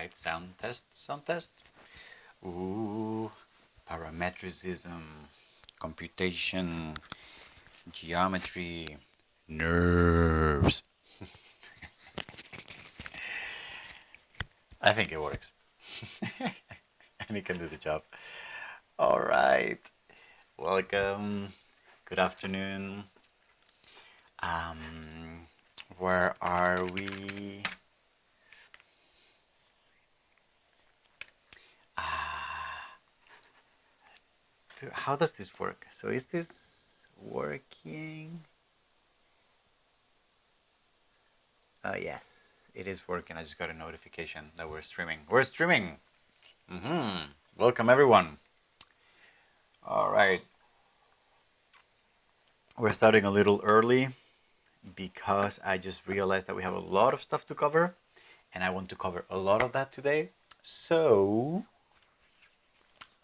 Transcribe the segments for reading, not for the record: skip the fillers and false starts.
right, sound test. Ooh, parametricism, computation, geometry, nerves. I think it works. And it can do the job. All right, welcome. Good afternoon. Where are we? How does this work? So is this working? Yes, it is working. I just got a notification that we're streaming. We're streaming. Welcome everyone. All right. We're starting a little early because I just realized that we have a lot of stuff to cover and I want to cover a lot of that today. So,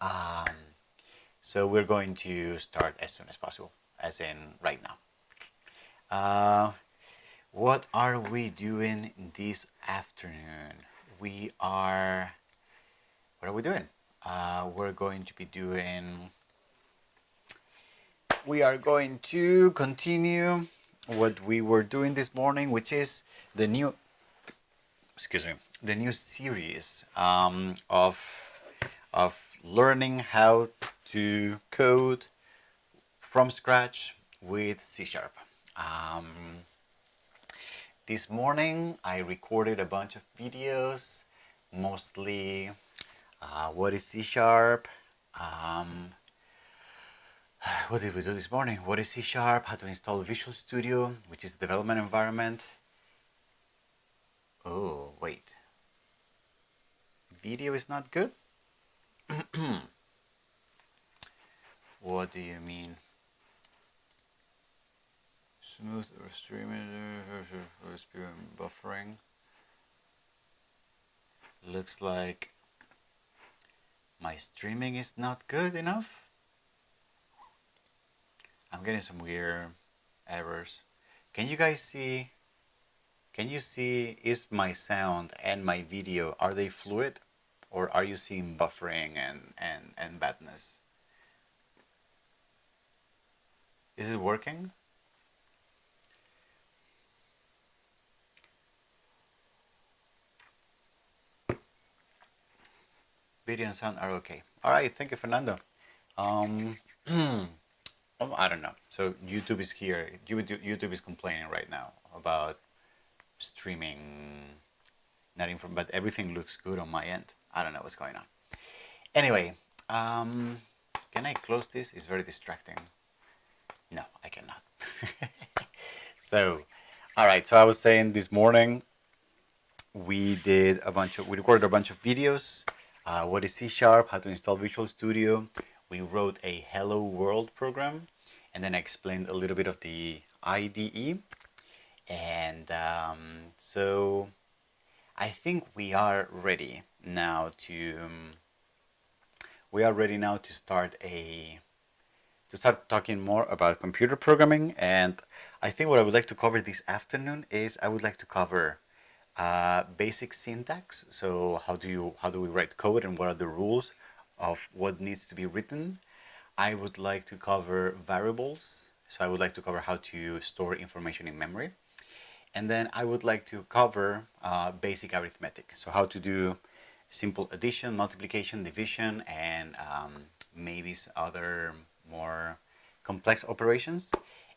um, so we're going to start as soon as possible, as in right now. What are we doing this afternoon? What are we doing? We are going to continue what we were doing this morning, which is the new, the new series of learning how to code from scratch with C#. This morning I recorded a bunch of videos, mostly what is C#, what did we do this morning? What is C#, how to install Visual Studio, which is the development environment. Oh, wait. Video is not good? What do you mean? Smooth or streaming buffering. Looks like my streaming is not good enough. I'm getting some weird errors. Can you guys see? Can you see, is my sound and my video, are they fluid? Or are you seeing buffering and badness? Is it working? Video and sound are okay. All right, thank you, Fernando. I don't know. So YouTube is here. YouTube is complaining right now about streaming, but everything looks good on my end. I don't know what's going on. Anyway, can I close this? It's very distracting. No, I cannot. So, all right. So I was saying this morning we recorded a bunch of videos. What is C#? How to install Visual Studio. We wrote a Hello World program, and then I explained a little bit of the IDE. And so I think we are ready now to start talking more about computer programming. And I think what I would like to cover this afternoon is I would like to cover basic syntax. So how do we write code and what are the rules of what needs to be written. I would like to cover variables. So I would like to cover how to store information in memory. And then I would like to cover basic arithmetic. So how to do simple addition, multiplication, division, and maybe other more complex operations.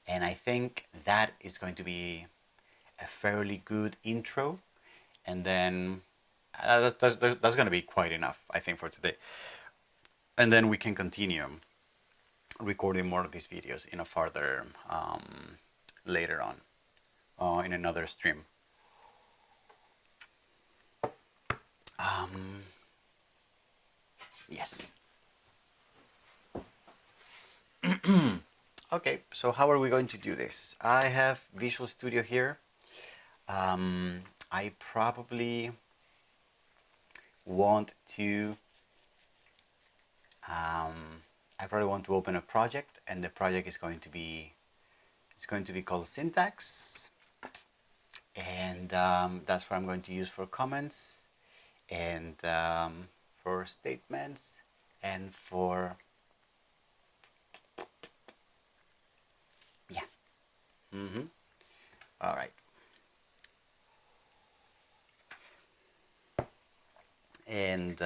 And I think that is going to be a fairly good intro. And then that's going to be quite enough, I think, for today. And then we can continue recording more of these videos in a further later on in another stream. Yes. Okay, so how are we going to do this? I have Visual Studio here. I probably want to open a project, and the project is going to be called syntax, and that's what I'm going to use for comments. and for statements and for, yeah. All right. And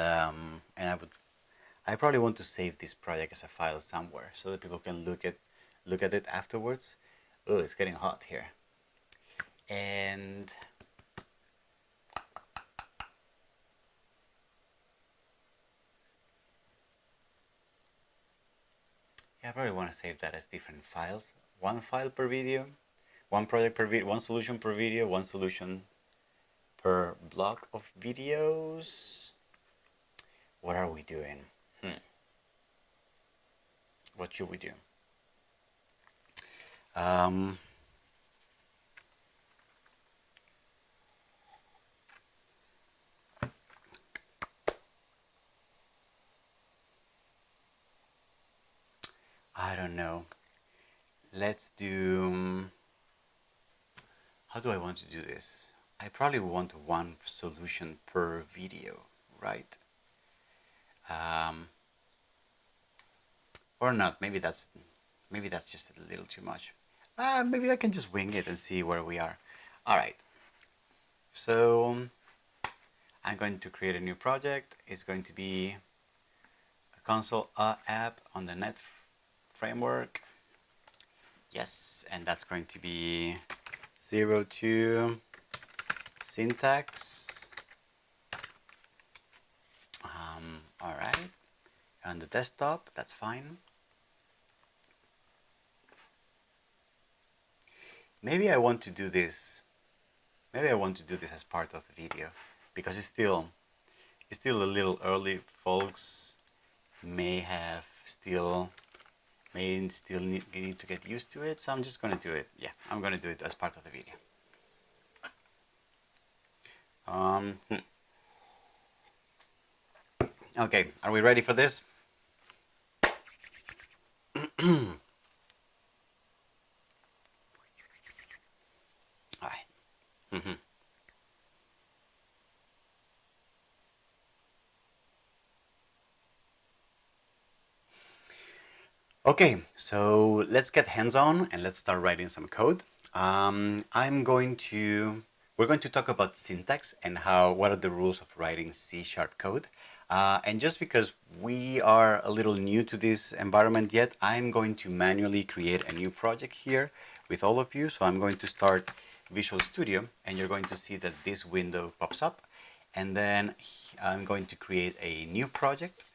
I probably want to save this project as a file somewhere so that people can look at it afterwards. Oh, it's getting hot here. And yeah, I probably want to save that as different files. One file per video, one project per video, one solution per video, one solution per block of videos. What are we doing? What should we do? Um, I don't know. Let's do. How do I want to do this? I probably want one solution per video, right? Or not. Maybe that's just a little too much. Maybe I can just wing it and see where we are. All right. So I'm going to create a new project. It's going to be a console app on the net framework. Yes, and that's going to be 02 syntax. All right. On the desktop, that's fine. Maybe I want to do this. Maybe I want to do this as part of the video because it's still a little early. Folks may still need to get used to it. So I'm just gonna do it. Yeah, I'm gonna do it as part of the video. Okay, are we ready for this? All right. Okay, so let's get hands-on and let's start writing some code. We're going to talk about syntax and what are the rules of writing C# code. And just because we are a little new to this environment yet, I'm going to manually create a new project here with all of you. So I'm going to start Visual Studio and you're going to see that this window pops up. And then I'm going to create a new project.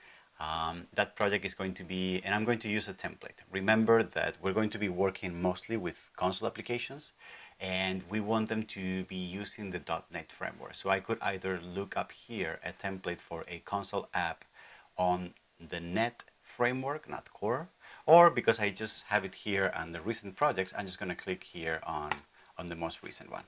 That project is going to be, and I'm going to use a template. Remember that we're going to be working mostly with console applications and we want them to be using the .NET framework. So I could either look up here a template for a console app on the .NET framework, not core, or because I just have it here on the recent projects, I'm just going to click here on the most recent one.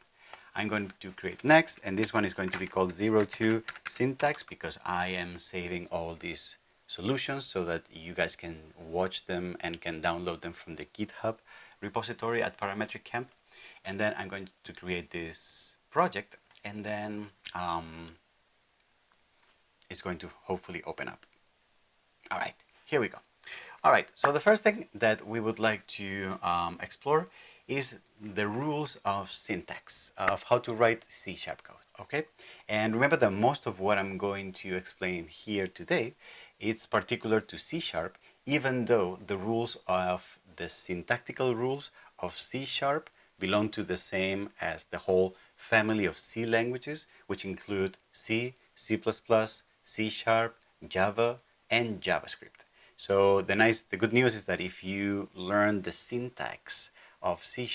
I'm going to create next, and this one is going to be called 02 syntax because I am saving all these solutions so that you guys can watch them and can download them from the GitHub repository at Parametric Camp. And then I'm going to create this project, and then it's going to hopefully open up. All right, here we go. All right, so the first thing that we would like to explore is the rules of syntax, of how to write C# code, okay? And remember that most of what I'm going to explain here today, it's particular to C#, even though the rules of the syntactical rules of C# belong to the same as the whole family of C languages, which include C, C++, C#, Java, and JavaScript. So the good news is that if you learn the syntax of C#,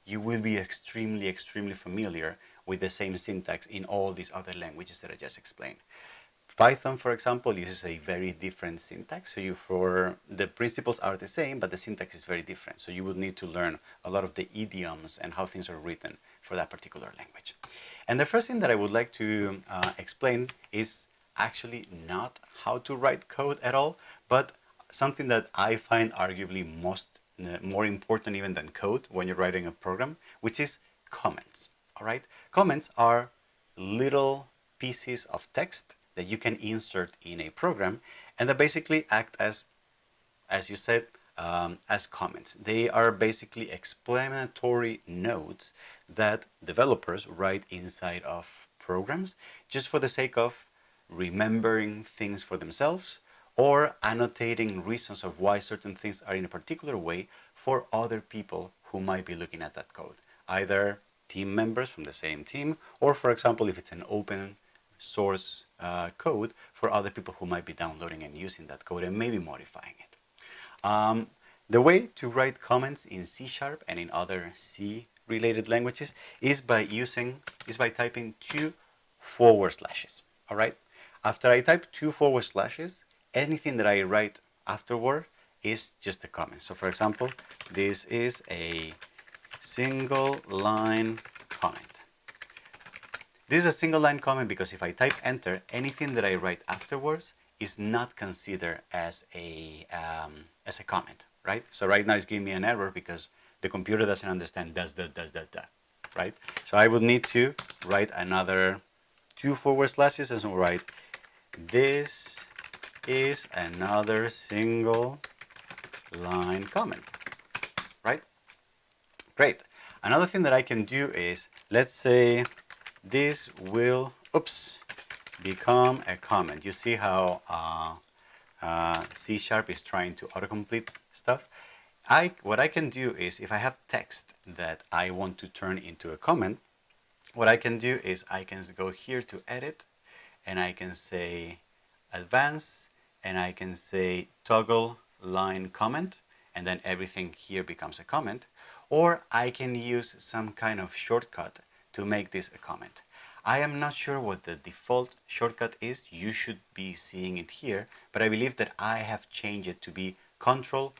you will be extremely, extremely familiar with the same syntax in all these other languages that I just explained. Python, for example, uses a very different syntax. So the principles are the same, but the syntax is very different. So you would need to learn a lot of the idioms and how things are written for that particular language. And the first thing that I would like to explain is actually not how to write code at all, but something that I find arguably more important even than code when you're writing a program, which is comments. All right, comments are little pieces of text that you can insert in a program, and that basically act as you said, as comments. They are basically explanatory notes that developers write inside of programs just for the sake of remembering things for themselves or annotating reasons of why certain things are in a particular way for other people who might be looking at that code, either team members from the same team, or for example, if it's an open source code, for other people who might be downloading and using that code and maybe modifying it. The way to write comments in C# and in other C related languages is by typing 2 /. All right. After I type 2 /, anything that I write afterward is just a comment. So for example, this is a single line comment. This is a single line comment because if I type enter, anything that I write afterwards is not considered as a comment, right? So right now it's giving me an error because the computer doesn't understand does, right? So I would need to write another 2 / and so write this is another single line comment, right? Great. Another thing that I can do is, let's say this will, become a comment. You see how C# is trying to autocomplete stuff. What I can do is, if I have text that I want to turn into a comment, what I can do is I can go here to edit, and I can say advance, and I can say toggle line comment, and then everything here becomes a comment. Or I can use some kind of shortcut to make this a comment. I am not sure what the default shortcut is. You should be seeing it here, but I believe that I have changed it to be Ctrl//.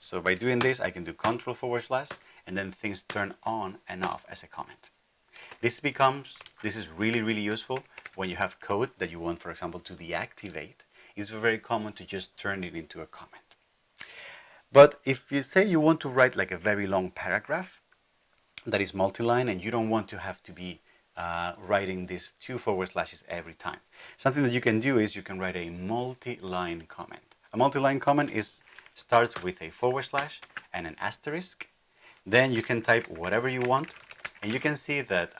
So by doing this, I can do Ctrl//, and then things turn on and off as a comment. This is really, really useful when you have code that you want, for example, to deactivate. It's very common to just turn it into a comment. But if you say you want to write like a very long paragraph that is multi-line and you don't want to have to be writing these 2 / every time, something that you can do is you can write a multi-line comment. A multi-line comment starts with a / and an asterisk. Then you can type whatever you want, and you can see that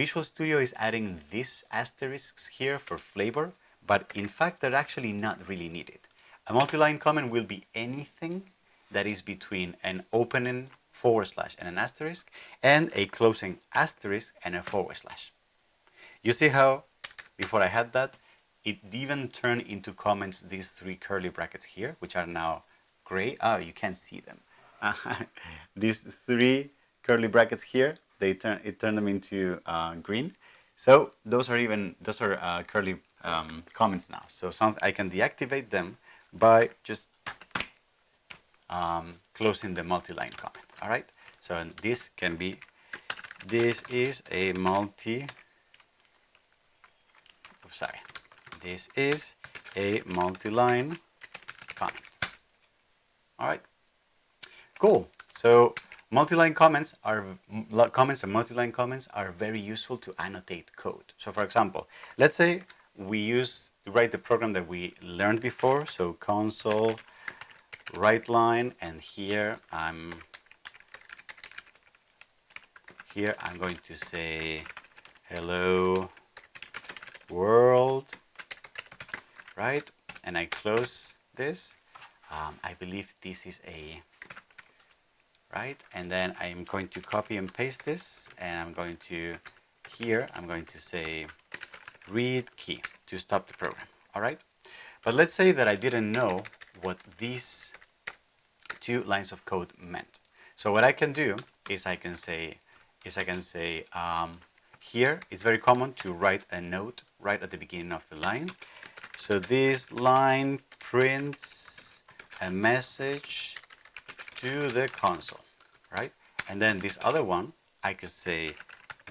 Visual Studio is adding these asterisks here for flavor, but in fact they're actually not really needed. A multi-line comment will be anything that is between an opening / and an asterisk and a closing asterisk and a /. You see how before I had that, it even turned into comments these 3 curly brackets here, which are now gray. Oh, you can't see them. These 3 curly brackets here, it turned them into green. So those are curly comments now. So I can deactivate them by just closing the multi-line comment. All right. So this is a multi-line comment. All right. Cool. So multi-line comments and multi-line comments are very useful to annotate code. So for example, let's say we write the program that we learned before. So console write line, and here I'm going to say hello world, right? And I close this. I believe this is a right, and then I'm going to copy and paste this, and I'm going to say read key to stop the program. All right, but let's say that I didn't know what these 2 lines of code meant. So what I can do is I can say here it's very common to write a note right at the beginning of the line. So this line prints a message to the console, right? And then this other one, I could say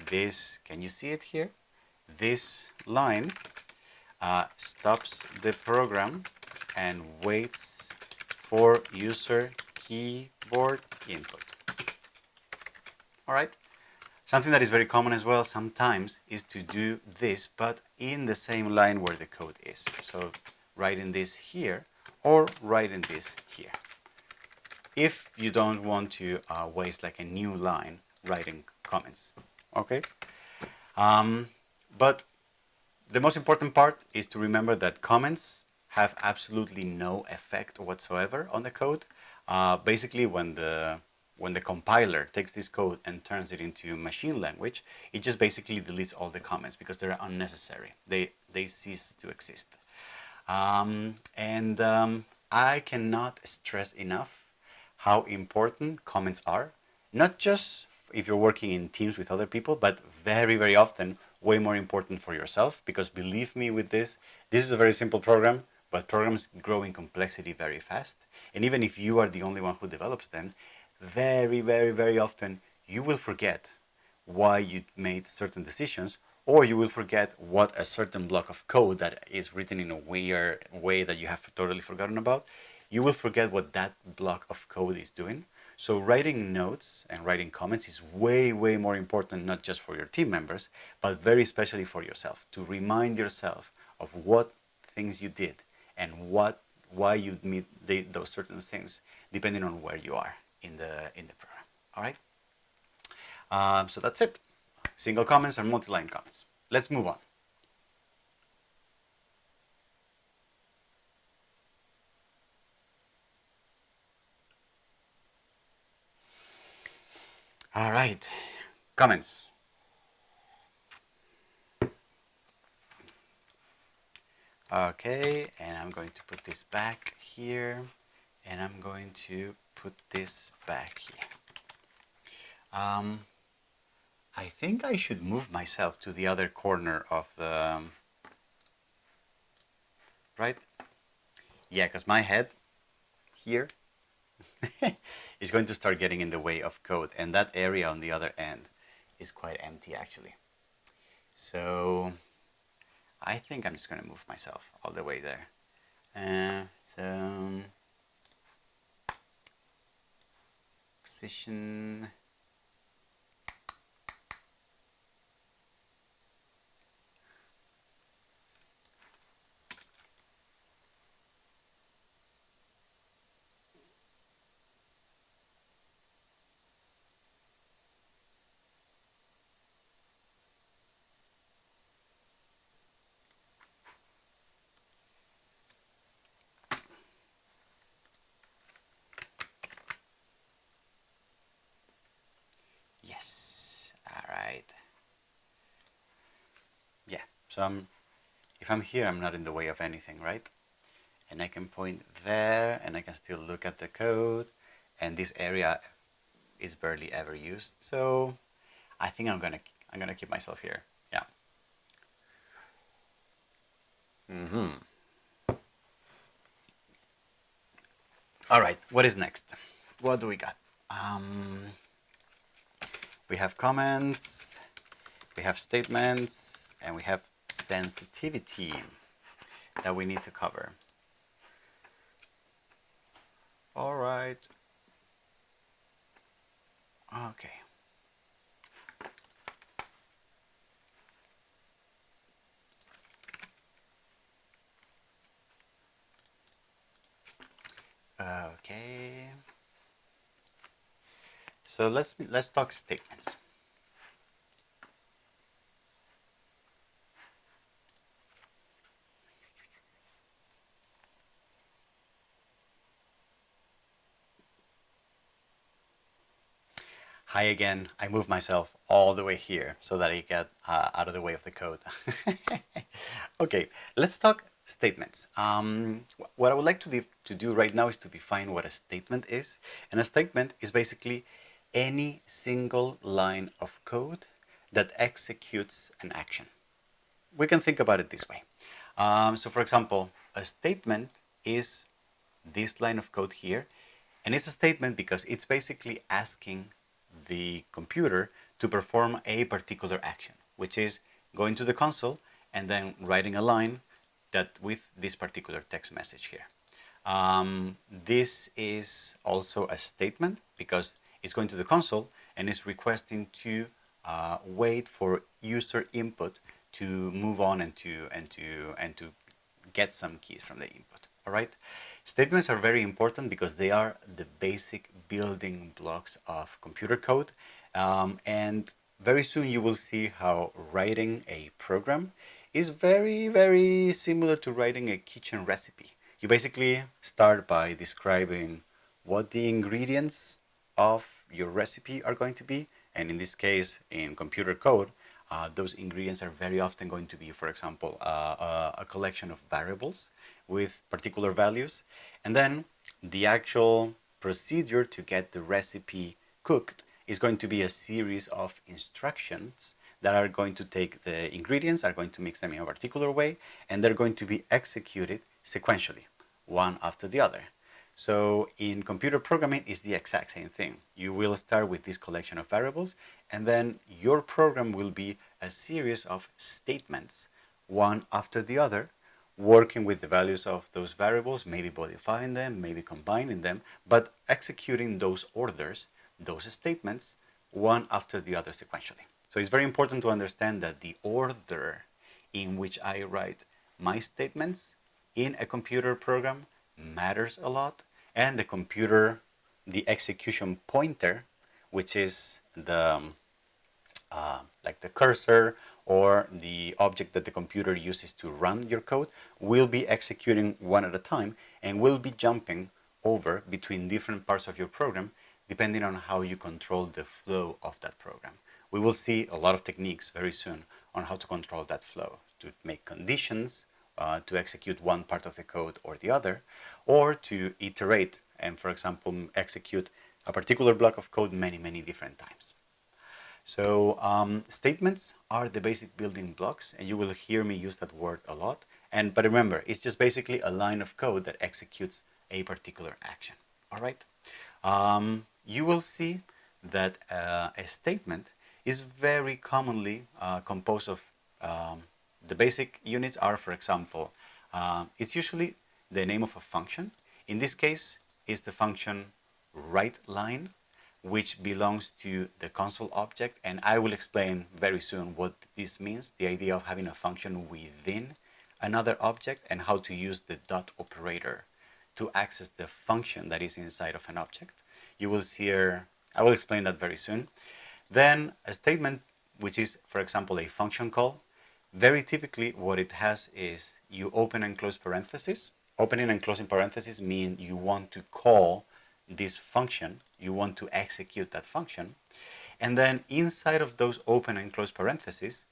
this, can you see it here? This line stops the program and waits for user keyboard input. All right. Something that is very common as well sometimes is to do this, but in the same line where the code is. So writing this here or writing this here. If you don't want to waste like a new line writing comments, okay? But the most important part is to remember that comments have absolutely no effect whatsoever on the code. Basically, when the compiler takes this code and turns it into machine language, it just basically deletes all the comments because they're unnecessary. They cease to exist. I cannot stress enough how important comments are, not just if you're working in teams with other people, but very, very often way more important for yourself, because believe me with this is a very simple program, but programs grow in complexity very fast. And even if you are the only one who develops them, very, very, very often you will forget why you made certain decisions, or you will forget what a certain block of code that is written in a weird way that you have totally forgotten about, you will forget what that block of code is doing. So writing notes and writing comments is way, way more important, not just for your team members, but very especially for yourself, to remind yourself of what things you did and why you meet those certain things, depending on where you are in the program. All right. So that's it. Single comments and multi-line comments. Let's move on. All right. Comments. Okay, and I'm going to put this back here, and I'm going to put this back here. I think I should move myself to the other corner of the, right? Yeah, because my head here is going to start getting in the way of code, and that area on the other end is quite empty actually. So I think I'm just going to move myself all the way there. So position. Yes. All right. Yeah. So if I'm here, I'm not in the way of anything, right? And I can point there, and I can still look at the code, and this area is barely ever used. So I think I'm gonna keep myself here. Yeah. All right. What is next? What do we got? We have comments, we have statements, and we have sensitivity that we need to cover. All right. Okay. Okay. So let's talk statements. Hi again. I moved myself all the way here so that I get out of the way of the code. Okay, let's talk statements. What I would like to do right now is to define what a statement is. And a statement is basically any single line of code that executes an action. We can think about it this way. So for example, a statement is this line of code here, and it's a statement because it's basically asking the computer to perform a particular action, which is going to the console and then writing a line that with this particular text message here. This is also a statement because it's going to the console and it's requesting to wait for user input to move on and to get some keys from the input. All right. Statements are very important because they are the basic building blocks of computer code, and very soon you will see how writing a program is very, very similar to writing a kitchen recipe. You basically start by describing what the ingredients of your recipe are going to be. And in this case, in computer code, those ingredients are very often going to be, for example, a collection of variables with particular values. And then the actual procedure to get the recipe cooked is going to be a series of instructions that are going to take the ingredients, are going to mix them in a particular way, and they're going to be executed sequentially, one after the other. So in computer programming, it's the exact same thing. You will start with this collection of variables, and then your program will be a series of statements, one after the other, working with the values of those variables, maybe modifying them, maybe combining them, but executing those orders, those statements, one after the other sequentially. So it's very important to understand that the order in which I write my statements in a computer program matters a lot, and the execution pointer, which is the like the cursor or the object that the computer uses to run your code, will be executing one at a time and will be jumping over between different parts of your program depending on how you control the flow of that program. We will see a lot of techniques very soon on how to control that flow, to make conditions, to execute one part of the code or the other, or to iterate and, for example, execute a particular block of code many, many different times. So statements are the basic building blocks, and you will hear me use that word a lot. But remember, it's just basically a line of code that executes a particular action. All right. You will see that a statement is very commonly composed of the basic units are, for example, it's usually the name of a function. In this case, is the function writeLine, which belongs to the console object, and I will explain very soon what this means, the idea of having a function within another object and how to use the dot operator to access the function that is inside of an object. You will see here, I will explain that very soon. Then a statement, which is, for example, a function call. Very typically what it has is you open and close parentheses. Opening and closing parentheses mean you want to call this function, you want to execute that function, and then inside of those open and close parentheses,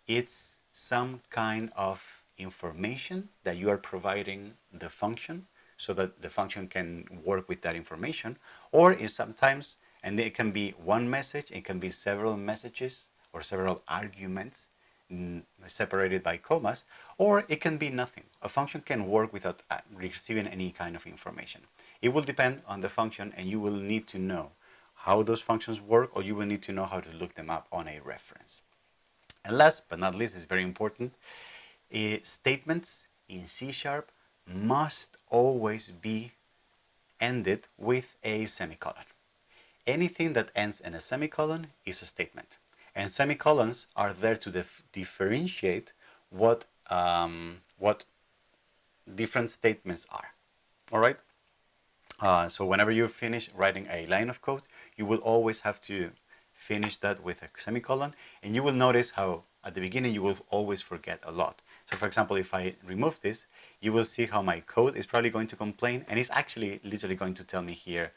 it's some kind of information that you are providing the function so that the function can work with that information, or is sometimes, and it can be one message, it can be several messages or several arguments separated by commas, or it can be nothing. A function can work without receiving any kind of information. It will depend on the function, and you will need to know how those functions work, or you will need to know how to look them up on a reference. And last but not least, is very important, statements in C# must always be ended with a semicolon. Anything that ends in a semicolon is a statement. And semicolons are there to differentiate what different statements are. All right? So whenever you finish writing a line of code, you will always have to finish that with a semicolon. And you will notice how at the beginning you will always forget a lot. So for example, if I remove this, you will see how my code is probably going to complain, and it's actually literally going to tell me here,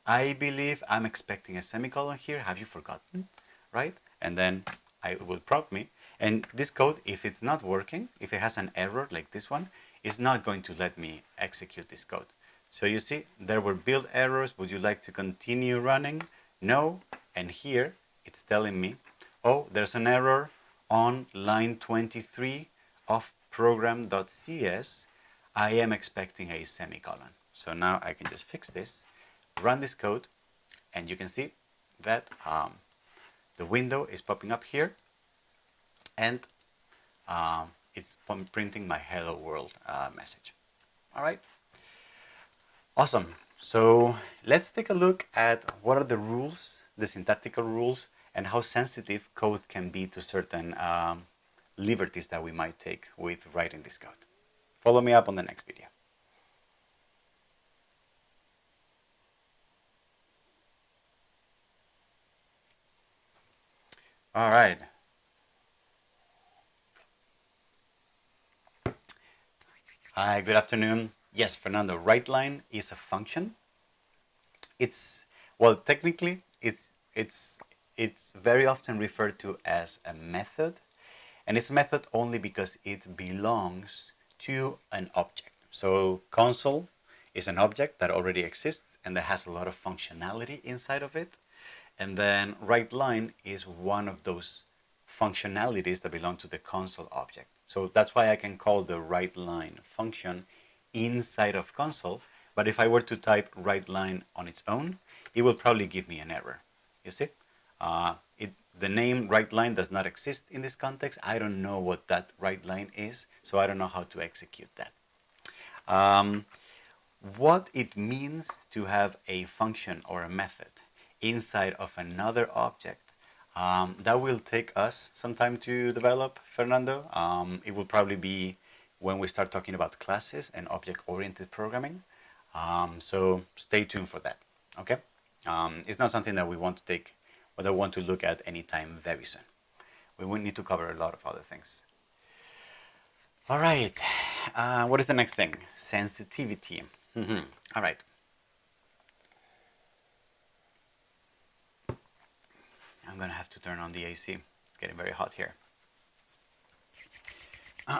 I believe I'm expecting a semicolon here. Have you forgotten? Right? And then it will prompt me. And this code, if it's not working, if it has an error like this one, it's not going to let me execute this code. So you see, there were build errors. Would you like to continue running? No. And here it's telling me, oh, there's an error on line 23 of program.cs. I am expecting a semicolon. So now I can just fix this, run this code, and you can see that the window is popping up here, and it's printing my hello world message. All right. Awesome. So let's take a look at what are the rules, the syntactical rules, and how sensitive code can be to certain liberties that we might take with writing this code. Follow me up on the next video. All right. Hi, good afternoon. Yes, Fernando, WriteLine is a function. It's, well, technically, it's very often referred to as a method, and it's a method only because it belongs to an object. So console is an object that already exists and that has a lot of functionality inside of it. And then WriteLine is one of those functionalities that belong to the console object. So that's why I can call the WriteLine function inside of console. But if I were to type WriteLine on its own, it will probably give me an error. You see? The name WriteLine does not exist in this context. I don't know what that WriteLine is, so I don't know how to execute that. What it means to have a function or a method inside of another object, that will take us some time to develop, Fernando. It will probably be when we start talking about classes and object-oriented programming. So stay tuned for that, okay? It's not something that we want to take, or that we want to look at anytime very soon. We will need to cover a lot of other things. All right, what is the next thing? Sensitivity. All right. I'm gonna have to turn on the AC. It's getting very hot here. All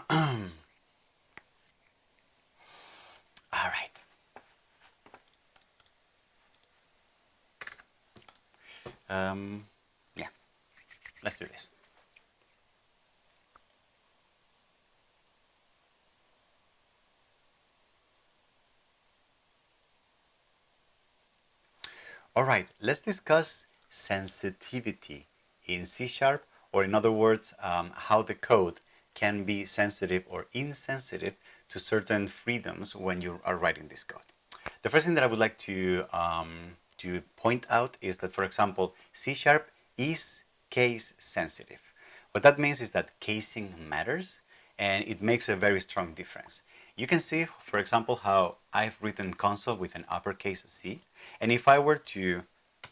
right. Yeah, let's do this. All right, let's discuss sensitivity in C#, or in other words, how the code can be sensitive or insensitive to certain freedoms when you are writing this code. The first thing that I would like to point out is that, for example, C# is case sensitive. What that means is that casing matters, and it makes a very strong difference. You can see, for example, how I've written console with an uppercase C, and if I were to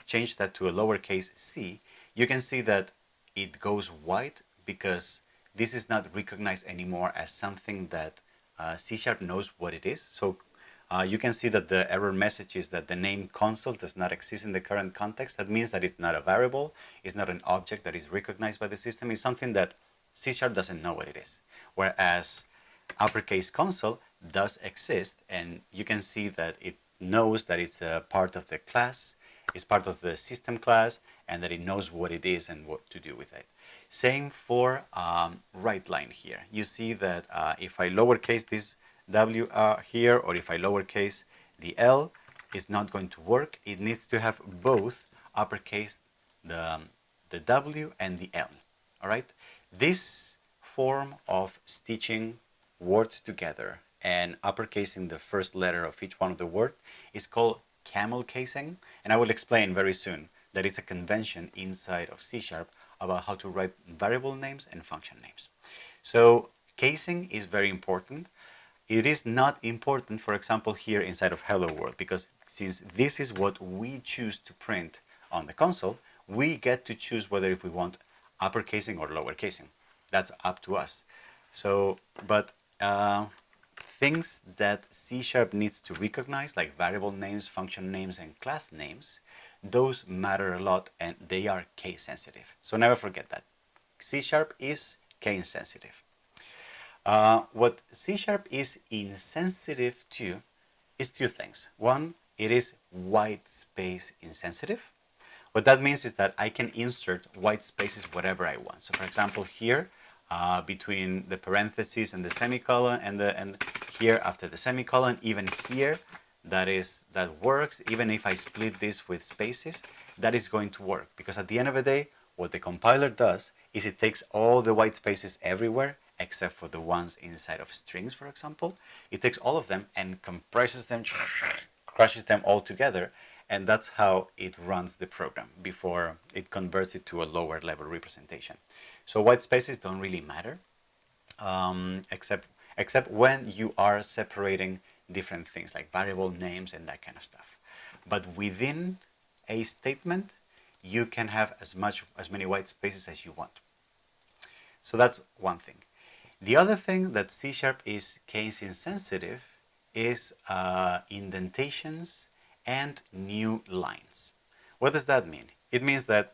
change that to a lowercase c, you can see that it goes white because this is not recognized anymore as something that C# knows what it is. So you can see that the error message is that the name console does not exist in the current context. That means that it's not a variable, it's not an object that is recognized by the system, it's something that C# doesn't know what it is. Whereas uppercase console does exist, and you can see that it knows that it's a part of the class, it's part of the system class, and that it knows what it is and what to do with it. Same for WriteLine here. You see that if I lowercase this W here, or if I lowercase the L, it's not going to work. It needs to have both uppercase the W and the L. All right. This form of stitching words together and uppercasing the first letter of each one of the words is called camel casing, and I will explain very soon that it's a convention inside of C# about how to write variable names and function names. So casing is very important. It is not important, for example, here inside of Hello World, because since this is what we choose to print on the console, we get to choose whether if we want uppercasing or lowercasing. That's up to us. So, but things that C# needs to recognize, like variable names, function names, and class names, those matter a lot, and they are case sensitive. So never forget that. C# is case sensitive. What C# is insensitive to is two things. One, it is white space insensitive. What that means is that I can insert white spaces whatever I want. So for example, here, between the parentheses and the semicolon, and here after the semicolon, even here, that works. Even if I split this with spaces, that is going to work, because at the end of the day, what the compiler does is it takes all the white spaces everywhere except for the ones inside of strings, for example. It takes all of them and compresses them, crushes them all together, and that's how it runs the program before it converts it to a lower level representation. So white spaces don't really matter, except when you are separating different things like variable names and that kind of stuff. But within a statement, you can have as many white spaces as you want. So that's one thing. The other thing that C# is case insensitive is indentations and new lines. What does that mean? It means that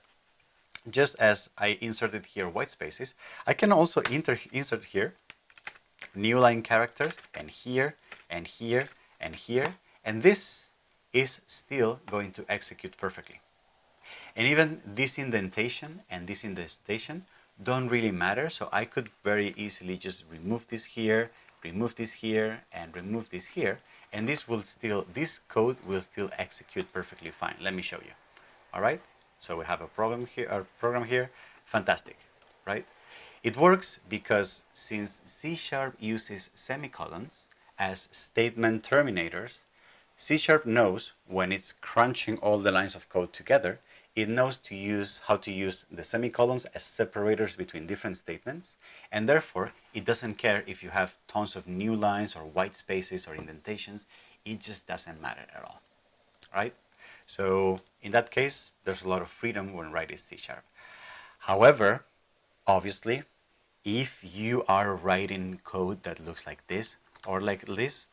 just as I inserted here white spaces, I can also insert here new line characters, and here, and here, and here, and this is still going to execute perfectly. And even this indentation and this indentation don't really matter, so I could very easily just remove this here, and remove this here, and this code will still execute perfectly fine. Let me show you. All right, so we have a program here, fantastic, right? It works because since C# uses semicolons as statement terminators, C# knows when it's crunching all the lines of code together, it knows how to use the semicolons as separators between different statements, and therefore it doesn't care if you have tons of new lines or white spaces or indentations. It just doesn't matter at all, right? So in that case, there's a lot of freedom when writing C#. However, obviously, if you are writing code that looks like this or like this,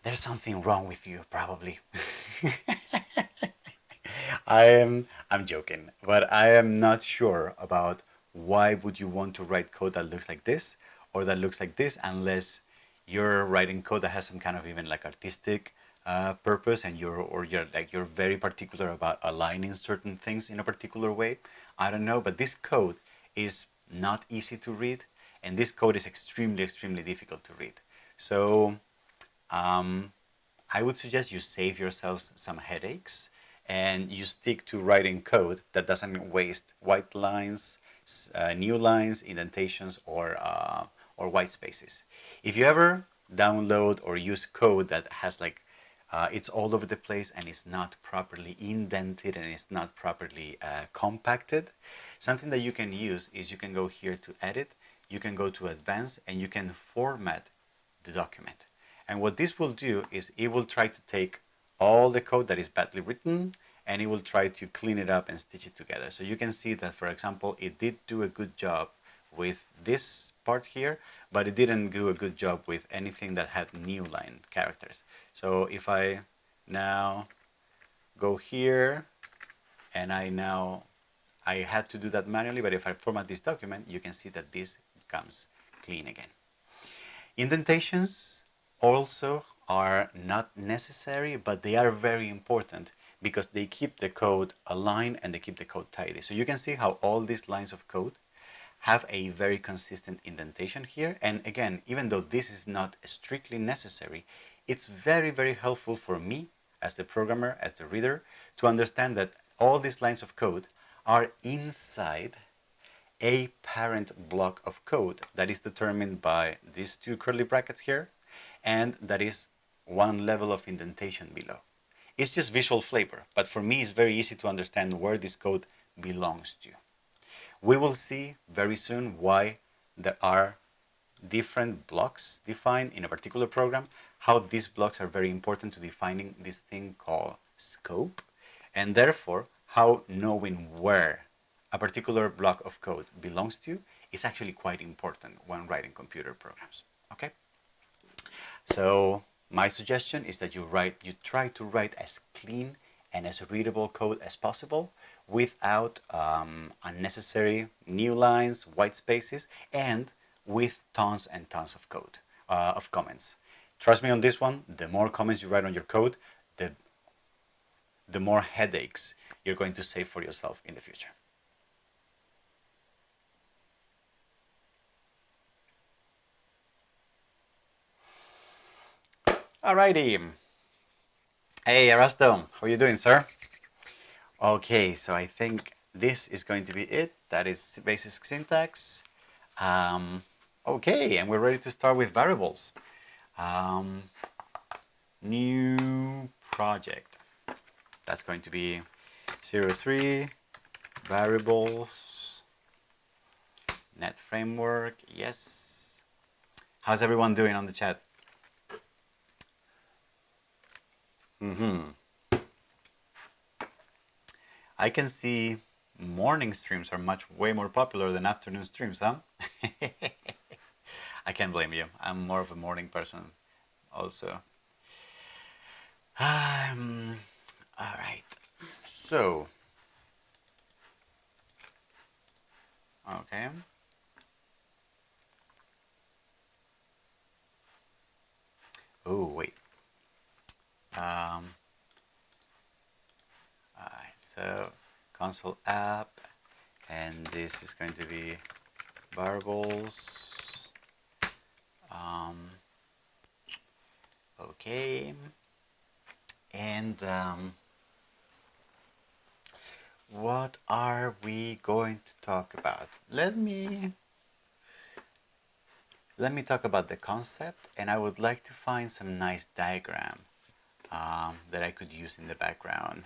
there's something wrong with you, probably. I'm joking, but I am not sure about why would you want to write code that looks like this or that looks like this, unless you're writing code that has some kind of even like artistic purpose, and you're very particular about aligning certain things in a particular way. I don't know, but this code is not easy to read, and this code is extremely difficult to read. So I would suggest you save yourselves some headaches and you stick to writing code that doesn't waste white lines, new lines, indentations, or white spaces. If you ever download or use code that has like it's all over the place and it's not properly indented and it's not properly compacted, something that you can use is you can go here to edit, you can go to advanced, and you can format the document. And what this will do is it will try to take all the code that is badly written and it will try to clean it up and stitch it together. So you can see that, for example, it did do a good job with this part here, but it didn't do a good job with anything that had new line characters. So if I now go here and I had to do that manually, but if I format this document, you can see that this comes clean again. Indentations also are not necessary, but they are very important because they keep the code aligned and they keep the code tidy. So you can see how all these lines of code have a very consistent indentation here. And again, even though this is not strictly necessary, it's very helpful for me as the programmer, as the reader, to understand that all these lines of code are inside a parent block of code that is determined by these two curly brackets here, and that is one level of indentation below. It's just visual flavor, but for me it's very easy to understand where this code belongs to. We will see very soon why there are different blocks defined in a particular program, how these blocks are very important to defining this thing called scope, and therefore how knowing where a particular block of code belongs to is actually quite important when writing computer programs. Okay? So my suggestion is that you try to write as clean and as readable code as possible without unnecessary new lines, white spaces, and with tons and tons of code, of comments. Trust me on this one, the more comments you write on your code, the more headaches you're going to save for yourself in the future. Alrighty. Hey, Erasto, how are you doing, sir? Okay, so I think this is going to be it. That is basic syntax. Okay, and we're ready to start with variables. New project. That's going to be 03 variables net framework. Yes. How's everyone doing on the chat? I can see morning streams are way more popular than afternoon streams, huh? I can't blame you. I'm more of a morning person also. All right. So, okay. Oh, wait. All right. So, console app, and this is going to be variables. Okay. And what are we going to talk about? Let me talk about the concept, and I would like to find some nice diagram that I could use in the background.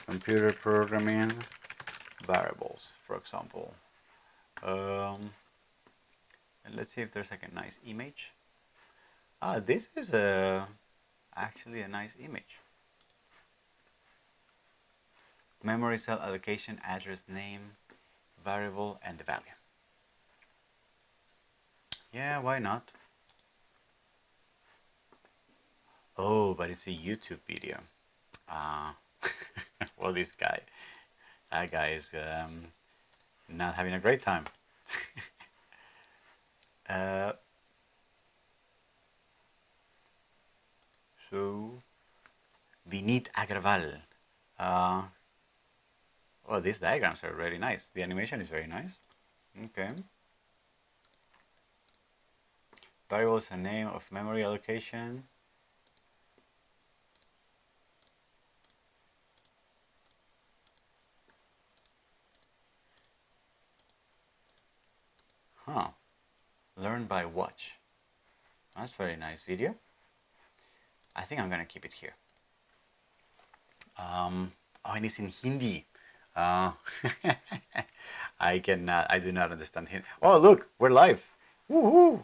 Computer programming variables, for example. And let's see if there's like a nice image. This is actually a nice image. Memory cell allocation, address, name, variable, and the value. Yeah, why not? Oh, but it's a YouTube video. Well, that guy is not having a great time. So, Vinit Agarwal. Well, these diagrams are really nice. The animation is very nice. Okay. Variables and name of memory allocation. Huh. Learn by watch. That's a very nice video. I think I'm gonna keep it here. Oh, and it's in Hindi. I do not understand Hindi. Oh, look, we're live. Woohoo!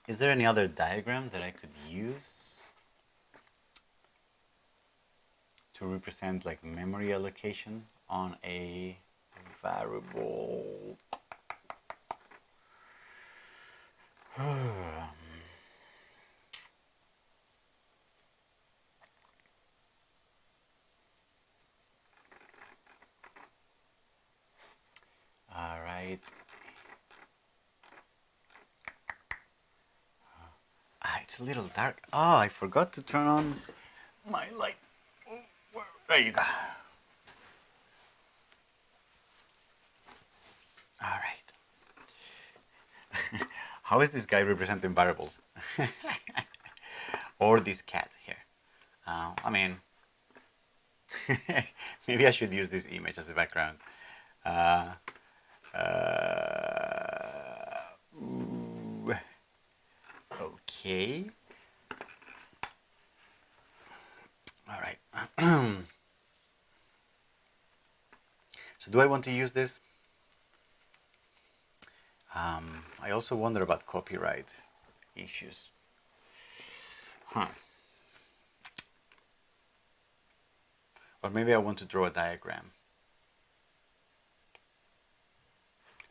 Is there any other diagram that I could use to represent like memory allocation on a variable? All right. It's a little dark. Oh, I forgot to turn on my light. There you go. All right. How is this guy representing variables? Or this cat here? I mean, maybe I should use this image as the background. Okay. All right. So do I want to use this? I also wonder about copyright issues. Or maybe I want to draw a diagram.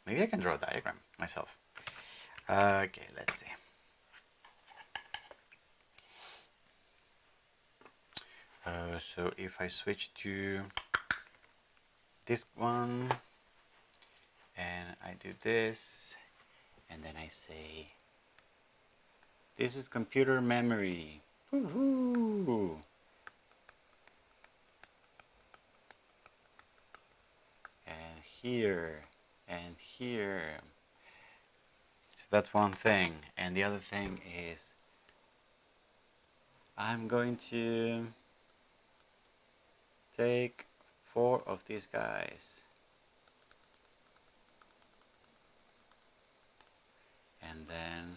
Maybe I can draw a diagram myself. Okay, let's see. So if I switch to this one, and I do this, and then I say, this is computer memory. Woohoo! And here, and here. So that's one thing. And the other thing is, I'm going to take 4 of these guys. and then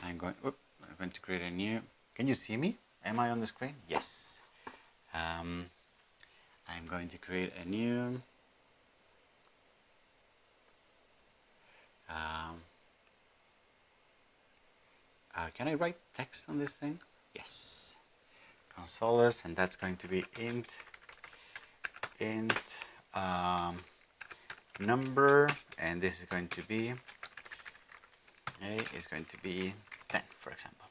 I'm going to create a new. Can you see me? Am I on the screen? Yes. I'm going to create a new. Can I write text on this thing? Yes. Consoles, and that's going to be int number, and this is going to be a is going to be 10, for example.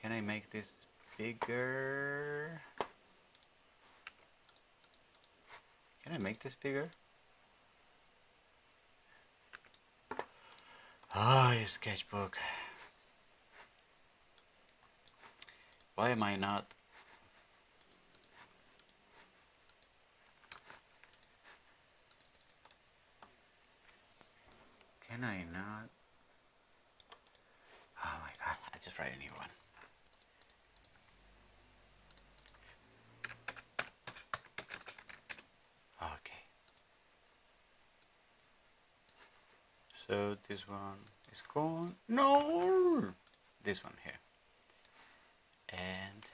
Can I make this bigger? Can I make this bigger? Ah, your sketchbook. Why am I not? Can I not? Oh my god, I just write a new one. Okay. So this one is gone. No! This one here. And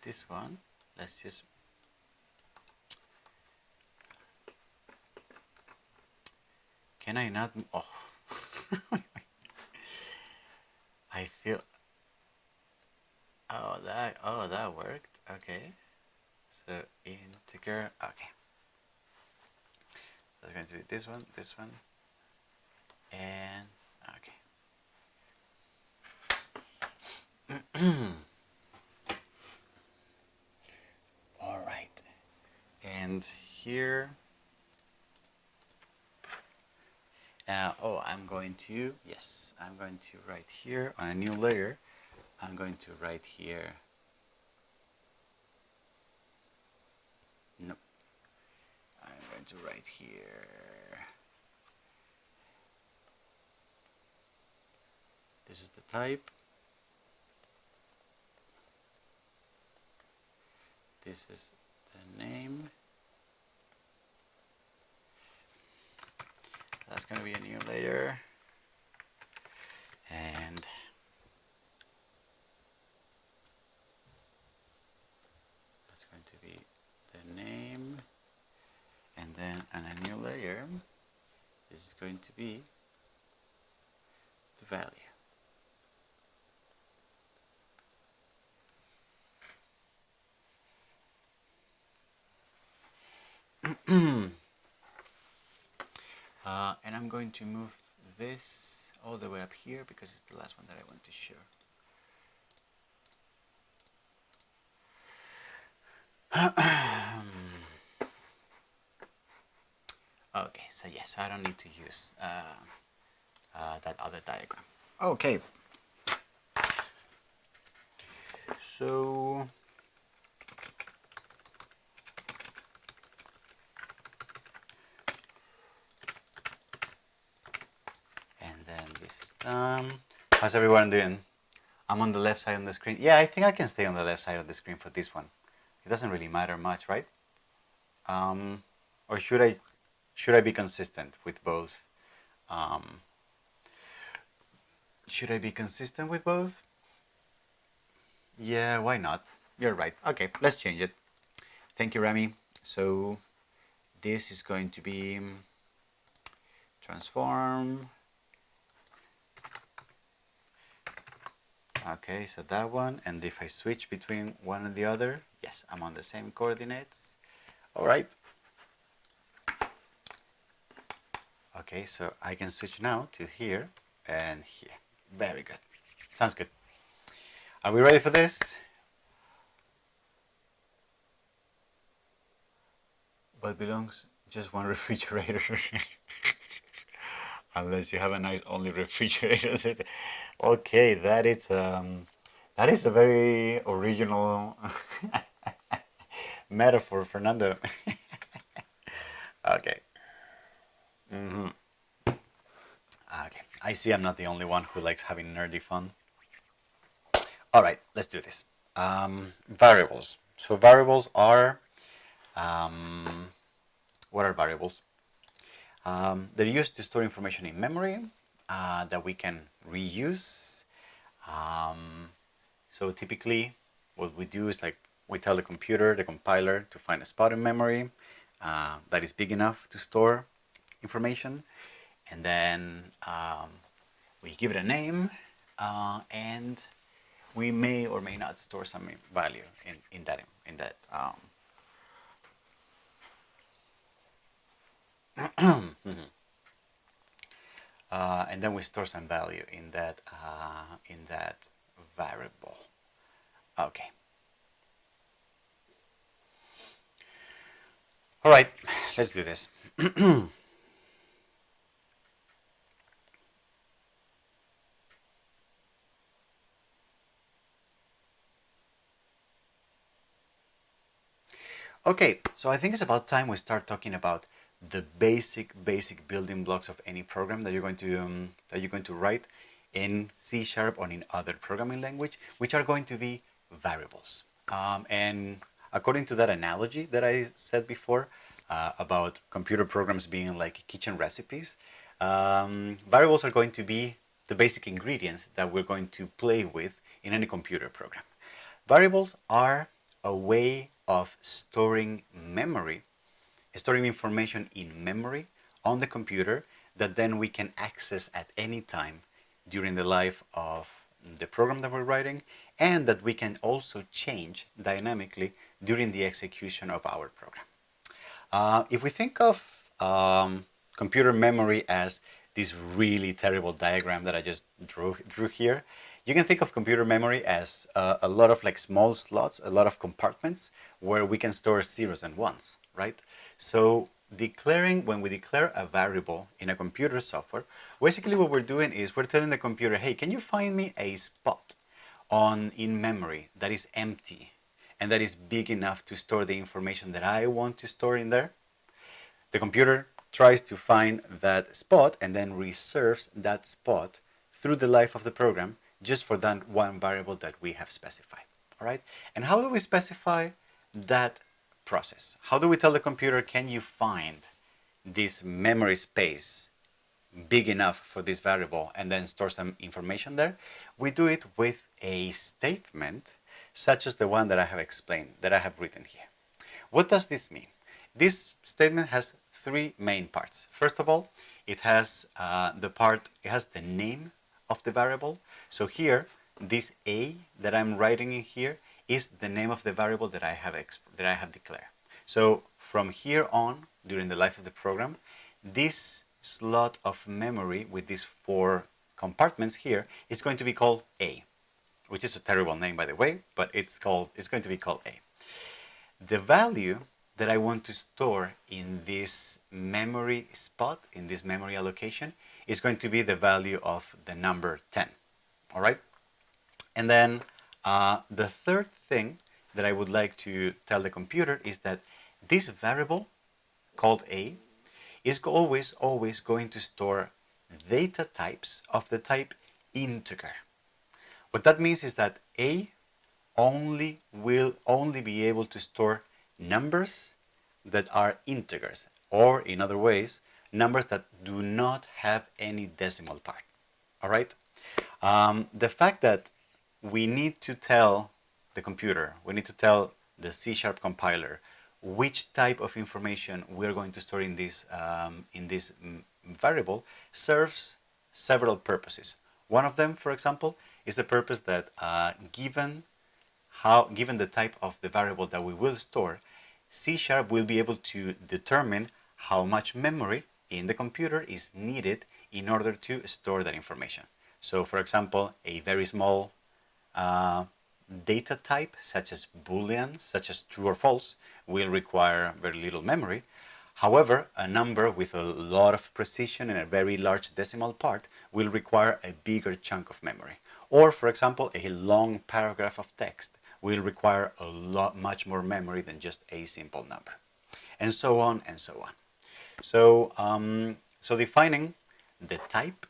this one, let's just. Can I not? Oh. I feel. Oh, that worked. Okay. So integer. Okay. That's going to be this one, and okay. All right. And here. I'm going to write here on a new layer. I'm going to write here. Nope. I'm going to write here. This is the type. This is the name. That's going to be a new layer. And that's going to be the name. And then on a new layer, this is going to be the value. And I'm going to move this all the way up here because it's the last one that I want to show. Okay, so yes, I don't need to use that other diagram. Okay. So and then this is done. How's everyone doing? I'm on the left side of the screen. Yeah, I think I can stay on the left side of the screen for this one. It doesn't really matter much, right? Or should I be consistent with both? Should I be consistent with both? Yeah, why not? You're right. Okay, let's change it. Thank you, Rami. So this is going to be transform. Okay, so that one, and if I switch between one and the other, yes, I'm on the same coordinates. All right. Okay, so I can switch now to here and here. Very good. Sounds good. Are we ready for this? What belongs just one refrigerator? Unless you have a nice only refrigerator. Okay, that is a very original metaphor, Fernando. Okay. Okay, I see I'm not the only one who likes having nerdy fun. All right, let's do this. Variables. So variables are, what are variables? They're used to store information in memory that we can reuse. So typically, what we do is like we tell the computer, the compiler, to find a spot in memory that is big enough to store information, and then we give it a name, and we may or may not store some value in that. And then we store some value in that variable. Okay. All right. Let's do this. Okay, so I think it's about time we start talking about the basic building blocks of any program that you're going to write in C# or in other programming language, which are going to be variables. And according to that analogy that I said before about computer programs being like kitchen recipes, variables are going to be the basic ingredients that we're going to play with in any computer program. Variables are a way of storing information in memory on the computer that then we can access at any time during the life of the program that we're writing, and that we can also change dynamically during the execution of our program. If we think of computer memory as this really terrible diagram that I just drew here, you can think of computer memory as a lot of like small slots, a lot of compartments where we can store zeros and ones, right? So when we declare a variable in a computer software, basically what we're doing is we're telling the computer, hey, can you find me a spot in memory that is empty and that is big enough to store the information that I want to store in there? The computer tries to find that spot and then reserves that spot through the life of the program just for that one variable that we have specified. All right? And how do we specify that process? How do we tell the computer, can you find this memory space big enough for this variable and then store some information there? We do it with a statement such as the one that I have explained, that I have written here. What does this mean? This statement has three main parts. First of all, it has the name of the variable. So here, this A that I'm writing in here is the name of the variable that I have declared. So from here on, during the life of the program, this slot of memory with these four compartments here is going to be called A, which is a terrible name, by the way, but it's going to be called A. The value that I want to store in this memory spot, in this memory allocation, is going to be the value of the number 10. All right? And then the third thing that I would like to tell the computer is that this variable called A is always going to store data types of the type integer. What that means is that A will only be able to store numbers that are integers, or in other ways, numbers that do not have any decimal part. All right? The fact that we need to tell the computer, we need to tell the C# compiler which type of information we're going to store in this variable serves several purposes. One of them, for example, is the purpose that given the type of the variable that we will store, C# will be able to determine how much memory in the computer is needed in order to store that information. So, for example, a very small data type, such as Boolean, such as true or false, will require very little memory. However, a number with a lot of precision and a very large decimal part will require a bigger chunk of memory. Or, for example, a long paragraph of text will require much more memory than just a simple number, and so on and so on. So defining the type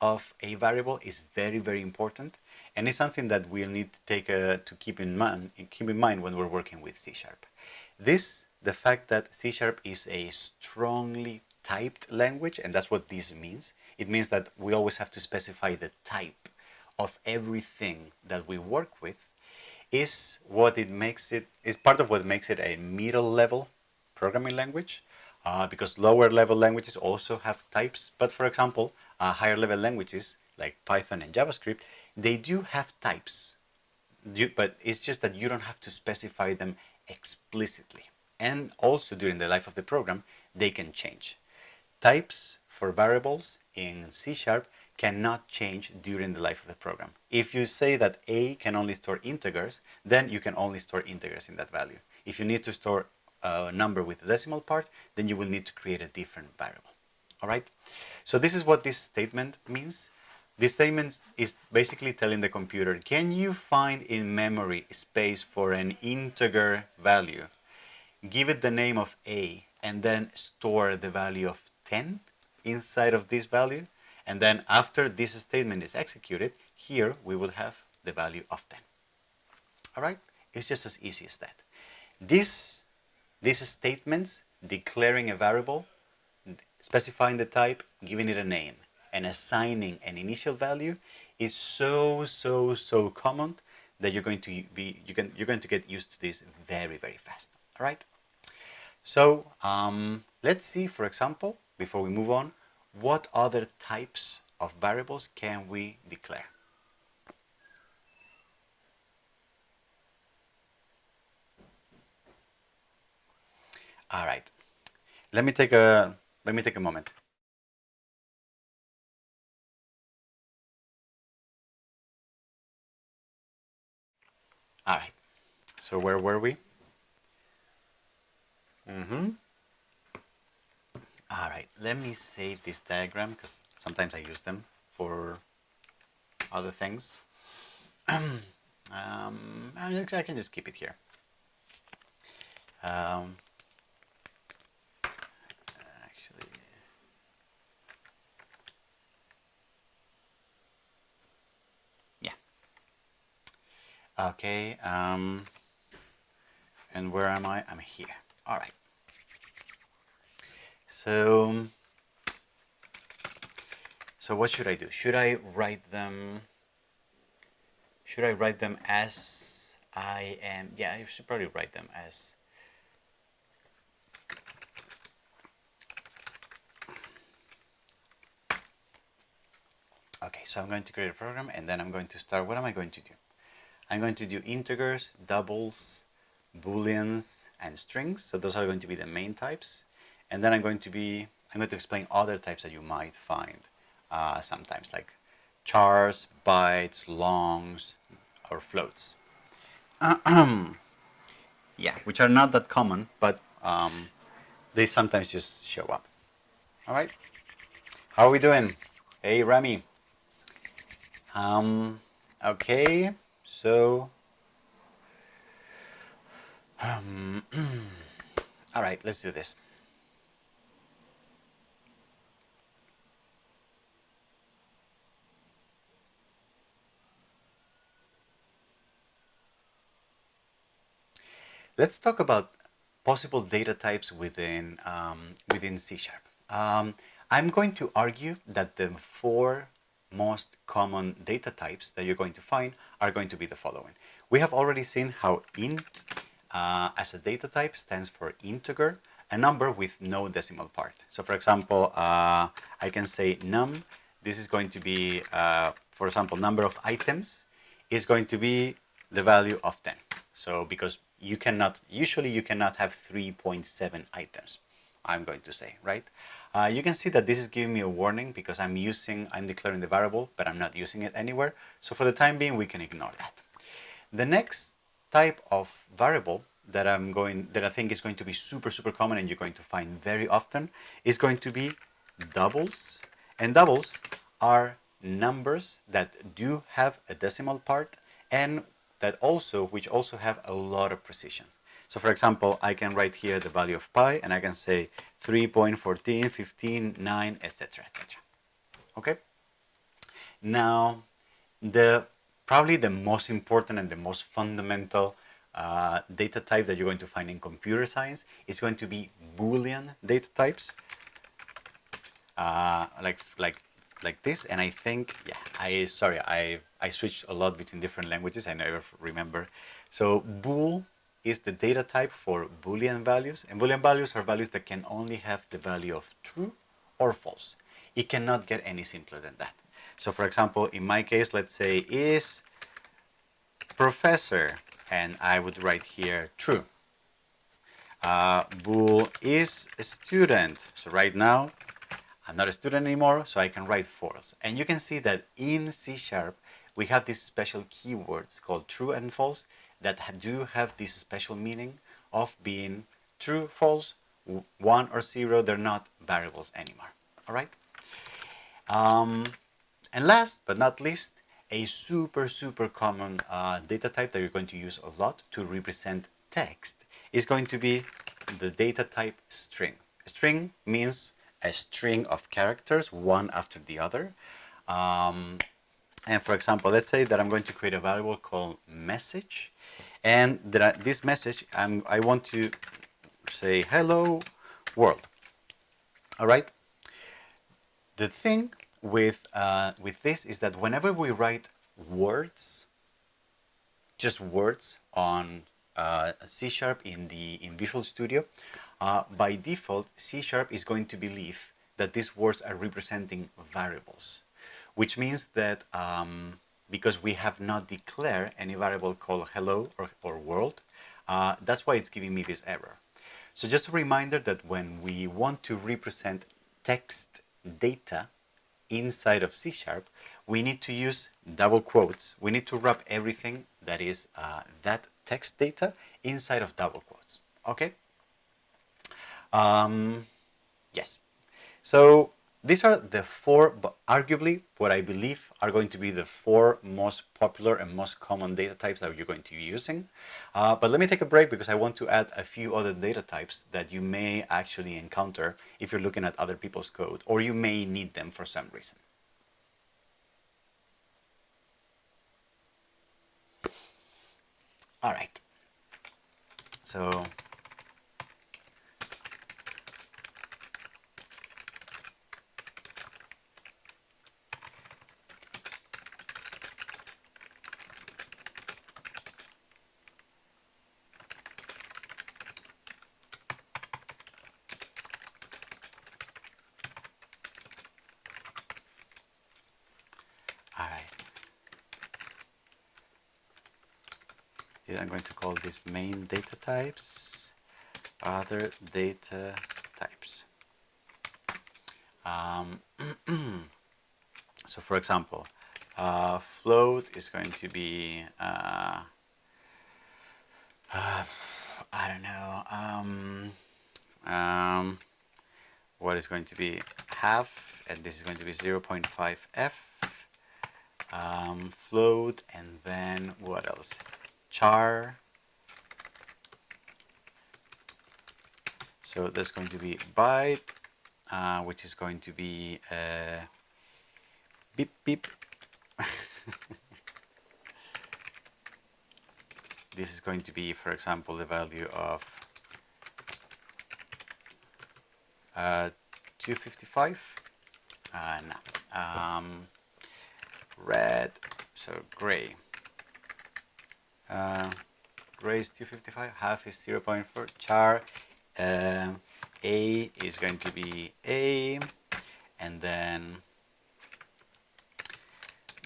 of a variable is very, very important, and it's something that we'll need to keep in mind when we're working with C#. The fact that C# is a strongly typed language, and that's what this means. It means that we always have to specify the type of everything that we work with, is part of what makes it a middle level programming language, because lower level languages also have types. But for example, higher level languages like Python and JavaScript, they do have types, but it's just that you don't have to specify them explicitly. And also during the life of the program, they can change. Types for variables in C# cannot change during the life of the program. If you say that A can only store integers, then you can only store integers in that value. If you need to store a number with a decimal part, then you will need to create a different variable. All right? So this is what this statement means. This statement is basically telling the computer, can you find in memory space for an integer value? Give it the name of A and then store the value of 10 inside of this value. And then after this statement is executed, here we will have the value of 10. All right? It's just as easy as that. These statements, declaring a variable, specifying the type, giving it a name, and assigning an initial value, is so common that you're going to get used to this very, very fast. All right? So let's see, for example, before we move on, what other types of variables can we declare? All right. Let me take a moment. All right. So where were we? All right. Let me save this diagram because sometimes I use them for other things. I can just keep it here. Actually, yeah. Okay. And where am I? I'm here. All right. So what should I do? Should I write them as I am? Yeah, I should probably write them as. Okay, so I'm going to create a program and then I'm going to start. What am I going to do? I'm going to do integers, doubles, booleans, and strings. So those are going to be the main types. And then I'm going to explain other types that you might find sometimes, like chars, bytes, longs, or floats. Yeah, which are not that common, but they sometimes just show up. All right. How are we doing? Hey, Rami. Okay. So, all right, let's do this. Let's talk about possible data types within C#. I'm going to argue that the 4 most common data types that you're going to find are going to be the following. We have already seen how int as a data type stands for integer, a number with no decimal part. So for example, I can say num. This is going to be, for example, number of items is going to be the value of 10. So because you cannot have 3.7 items, I'm going to say, right? You can see that this is giving me a warning because I'm declaring the variable, but I'm not using it anywhere. So for the time being, we can ignore that. The next type of variable that I think is going to be super common and you're going to find very often is going to be doubles. And doubles are numbers that do have a decimal part and which also have a lot of precision. So for example, I can write here the value of pi and I can say 3.14, 15, 9, etc., etc. Okay? Now, the Probably the most important and the most fundamental data type that you're going to find in computer science is going to be Boolean data types, like this. And I think, yeah, I switched a lot between different languages. I never remember. So bool is the data type for Boolean values, and Boolean values are values that can only have the value of true or false. It cannot get any simpler than that. So for example, in my case, let's say is professor, and I would write here true. Bool is a student. So right now, I'm not a student anymore, so I can write false. And you can see that in C#, we have these special keywords called true and false that do have this special meaning of being true, false, 1 or 0. They're not variables anymore. All right? And last but not least, a super common data type that you're going to use a lot to represent text is going to be the data type string. A string means a string of characters, one after the other. And for example, let's say that I'm going to create a variable called message, and that this message, I want to say hello world. All right. The thing with this is that whenever we write words, just words on C# in Visual Studio, by default, C# is going to believe that these words are representing variables, which means that because we have not declared any variable called hello or world, that's why it's giving me this error. So just a reminder that when we want to represent text data inside of C#, we need to use double quotes. We need to wrap everything that is that text data inside of double quotes. Okay? Yes. So these are the four, but arguably what I believe are going to be the four most popular and most common data types that you're going to be using. But let me take a break because I want to add a few other data types that you may actually encounter if you're looking at other people's code, or you may need them for some reason. All right. So all right. I'm going to call this main data types, other data types. So for example, float is going to be, I don't know, what is going to be half, and this is going to be 0.5f, float, and then what else? Char. So there's going to be byte, which is going to be beep beep. This is going to be, for example, the value of 255. No. Red, so gray. Gray is 255, half is 0.4. Char, A is going to be A, and then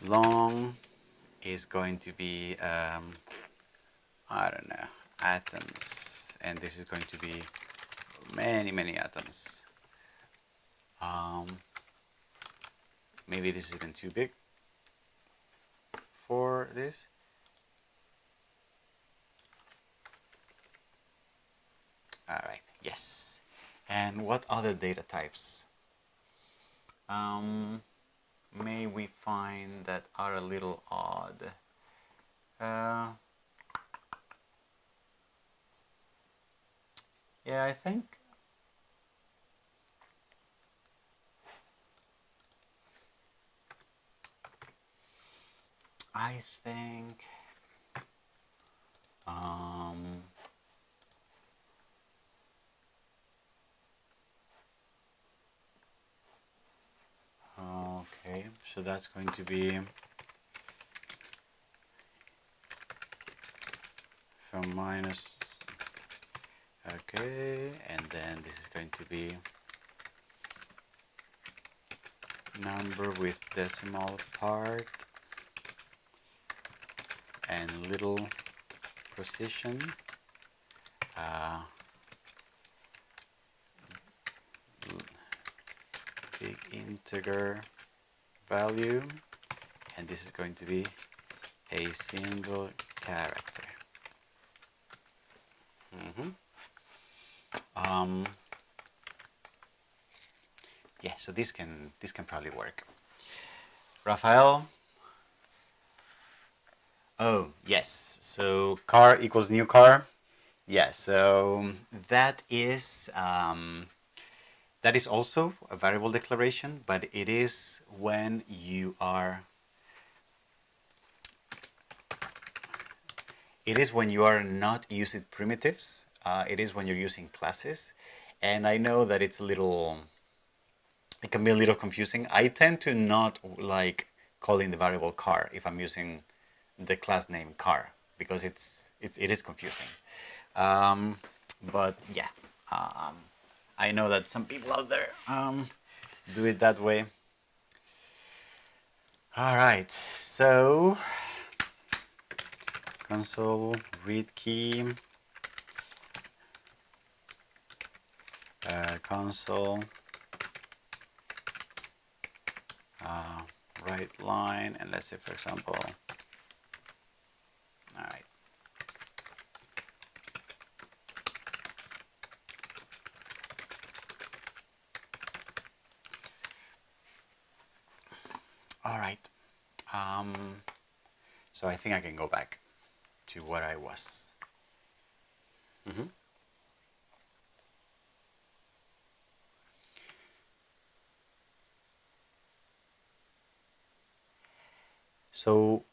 long is going to be, I don't know, atoms, and this is going to be many atoms. Maybe this is even too big for this. All right, yes. And what other data types may we find that are a little odd? Yeah, I think I think um, okay, so that's going to be from minus, okay, and then this is going to be number with decimal part and little precision, uh, big integer value, and this is going to be a single character. Mm-hmm. Um, yeah, so this can probably work. Rafael. Oh yes, so car equals new car. Yeah, so that is also a variable declaration, but it is when you are not using primitives. It is when you're using classes, and I know that it can be a little confusing. I tend to not like calling the variable car if I'm using the class name car because it is confusing. Um, but yeah, um, I know that some people out there do it that way. All right, so console read key, console uh, write line, and let's say, for example, all right. All right. Um, so I think I can go back to what I was. Mm-hmm. So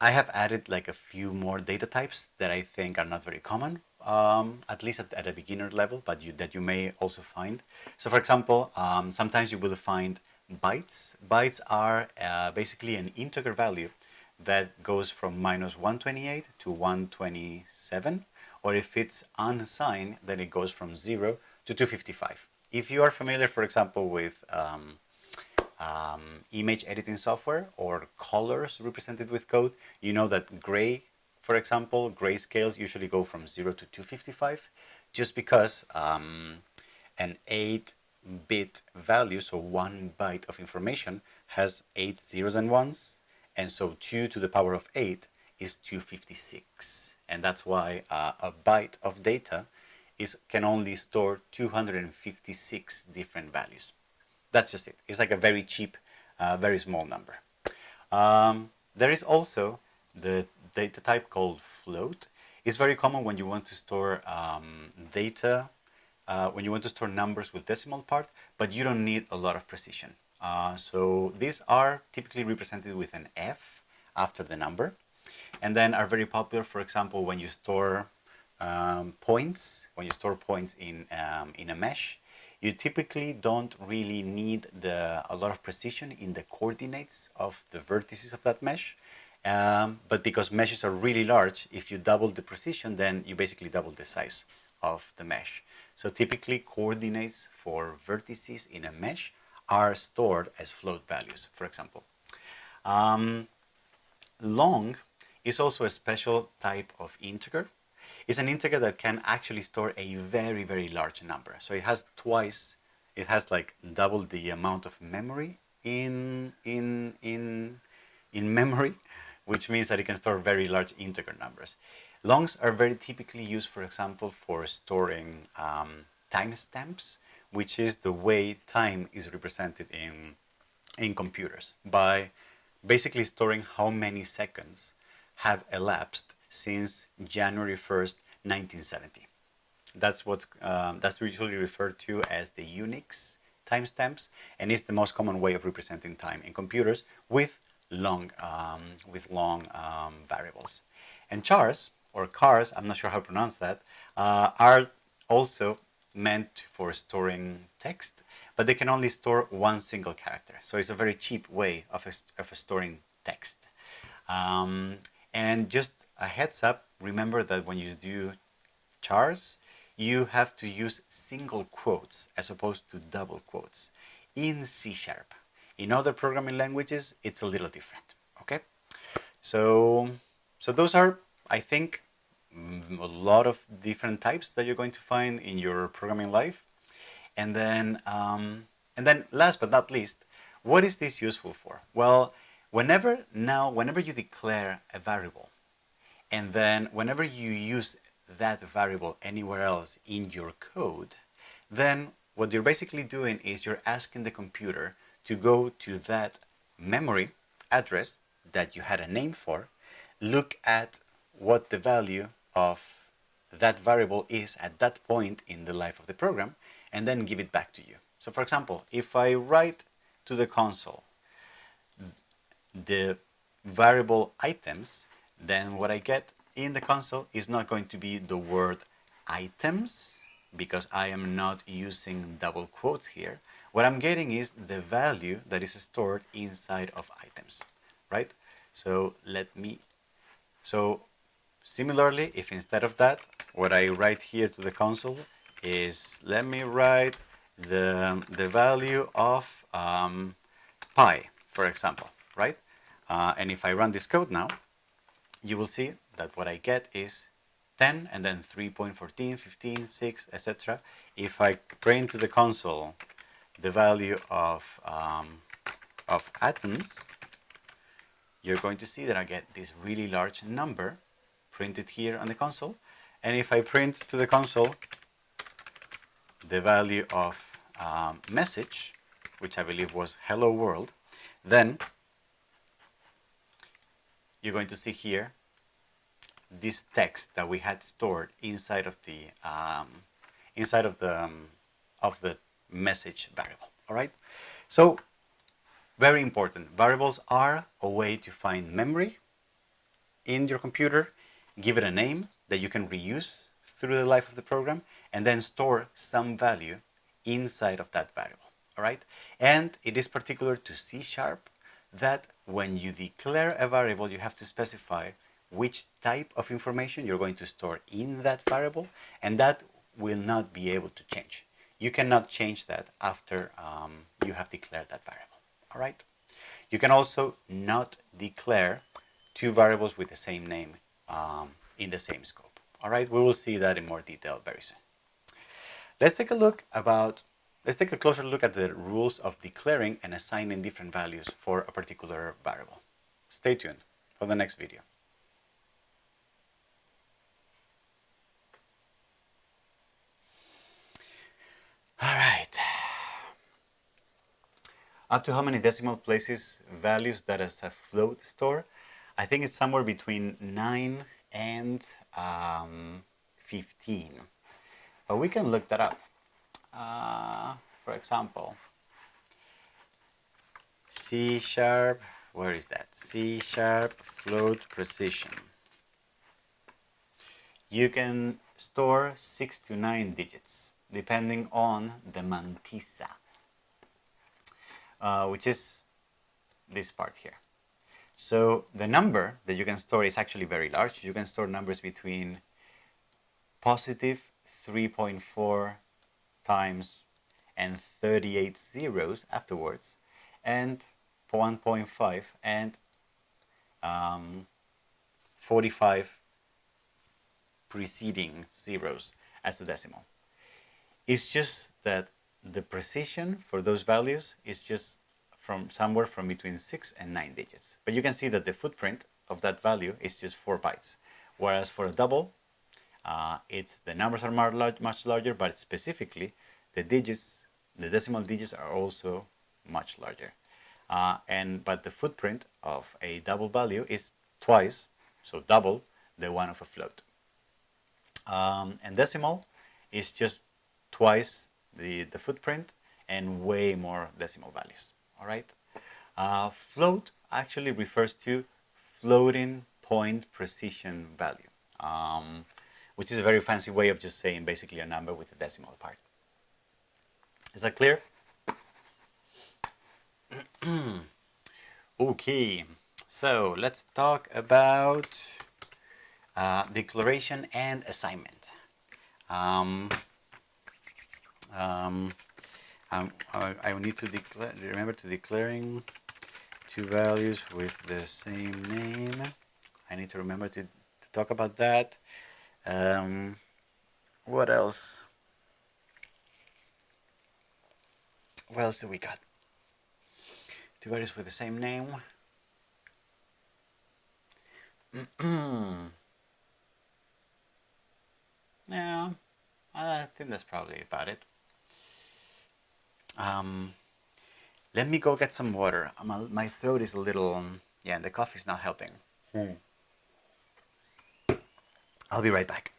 I have added like a few more data types that I think are not very common, at least at a beginner level, but that you may also find. So, for example, sometimes you will find bytes. Bytes are basically an integer value that goes from minus 128 to 127, or if it's unsigned, then it goes from 0 to 255. If you are familiar, for example, with image editing software or colors represented with code, you know that gray, for example, grayscales usually go from 0 to 255 just because an 8-bit value, so 1 byte of information, has 8 zeros and ones, and so 2 to the power of 8 is 256. And that's why a byte of data can only store 256 different values. That's just it. It's like a very cheap, very small number. There is also the data type called float. It's very common when you want to store data, when you want to store numbers with decimal part, but you don't need a lot of precision. So these are typically represented with an F after the number, and then are very popular, for example, when you store points. When you store points in a mesh, you typically don't really need a lot of precision in the coordinates of the vertices of that mesh. But because meshes are really large, if you double the precision, then you basically double the size of the mesh. So typically coordinates for vertices in a mesh are stored as float values, for example. Long is also a special type of integer. It's an integer that can actually store a very, very large number. So it has like double the amount of memory in memory, which means that it can store very large integer numbers. Longs are very typically used, for example, for storing timestamps, which is the way time is represented in computers by basically storing how many seconds have elapsed since January 1st, 1970. That's usually referred to as the Unix timestamps, and it's the most common way of representing time in computers with long variables. And chars or cars, I'm not sure how to pronounce that, are also meant for storing text, but they can only store one single character. So it's a very cheap way of storing text. And just a heads up, remember that when you do chars, you have to use single quotes as opposed to double quotes in C#. In other programming languages, it's a little different. Okay, so those are, I think, a lot of different types that you're going to find in your programming life. And then last but not least, what is this useful for? Well, whenever you declare a variable, and then whenever you use that variable anywhere else in your code, then what you're basically doing is you're asking the computer to go to that memory address that you had a name for, look at what the value of that variable is at that point in the life of the program, and then give it back to you. So for example, if I write to the console the variable items, then what I get in the console is not going to be the word items, because I am not using double quotes here. What I'm getting is the value that is stored inside of items, right? So similarly, if instead of that, what I write here to the console is, let me write the value of pi, for example, right? And if I run this code now, you will see that what I get is 10 and then 3.14, 15, 6, etc. If I print to the console the value of atoms, you're going to see that I get this really large number printed here on the console. And if I print to the console the value of message, which I believe was hello world, then you're going to see here this text that we had stored inside of the message variable. All right. So very important. Variables are a way to find memory in your computer, give it a name that you can reuse through the life of the program, and then store some value inside of that variable. All right. And it is particular to C# that when you declare a variable, you have to specify which type of information you're going to store in that variable, and that will not be able to change. You cannot change that after you have declared that variable. All right. You can also not declare two variables with the same name in the same scope. All right. We will see that in more detail very soon. Let's take a closer look at the rules of declaring and assigning different values for a particular variable. Stay tuned for the next video. All right. Up to how many decimal places values that is a float store? I think it's somewhere between 9 and 15. But we can look that up. For example, C#, where is that? C# float precision. You can store 6 to 9 digits, depending on the mantissa, which is this part here. So the number that you can store is actually very large. You can store numbers between positive 3.4 times and 38 zeros afterwards, and 1.5 and 45 preceding zeros as a decimal. It's just that the precision for those values is just from somewhere from between 6 and 9 digits. But you can see that the footprint of that value is just 4 bytes. Whereas for a double, the numbers are much larger, but specifically the decimal digits are also much larger. But the footprint of a double value is twice, so double, the one of a float. And decimal is just twice the footprint and way more decimal values. All right. Float, actually refers to floating point precision value, which is a very fancy way of just saying basically a number with a decimal part. Is that clear? Okay, so let's talk about declaration and assignment. Um, um, I need to declare. Remember to declaring two values with the same name. I need to remember to talk about that. What else? What else do we got? Two values with the same name. Yeah, I think that's probably about it. Let me go get some water. My throat is a little, yeah, and the coffee's not helping. I'll be right back.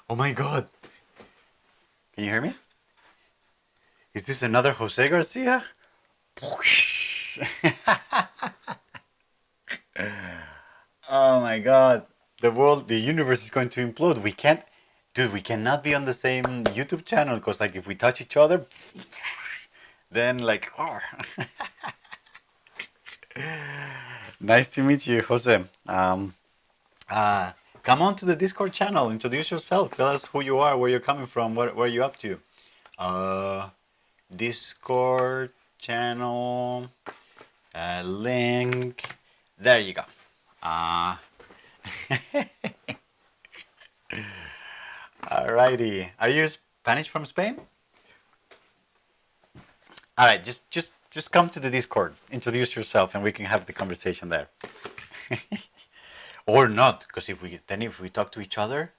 Oh my God! Can you hear me? Is this another Jose Garcia? Oh my God! The world, the universe is going to implode. We can't, dude. We cannot be on the same YouTube channel because, like, if we touch each other, then like, oh. Nice to meet you, Jose. Uh, Come on to the Discord channel. Introduce yourself. Tell us who you are, where you're coming from, where you're up to. Discord channel link. There you go. Uh, Alrighty. Are you Spanish from Spain? All right. Just come to the Discord. Introduce yourself, and we can have the conversation there. Or not, because if we talk to each other.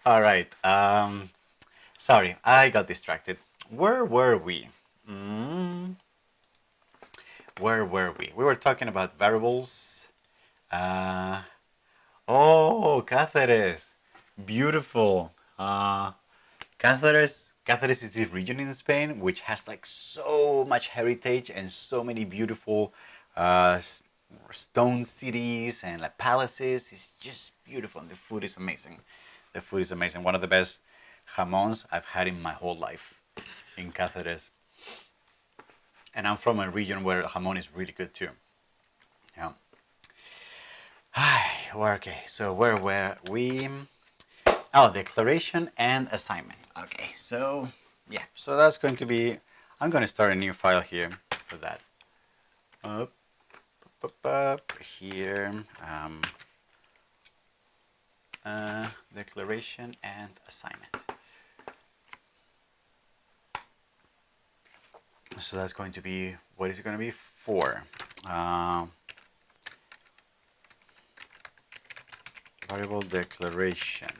All right. Sorry, I got distracted. Where were we? Where were we? We were talking about variables. Uh, oh, Cáceres. Beautiful. Cáceres is this region in Spain which has like so much heritage and so many beautiful stone cities and like palaces. It's just beautiful, and the food is amazing. The food is amazing. One of the best jamons I've had in my whole life in Cáceres. And I'm from a region where jamon is really good too. Yeah. Hi. Okay. So where were we? Oh, declaration and assignment. Okay. So yeah. So that's going to be. I'm going to start a new file here for that. Up here. Declaration and assignment. So that's going to be, what is it going to be? 4. Variable declarations.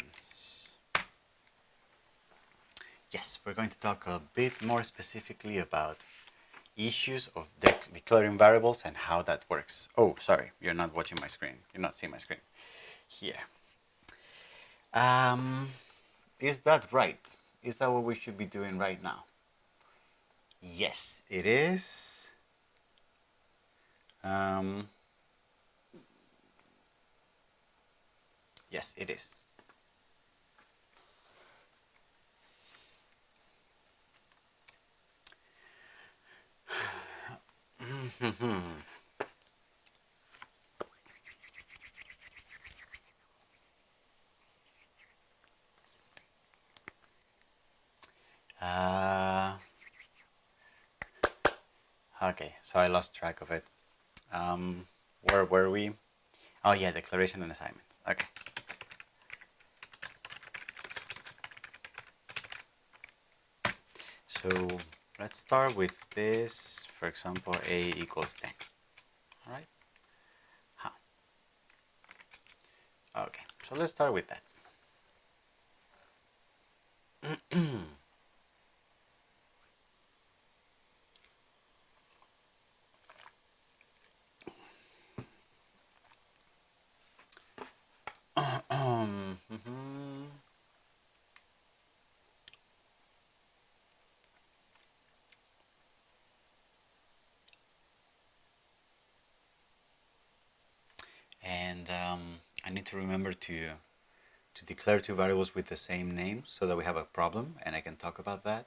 Yes, we're going to talk a bit more specifically about issues of declaring variables and how that works. Oh, sorry, you're not watching my screen. You're not seeing my screen. Here. Is that right? Is that what we should be doing right now? Yes, it is. Yes, it is. Okay, so I lost track of it. Where were we? Oh yeah, declaration and assignments. Okay. So let's start with this. For example, a equals 10. All right. Huh. Okay, so let's start with that. And I need to remember to declare 2 variables with the same name so that we have a problem, and I can talk about that.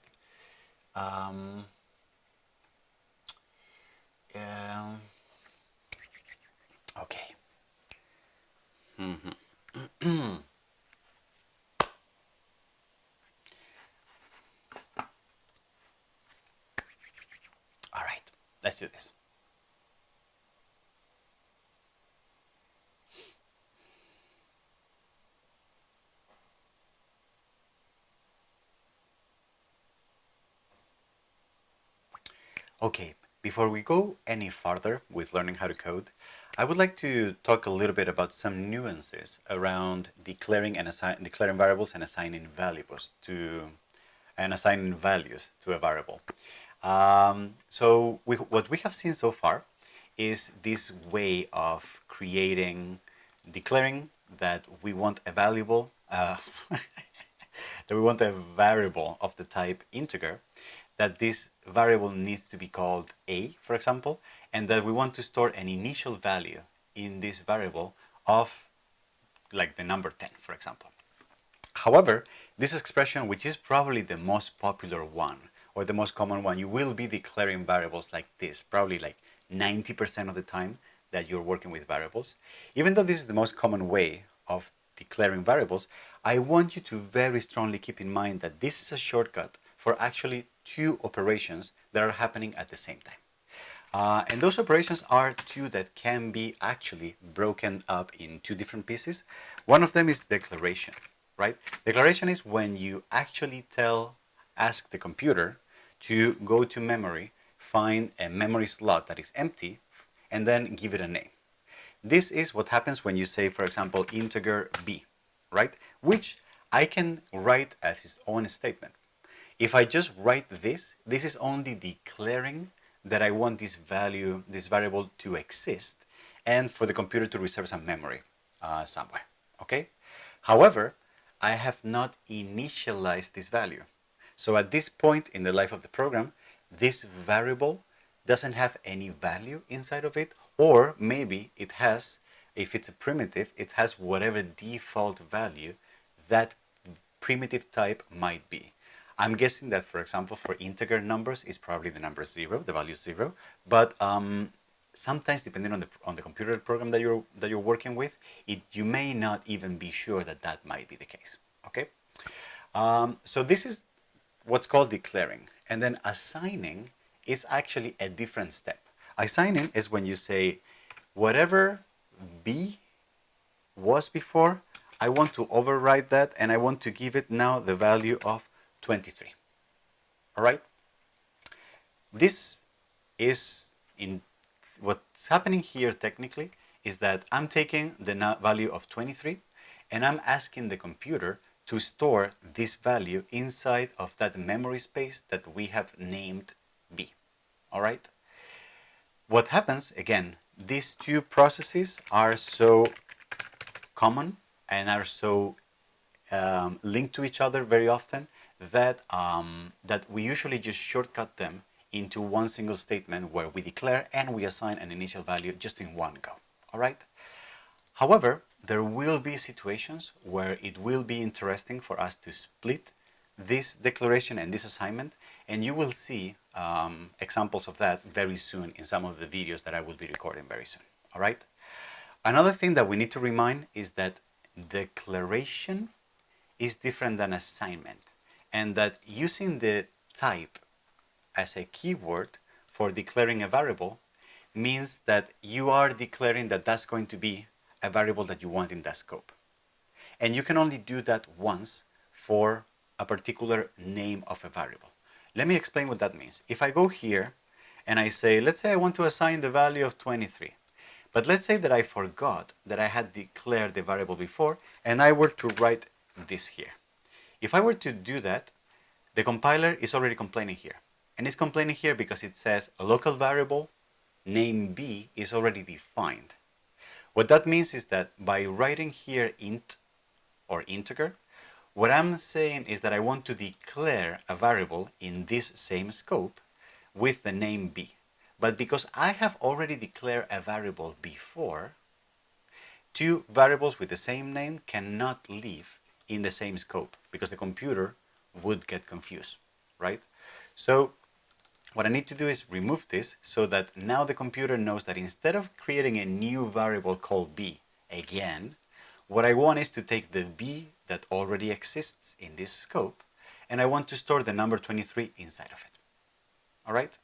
Okay. All right, let's do this. Okay, before we go any farther with learning how to code, I would like to talk a little bit about some nuances around declaring variables and assigning values to a variable. What we have seen so far is this way of declaring that we want a variable of the type integer, that this variable needs to be called a, for example, and that we want to store an initial value in this variable of like the number 10, for example. However, this expression, which is probably the most popular one or the most common one, you will be declaring variables like this, probably like 90% of the time that you're working with variables. Even though this is the most common way of declaring variables, I want you to very strongly keep in mind that this is a shortcut for actually 2 operations that are happening at the same time. And those operations are 2 that can be actually broken up in 2 different pieces. One of them is declaration, right? Declaration is when you actually ask the computer to go to memory, find a memory slot that is empty, and then give it a name. This is what happens when you say, for example, integer b, right? Which I can write as its own statement. If I just write this is only declaring that I want this variable to exist, and for the computer to reserve some memory somewhere, okay? However, I have not initialized this value. So at this point in the life of the program, this variable doesn't have any value inside of it, or maybe it has, if it's a primitive, it has whatever default value that primitive type might be. I'm guessing that, for example, for integer numbers, it's probably the number 0, the value 0. But sometimes, depending on the computer program that you're working with, you may not even be sure that that might be the case. Okay. So this is what's called declaring, and then assigning is actually a different step. Assigning is when you say whatever b was before, I want to override that and I want to give it now the value of 23. All right? This is in what's happening here technically is that I'm taking the value of 23 and I'm asking the computer to store this value inside of that memory space that we have named B. All right? What happens, again, these two processes are so common and are so linked to each other very often that that we usually just shortcut them into one single statement where we declare and we assign an initial value just in one go. All right? However, there will be situations where it will be interesting for us to split this declaration and this assignment, and you will see examples of that very soon in some of the videos that I will be recording very soon. All right? Another thing that we need to remind is that declaration is different than assignment, and that using the type as a keyword for declaring a variable means that you are declaring that that's going to be a variable that you want in that scope. And you can only do that once for a particular name of a variable. Let me explain what that means. If I go here and I say, let's say I want to assign the value of 23, but let's say that I forgot that I had declared the variable before and I were to write this here. If I were to do that, the compiler is already complaining here. And it's complaining here because it says a local variable name B is already defined. What that means is that by writing here int or integer, what I'm saying is that I want to declare a variable in this same scope with the name B. But because I have already declared a variable before, two variables with the same name cannot live in the same scope because the computer would get confused, right? So what I need to do is remove this so that now the computer knows that instead of creating a new variable called B again, what I want is to take the B that already exists in this scope and I want to store the number 23 inside of it. All right?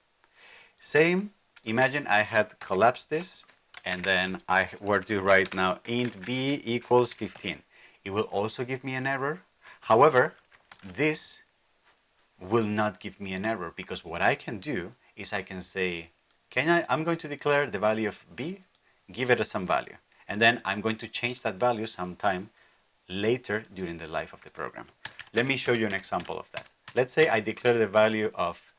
Same, imagine I had collapsed this and then I were to write now int B equals 15. It will also give me an error. However, this will not give me an error because what I can do is I can say, I'm going to declare the value of B, give it some value. And then I'm going to change that value sometime later during the life of the program. Let me show you an example of that. Let's say I declare the value of,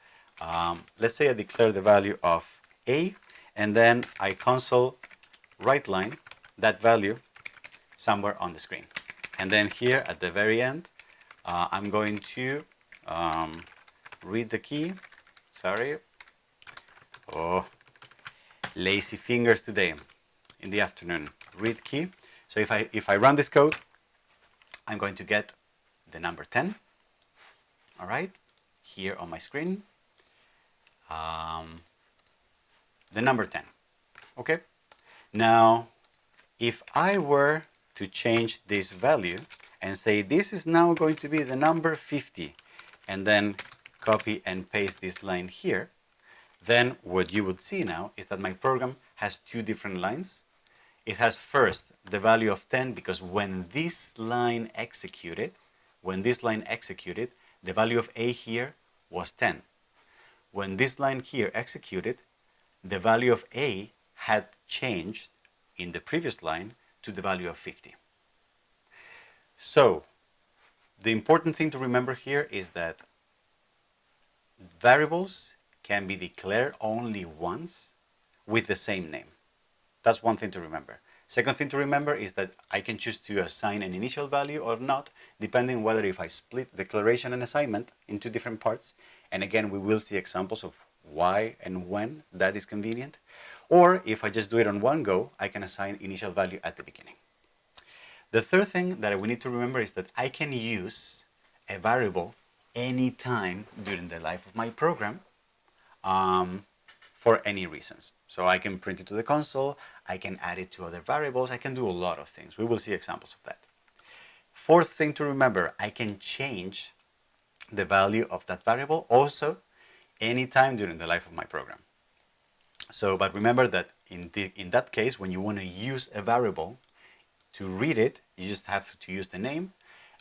A, and then I console write line that value somewhere on the screen. And then here at the very end, I'm going to read the key. Sorry. Oh, lazy fingers today in the afternoon. Read key. So if I run this code, I'm going to get the number 10. All right, here on my screen. The number 10. Okay. Now, if I were to change this value and say this is now going to be the number 50, and then copy and paste this line here, then what you would see now is that my program has two different lines. It has first the value of 10 because when this line executed, the value of A here was 10. When this line here executed, the value of A had changed in the previous line to the value of 50. So the important thing to remember here is that variables can be declared only once with the same name. That's one thing to remember. Second thing to remember is that I can choose to assign an initial value or not, depending whether if I split declaration and assignment into different parts. And again, we will see examples of why and when that is convenient. Or if I just do it on one go, I can assign initial value at the beginning. The third thing that we need to remember is that I can use a variable anytime during the life of my program for any reasons. So I can print it to the console, I can add it to other variables, I can do a lot of things. We will see examples of that. Fourth thing to remember, I can change the value of that variable also anytime during the life of my program. So, but remember that in that case, when you want to use a variable to read it, you just have to use the name.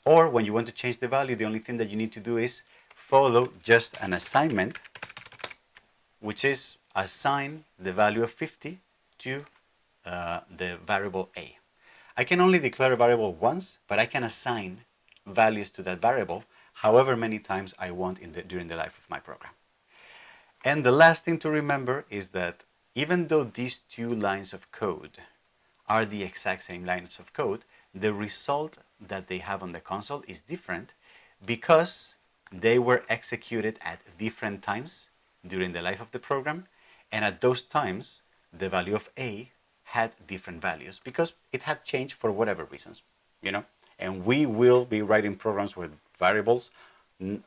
Or when you want to change the value, the only thing that you need to do is follow just an assignment, which is assign the value of 50 to the variable A. I can only declare a variable once, but I can assign values to that variable however many times I want during the life of my program. And the last thing to remember is that even though these two lines of code are the exact same lines of code, the result that they have on the console is different because they were executed at different times during the life of the program, and at those times the value of A had different values because it had changed for whatever reasons, you know. And we will be writing programs where variables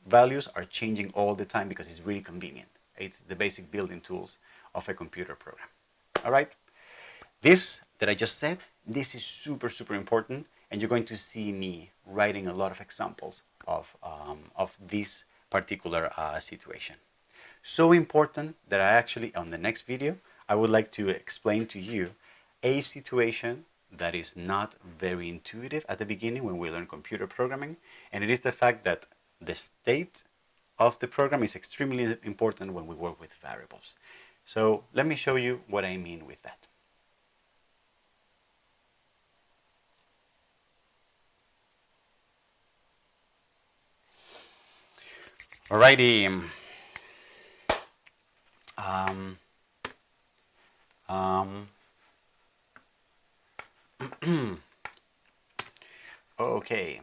values are changing all the time because it's really convenient. It's the basic building tools of a computer program. All right. This that I just said, this is super, super important, and you're going to see me writing a lot of examples of this particular situation. So important that I actually, on the next video, I would like to explain to you a situation that is not very intuitive at the beginning when we learn computer programming, and it is the fact that the state of the program is extremely important when we work with variables. So let me show you what I mean with that. Alrighty. Okay.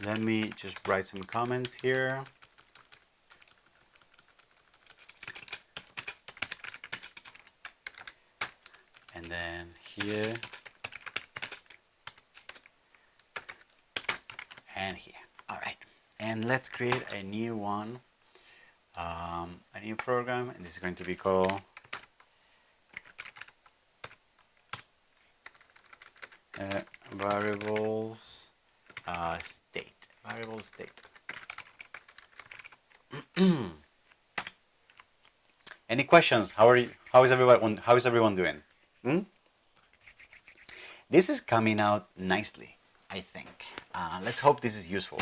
Let me just write some comments here. And then here. And here. All right. And let's create a new one, a new program, and this is going to be called variables state. Variable state. Any questions? How is everyone? How is everyone doing? This is coming out nicely, I think. Let's hope this is useful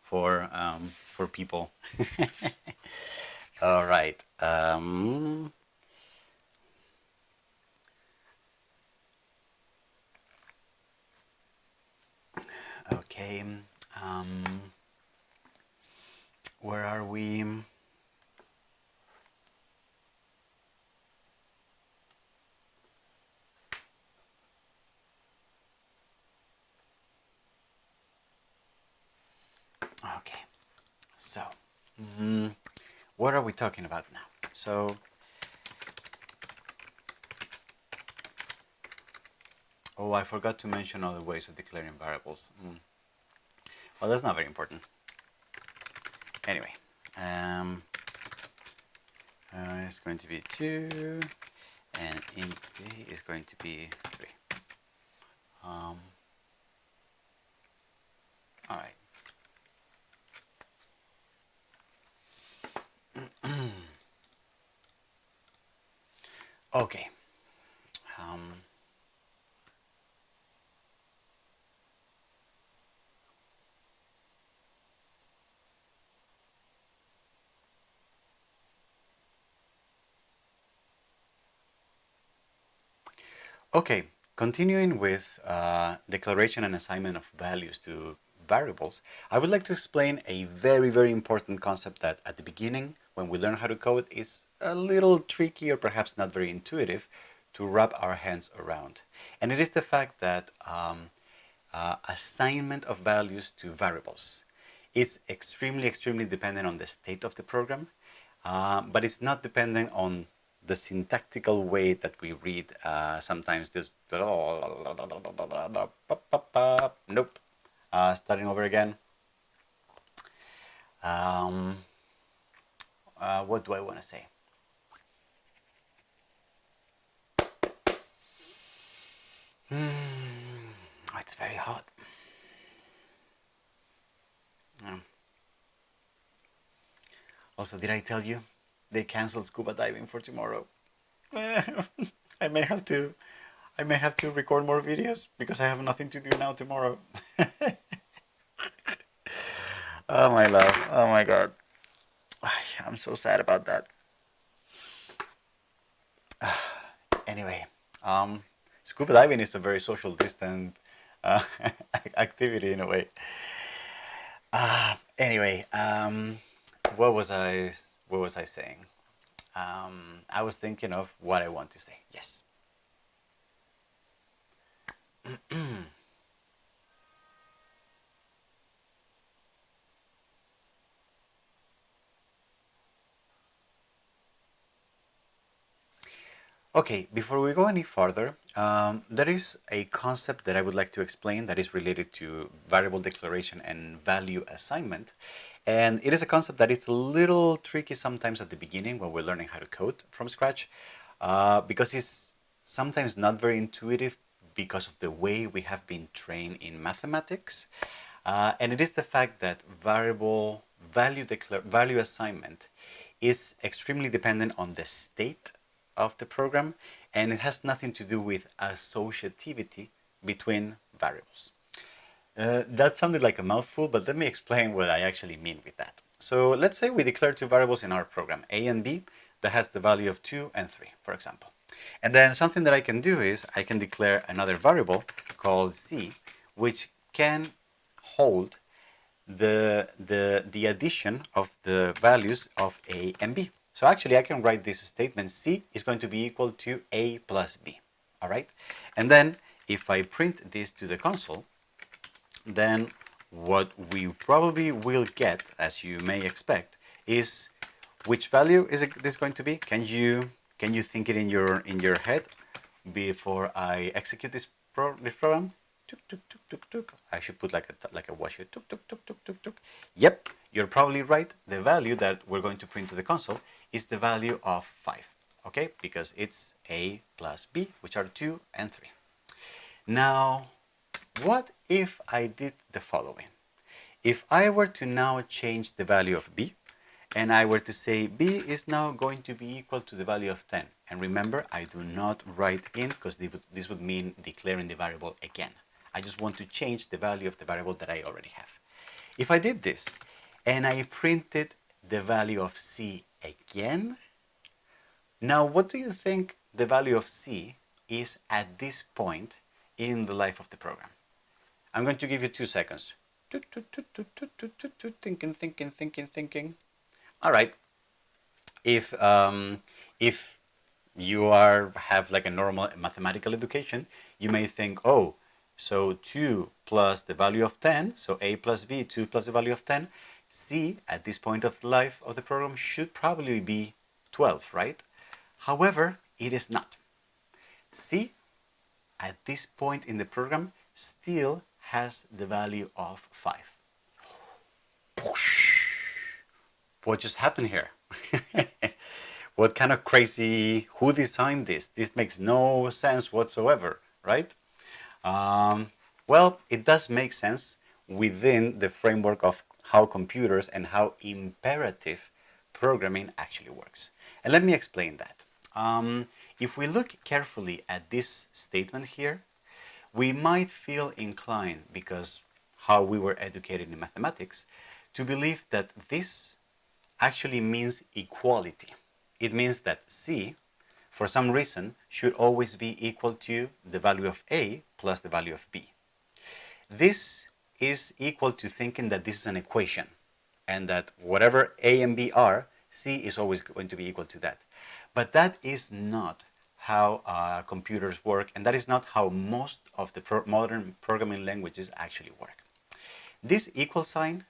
for people. All right. Okay. Where are we? Okay. So, what are we talking about now? So, oh, I forgot to mention other ways of declaring variables. Well, that's not very important. Anyway, it's going to be 2, and int b is going to be 3. All right. Okay. Okay, continuing with declaration and assignment of values to variables, I would like to explain a very, very important concept that at the beginning, when we learn how to code, is a little tricky or perhaps not very intuitive to wrap our hands around. And it is the fact that assignment of values to variables is extremely, extremely dependent on the state of the program. but it's not dependent on the syntactical way that we read. Sometimes this nope. Starting over again. Um, what do I want to say? It's very hot. Also, did I tell you they canceled scuba diving for tomorrow? I may have to. I may have to record more videos because I have nothing to do now tomorrow. Oh my love. Oh my god. I'm so sad about that. Anyway, scuba diving is a very social distant uh, activity in a way. Anyway, what was I? What was I saying? I was thinking of what I want to say. Yes. Okay, before we go any further, there is a concept that I would like to explain that is related to variable declaration and value assignment. And it is a concept that is a little tricky sometimes at the beginning when we're learning how to code from scratch, because it's sometimes not very intuitive because of the way we have been trained in mathematics. And it is the fact that value assignment is extremely dependent on the state of the program, and it has nothing to do with associativity between variables. That sounded like a mouthful, but let me explain what I actually mean with that. So let's say we declare two variables in our program, a and b, that has the value of 2 and 3, for example. And then something that I can do is I can declare another variable called c, which can hold the addition of the values of a and b. So actually I can write this statement: c is going to be equal to a plus b. All right. And then if I print this to the console, then what we probably will get, as you may expect, is which value is this going to be? Can you think it in your head before I execute this program? Tuk, tuk, tuk, tuk, tuk. I should put like a watch here. Tuk, tuk, tuk, tuk, tuk, tuk. Yep, you're probably right. The value that we're going to print to the console is the value of 5. Okay, because it's a plus b, which are 2 and 3. Now, what if I did the following? If I were to now change the value of b, and I were to say b is now going to be equal to the value of 10. And remember, I do not write in because this would mean declaring the variable again. I just want to change the value of the variable that I already have. If I did this and I printed the value of c again, now what do you think the value of c is at this point in the life of the program? I'm going to give you 2 seconds. Thinking, thinking, thinking, thinking. All right. If you have like a normal mathematical education, you may think, oh, so 2 plus the value of 10, so a plus b, 2 plus the value of 10, c at this point of the life of the program should probably be 12, right? However, it is not. C at this point in the program still has the value of 5. What just happened here? What kind of crazy, who designed this? This makes no sense whatsoever, right? Well, it does make sense within the framework of how computers and how imperative programming actually works. And let me explain that. If we look carefully at this statement here, we might feel inclined, because how we were educated in mathematics, to believe that this actually means equality. It means that c, for some reason, should always be equal to the value of a plus the value of b. This is equal to thinking that this is an equation, and that whatever a and b are, c is always going to be equal to that. But that is not how computers work, and that is not how most of the modern programming languages actually work. This equal sign,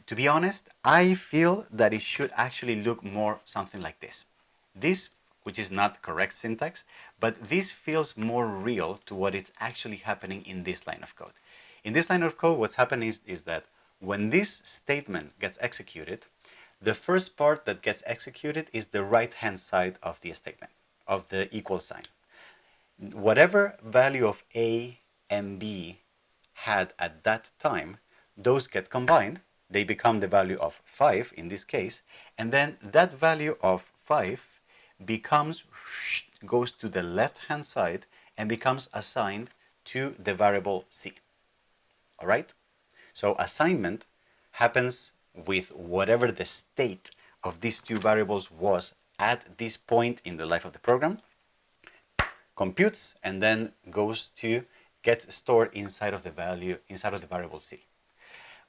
To be honest, I feel that it should actually look more something like this. This, which is not correct syntax, but this feels more real to what is actually happening in this line of code. In this line of code, what's happening is that when this statement gets executed, the first part that gets executed is the right-hand side of the statement, of the equal sign. Whatever value of A and B had at that time, those get combined. They become the value of 5 in this case, and then that value of 5 goes to the left-hand side and becomes assigned to the variable C. All right? So assignment happens with whatever the state of these two variables was at this point in the life of the program, computes, and then goes to get stored inside of the variable C.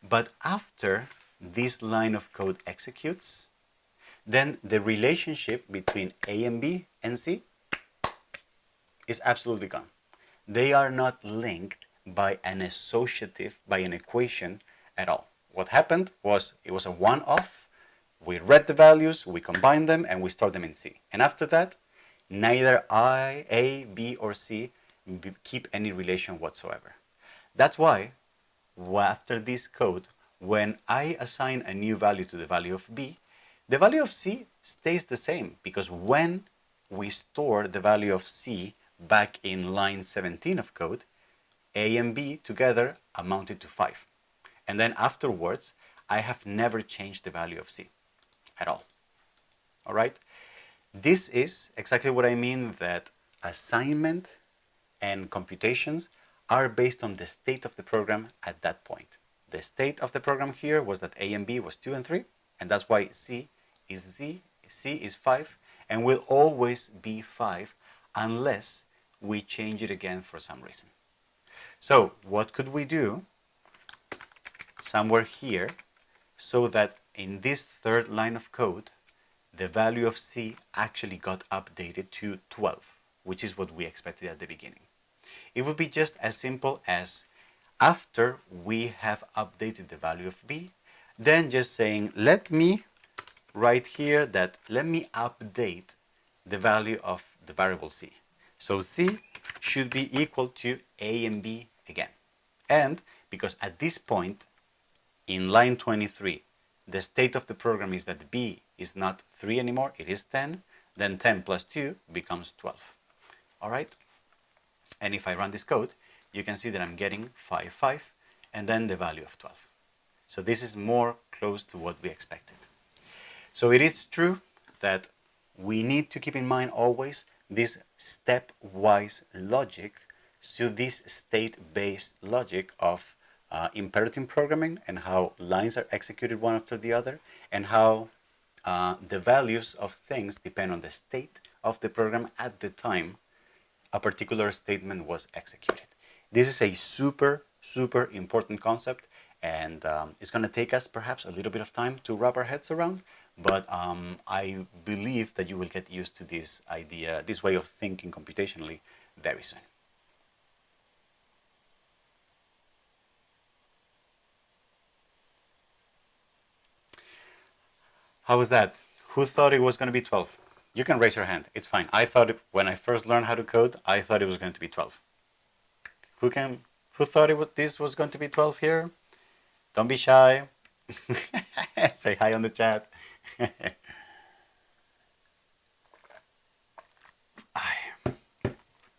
But after this line of code executes, then the relationship between A and B and C is absolutely gone. They are not linked by an equation at all. What happened was it was a one-off. We read the values, we combined them, and we stored them in C. And after that, neither A, B, or C keep any relation whatsoever. That's why after this code, when I assign a new value to the value of B, the value of C stays the same, because when we store the value of C back in line 17 of code, A and B together amounted to 5. And then afterwards, I have never changed the value of C at all. All right? This is exactly what I mean, that assignment and computations are based on the state of the program at that point. The state of the program here was that A and B was 2 and 3, and that's why C is 5, and will always be 5 unless we change it again for some reason. So what could we do somewhere here so that in this third line of code, the value of C actually got updated to 12, which is what we expected at the beginning? It would be just as simple as, after we have updated the value of B, then just saying, let me write here that let me update the value of the variable C. So C should be equal to A and B again. And because at this point in line 23, the state of the program is that B is not 3 anymore, it is 10, then 10 plus 2 becomes 12. All right? And if I run this code, you can see that I'm getting 5, 5, and then the value of 12. So this is more close to what we expected. So it is true that we need to keep in mind always this stepwise logic, so this state-based logic of imperative programming, and how lines are executed one after the other, and how the values of things depend on the state of the program at the time a particular statement was executed. This is a super, super important concept, and it's going to take us perhaps a little bit of time to wrap our heads around, but I believe that you will get used to this idea, this way of thinking computationally very soon. How was that? Who thought it was going to be 12? You can raise your hand. It's fine. I thought when I first learned how to code, I thought it was going to be 12. Who thought this was going to be 12 here? Don't be shy. Say hi on the chat.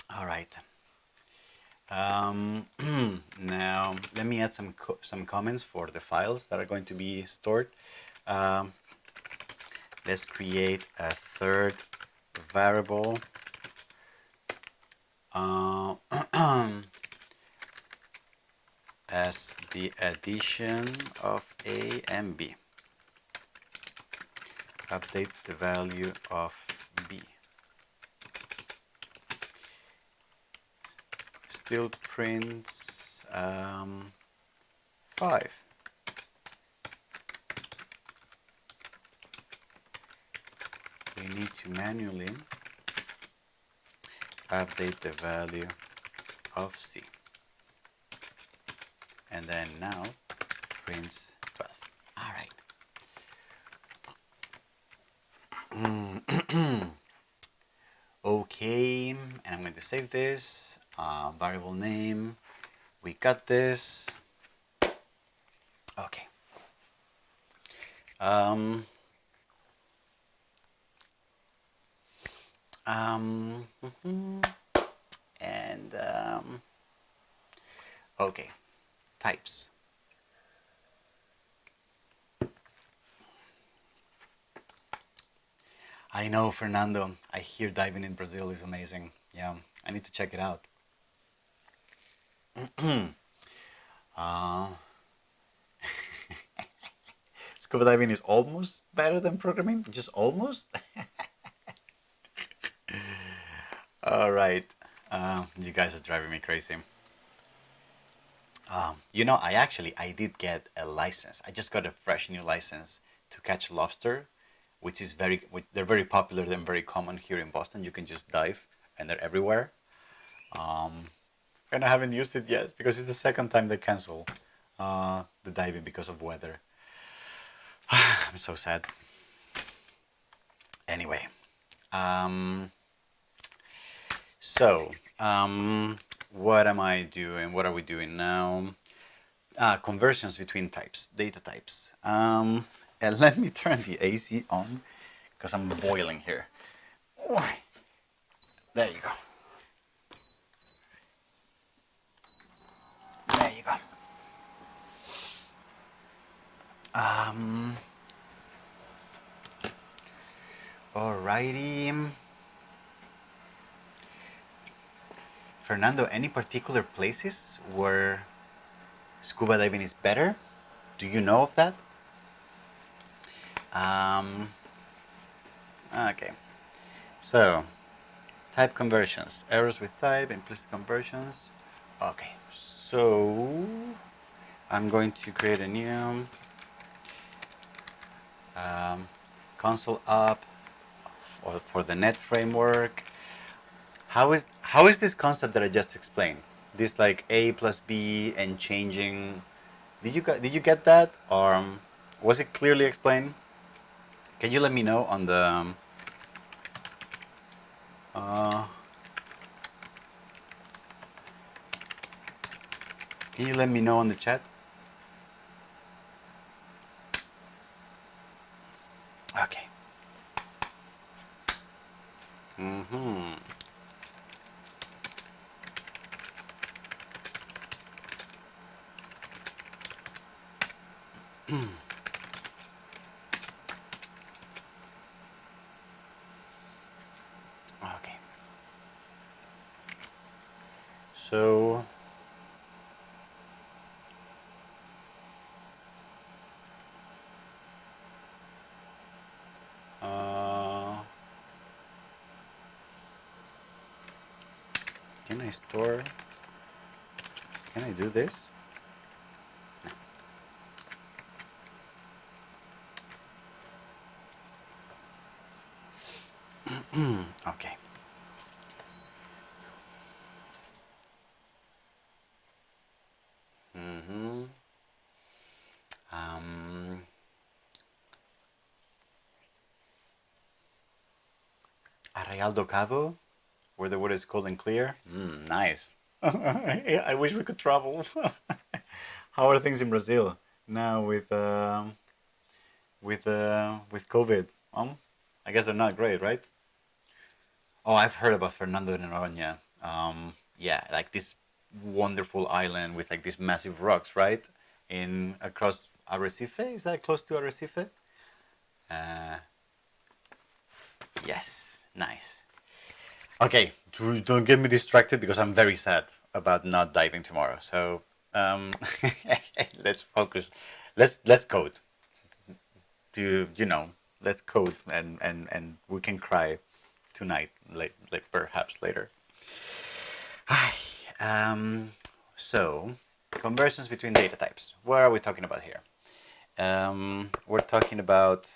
All right. Now let me add some comments for the files that are going to be stored. Let's create a third variable as the addition of A and B. Update the value of B. Still prints 5. We need to manually update the value of C. And then now prints 12. All right. Okay, and I'm going to save this. Variable name. We got this. Okay. Um, um, and okay, types. I know, Fernando. I hear diving in Brazil is amazing. Yeah, I need to check it out. uh, Scuba diving is almost better than programming, just almost. All right, you guys are driving me crazy. I did get a license. I just got a fresh new license to catch lobster, they're very popular and very common here in Boston. You can just dive, and they're everywhere. Um, and I haven't used it yet because it's the second time they cancel the diving because of weather. I'm so sad. Anyway, um, so what am I doing? What are we doing now? Conversions between types, data types. And let me turn the AC on because I'm boiling here. There you go. There you go. Um, Alrighty. Fernando, any particular places where scuba diving is better? Do you know of that? Um, okay. So, type conversions. Errors with type, implicit conversions. Okay. So, I'm going to create a new console app for the net framework. How is this concept that I just explained? This like A plus B and changing. Did you get that, or was it clearly explained? Can you let me know on the uh, can you let me know on the chat? Okay. Mm-hmm. Okay. So uh, can I store? Can I do this? Okay. Mm-hmm. Um, Arraial do Cabo, where the water is cold and clear. Nice. I wish we could travel. How are things in Brazil now with COVID? I guess they're not great, right? Oh, I've heard about Fernando de Noronha. Yeah, like this wonderful island with like these massive rocks, right? In across Arrecife. Is that close to Arrecife? Uh, yes, nice. Okay, don't get me distracted because I'm very sad about not diving tomorrow. So um, let's focus. Let's code. Do you know? Let's code and we can cry tonight, like perhaps later. Hi. So conversions between data types. What are we talking about here? We're talking about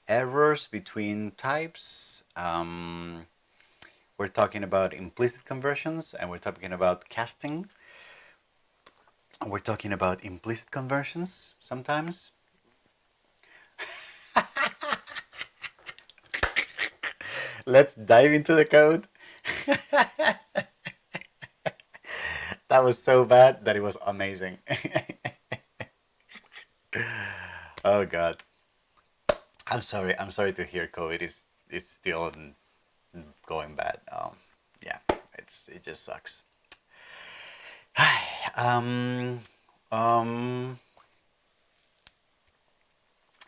errors between types. We're talking about implicit conversions, and we're talking about casting. We're talking about implicit conversions sometimes. Let's dive into the code. That was so bad that it was amazing. Oh God. I'm sorry. I'm sorry to hear COVID is still going bad. Yeah, it just sucks. um, um,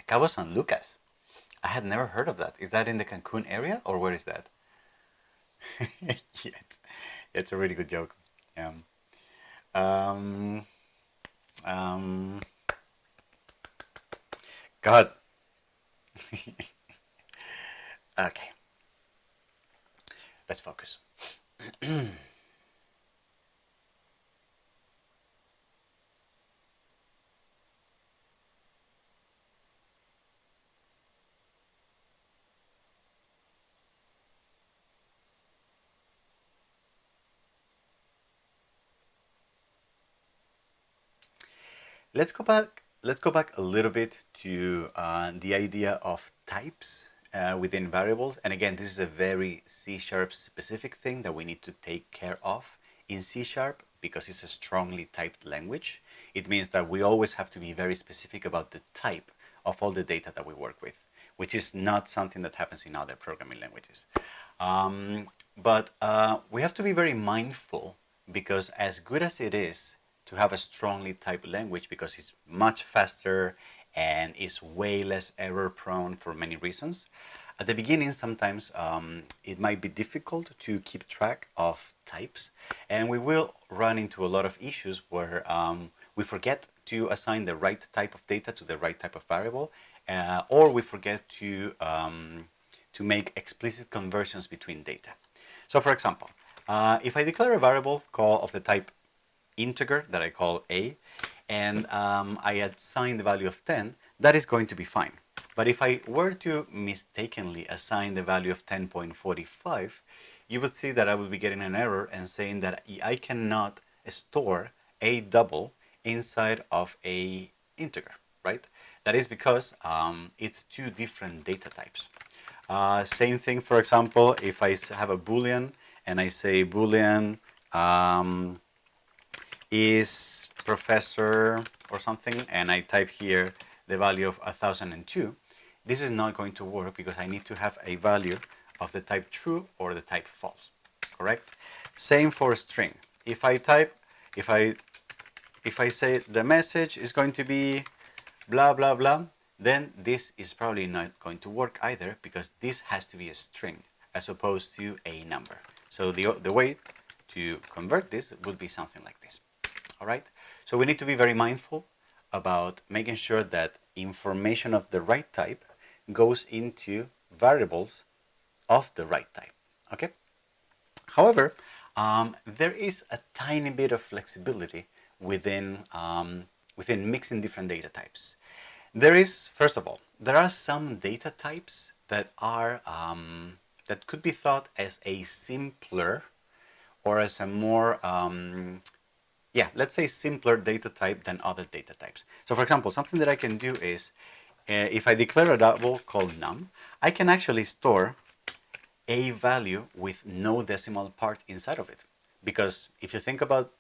Cabo San Lucas. I had never heard of that. Is that in the Cancun area or where is that? Yeah, it's a really good joke. Yeah. Um, um, God. Okay, let's focus. Let's go back. Let's go back a little bit to the idea of types within variables. And again, this is a very C# specific thing that we need to take care of in C# because it's a strongly typed language. It means that we always have to be very specific about the type of all the data that we work with, which is not something that happens in other programming languages. But we have to be very mindful because as good as it is to have a strongly typed language because it's much faster and is way less error prone for many reasons. At the beginning, sometimes it might be difficult to keep track of types, and we will run into a lot of issues where we forget to assign the right type of data to the right type of variable, or we forget to make explicit conversions between data. So for example, if I declare a variable call of the type integer that I call a, and I assign the value of 10, that is going to be fine. But if I were to mistakenly assign the value of 10.45, you would see that I would be getting an error and saying that I cannot store a double inside of a integer, right? That is because it's two different data types. Same thing, for example, if I have a Boolean and I say Boolean is professor or something, and I type here the value of 1002, this is not going to work because I need to have a value of the type true or the type false, correct? Same for string. If I say the message is going to be blah blah blah, then this is probably not going to work either because this has to be a string as opposed to a number. So the way to convert this would be something like this. All right. So we need to be very mindful about making sure that information of the right type goes into variables of the right type. Okay. However, there is a tiny bit of flexibility within mixing different data types. There is, first of all, there are some data types that are that could be thought as a simpler or as a more let's say simpler data type than other data types. So for example, something that I can do is if I declare a double called num, I can actually store a value with no decimal part inside of it. Because if you think about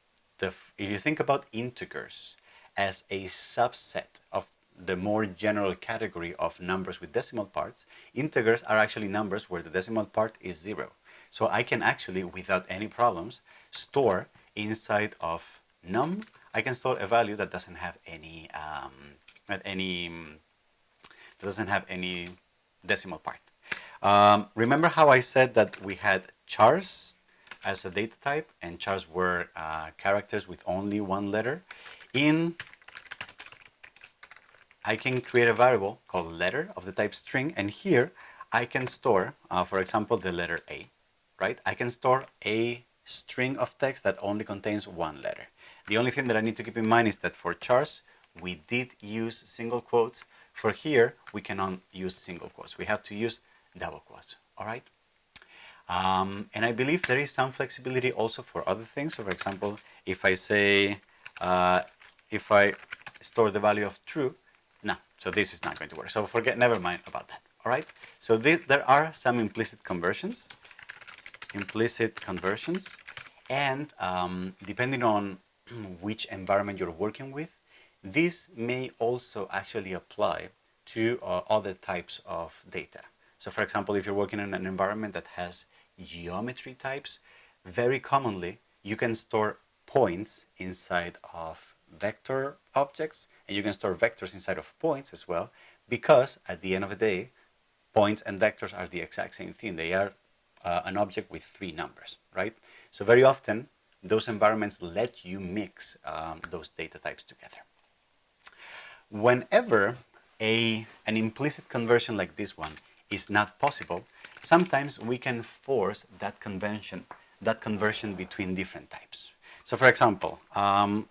integers as a subset of the more general category of numbers with decimal parts, integers are actually numbers where the decimal part is 0. So I can actually, without any problems, store inside of num, I can store a value that doesn't have any decimal part. Remember how I said that we had chars as a data type, and chars were characters with only one letter? I can create a variable called letter of the type string, and here I can store, for example, the letter A, right? I can store a string of text that only contains one letter. The only thing that I need to keep in mind is that for chars, we did use single quotes. For here, we cannot use single quotes. We have to use double quotes, all right? And I believe there is some flexibility also for other things. So for example, if I say, if I store the value of true, no, so this is not going to work. So never mind about that. All right. So there are some implicit conversions, and depending on which environment you're working with, this may also actually apply to other types of data. So for example, if you're working in an environment that has geometry types, very commonly you can store points inside of vector objects, and you can store vectors inside of points as well, because at the end of the day, points and vectors are the exact same thing. They are an object with three numbers, right? So very often, those environments let you mix those data types together. Whenever an implicit conversion like this one is not possible, sometimes we can force that conversion between different types. So for example,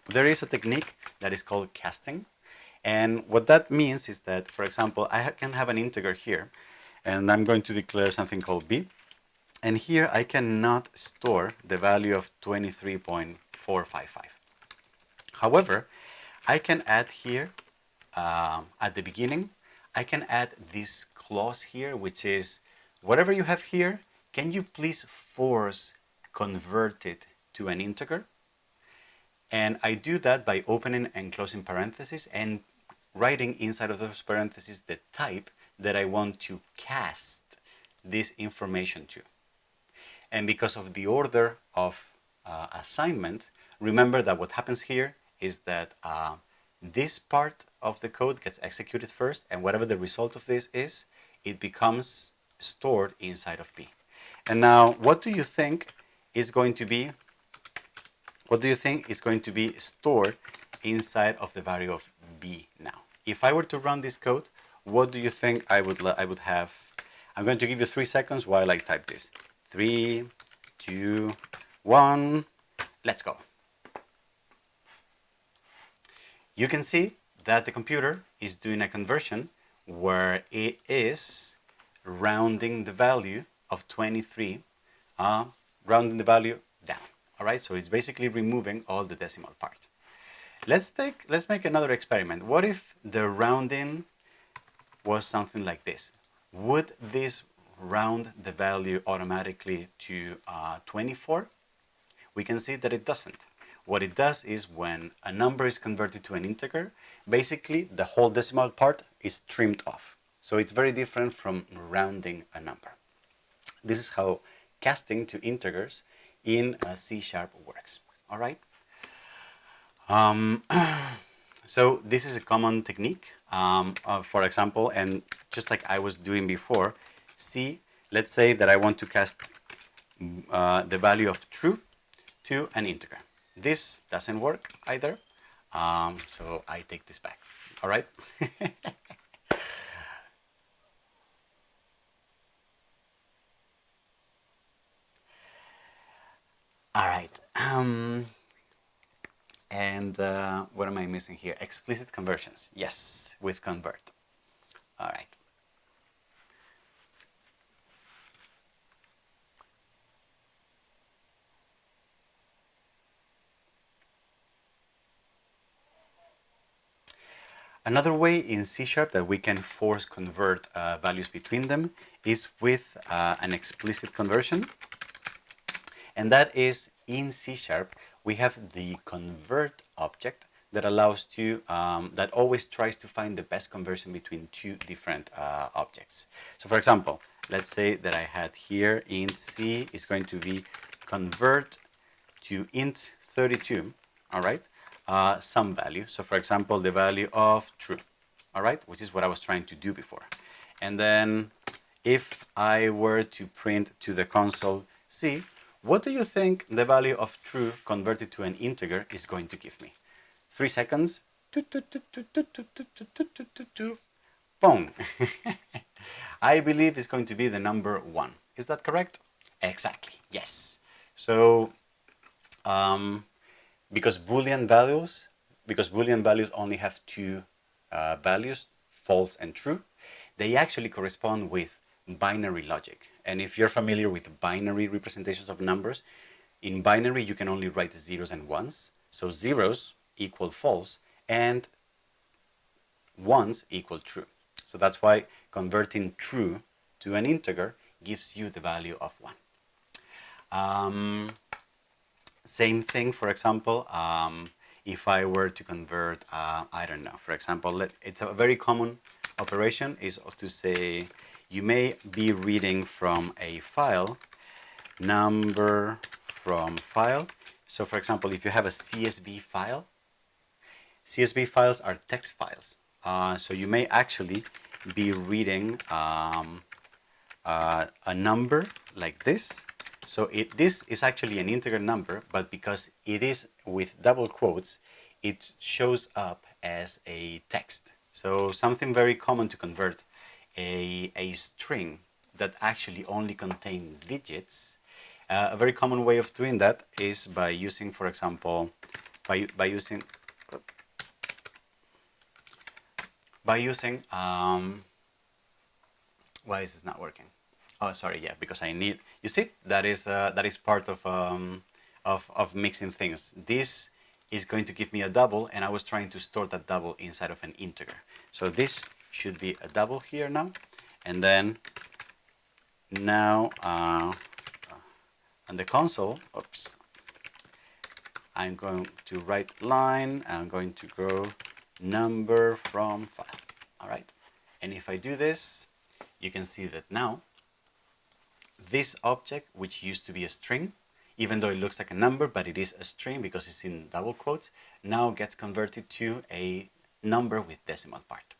there is a technique that is called casting. And what that means is that, for example, I can have an integer here, and I'm going to declare something called b. And here I cannot store the value of 23.455. However, I can add here, at the beginning, I can add this clause here, which is, whatever you have here, can you please force convert it to an integer? And I do that by opening and closing parentheses and writing inside of those parentheses the type that I want to cast this information to. And because of the order of assignment, remember that what happens here is that this part of the code gets executed first, and whatever the result of this is, it becomes stored inside of B. And now, what do you think is going to be stored inside of the value of B now? If I were to run this code, what do you think I would have? I'm going to give you 3 seconds while I type this. 3, 2, 1, let's go. You can see that the computer is doing a conversion where it is rounding the value of 23, rounding the value down. All right, so it's basically removing all the decimal part. Let's make another experiment. What if the rounding was something like this? Would this round the value automatically to 24? We can see that it doesn't. What it does is, when a number is converted to an integer, basically the whole decimal part is trimmed off. So it's very different from rounding a number. This is how casting to integers in C# works. All right. So this is a common technique. For example, and just like I was doing before, let's say that I want to cast the value of true to an integer. This doesn't work either, so I take this back. All right. All right. And what am I missing here? Explicit conversions. Yes, with convert. All right. Another way in C# that we can force convert values between them is with an explicit conversion. And that is, in C# we have the convert object that allows to, that always tries to find the best conversion between two different objects. So for example, let's say that I had here int C is going to be convert to int 32, all right? Some value. So for example, the value of true, all right, which is what I was trying to do before. And then if I were to print to the console C, what do you think the value of true converted to an integer is going to give me? 3 seconds. Boom. I believe it's going to be the number 1. Is that correct? Exactly. Yes. So because Boolean values only have two values, false and true, they actually correspond with binary logic. And if you're familiar with binary representations of numbers, in binary you can only write zeros and ones. So zeros equal false and ones equal true. So that's why converting true to an integer gives you the value of 1. Same thing, for example, if I were to convert, I don't know, for example, it's a very common operation is to say you may be reading from a file, number from file. So for example, if you have a CSV file, CSV files are text files. So you may actually be reading a number like this. So this is actually an integer number, but because it is with double quotes, it shows up as a text. So something very common to convert a string that actually only contains digits. A very common way of doing that is by using, for example, by using why is this not working? Oh, sorry. Yeah, because I need. You see, that is part of mixing things. This is going to give me a double, and I was trying to store that double inside of an integer. So this should be a double here now, and then now on the console. Oops. I'm going to write line. I'm going to go number from file. All right. And if I do this, you can see that now this object, which used to be a string, even though it looks like a number, but it is a string because it's in double quotes, now gets converted to a number with decimal part.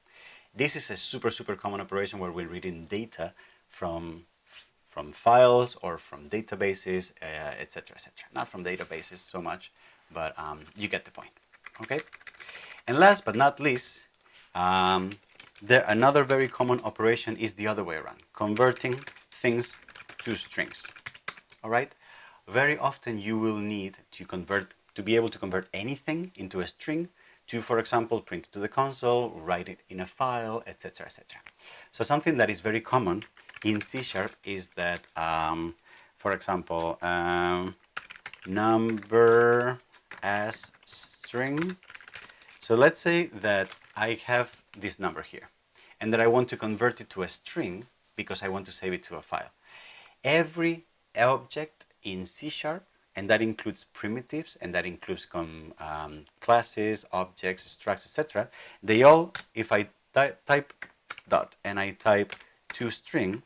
This is a super, super common operation where we're reading data from files or from databases, etc., etc. Not from databases so much, but you get the point. Okay. And last but not least, another very common operation is the other way around, converting things to strings. All right. Very often you will need to be able to convert anything into a string to, for example, print it to the console, write it in a file, etc., etc. So something that is very common in C# is that, for example, number as string. So let's say that I have this number here and that I want to convert it to a string because I want to save it to a file. Every object in C#, and that includes primitives, and that includes classes, objects, structs, etc. They all, if I type dot and I type toString,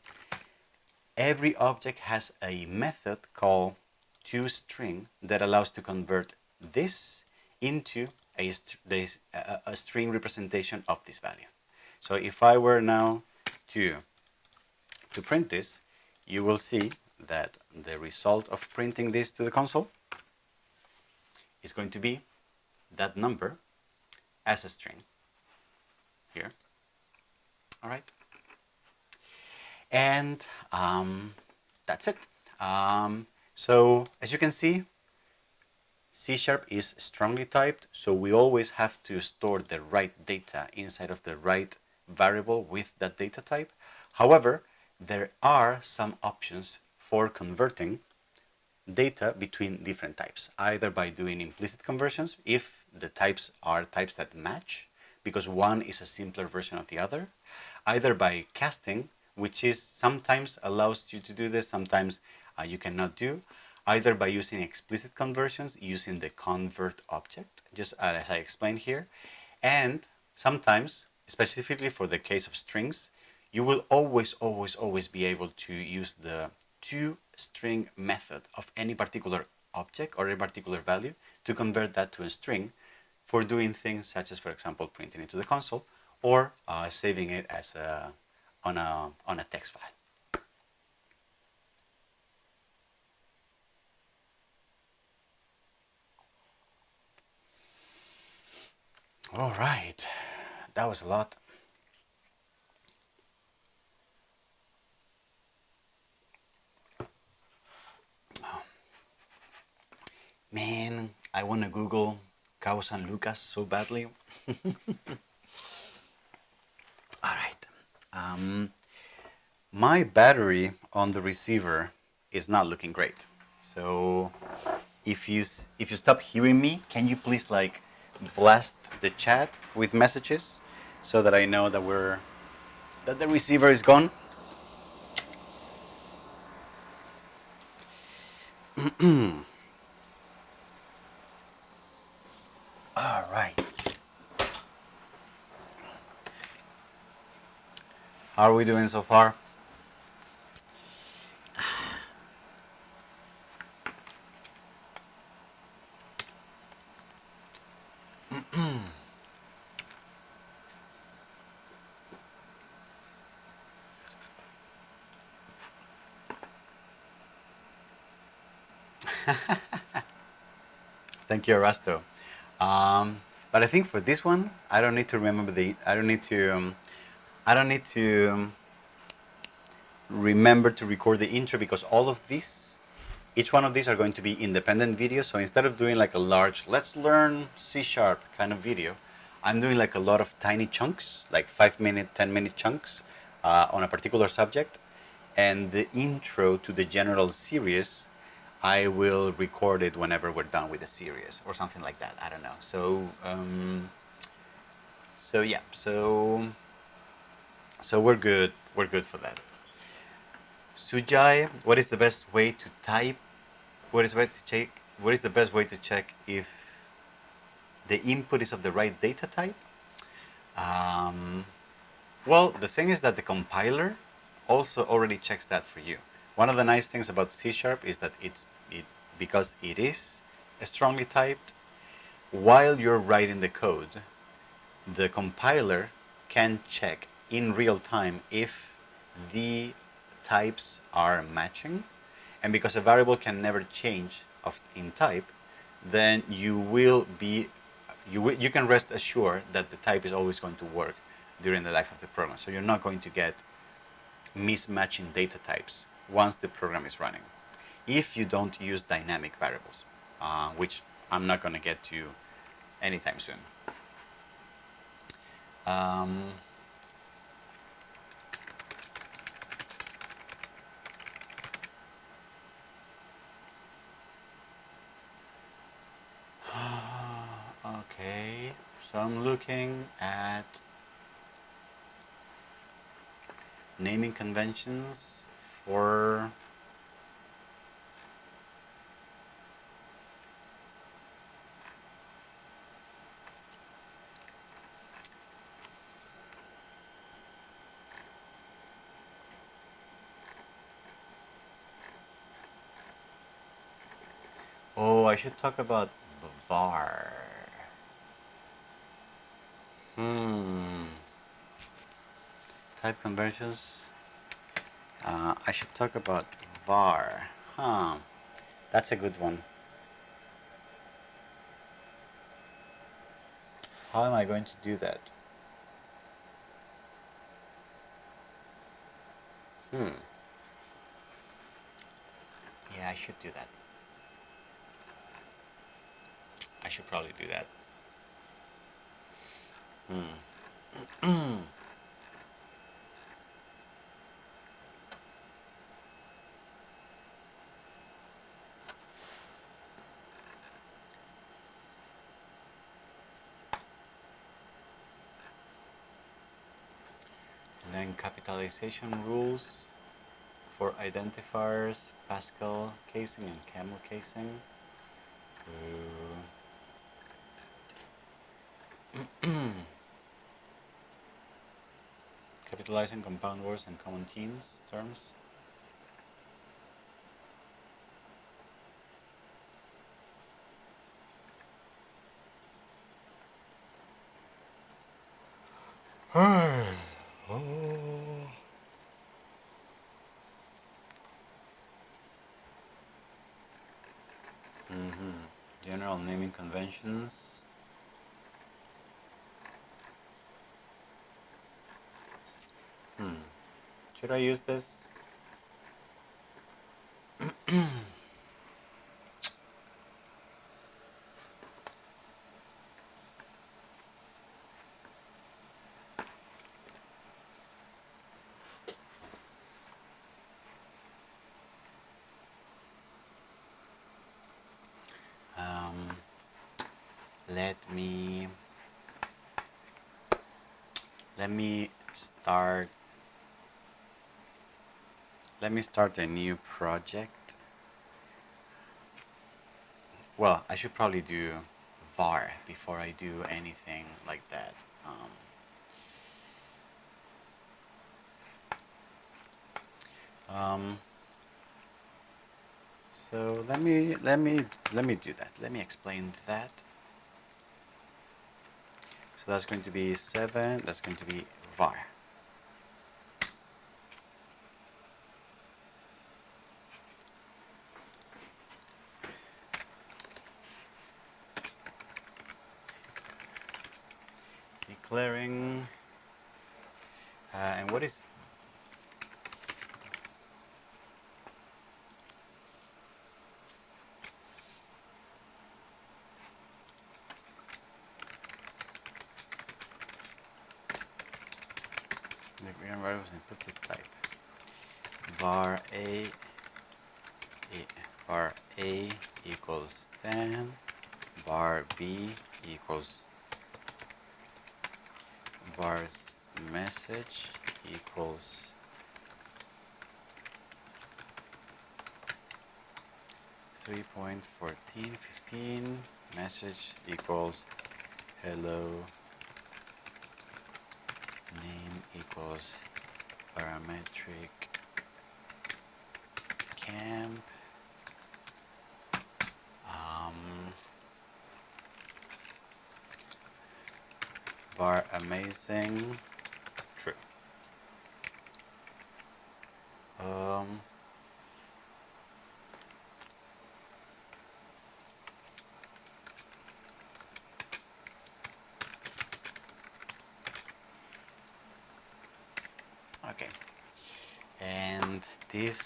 every object has a method called toString that allows to convert this into a string representation of this value. So if I were now to print this, you will see that the result of printing this to the console is going to be that number as a string here. All right. And that's it. So as you can see, C# is strongly typed, so we always have to store the right data inside of the right variable with that data type. However, there are some options for converting data between different types, either by doing implicit conversions if the types are types that match, because one is a simpler version of the other, either by casting, which is sometimes allows you to do this, sometimes you cannot do, either by using explicit conversions using the convert object, just as I explained here, and sometimes, specifically for the case of strings, you will always be able to use the toString method of any particular object or a particular value to convert that to a string for doing things such as, for example, printing it to the console or saving it as on a text file. All right, that was a lot. Man, I want to Google Cao San Lucas so badly. All right. My battery on the receiver is not looking great. So if you stop hearing me, can you please blast the chat with messages so that I know that we're that the receiver is gone. All right. How are we doing so far? Thank you, Erasto. But I think for this one, I don't need to remember the. I don't need to. I don't need to remember to record the intro because all of these, each one of these are going to be independent videos. So instead of doing like a large "Let's learn C# kind of video, I'm doing like a lot of tiny chunks, like 5-minute, 10-minute chunks on a particular subject, and the intro to the general series I will record it whenever we're done with the series or something like that. I don't know. So yeah. So we're good. We're good for that. Sujai, what is the best way to type? What is way to check? What is the best way to check if the input is of the right data type? Um, well, the thing is that the compiler also already checks that for you. One of the nice things about C# is that because it is strongly typed, while you're writing the code, the compiler can check in real time if the types are matching. And because a variable can never change in type, then you can rest assured that the type is always going to work during the life of the program. So you're not going to get mismatching data types once the program is running, if you don't use dynamic variables, which I'm not going to get to anytime soon. Um, okay, so I'm looking at naming conventions for oh, I should talk about var. Hmm. Type conventions. I should talk about var. Huh. That's a good one. How am I going to do that? Hmm. Yeah, I should do that. I should probably do that. Hmm. And then capitalization rules for identifiers, Pascal casing and camel casing. Capitalizing compound words and common themes terms. General naming conventions. Should I use this? Um, let me start let me start a new project. Well, I should probably do var before I do anything like that. Um, so let me do that. Let me explain that. So that's going to be 7. That's going to be var. Declaring. And what is the variables implicit type? var var a equals 10, var b equals var message equals 3.1415, message equals hello, name equals parametric camp, var amazing true. Okay, and this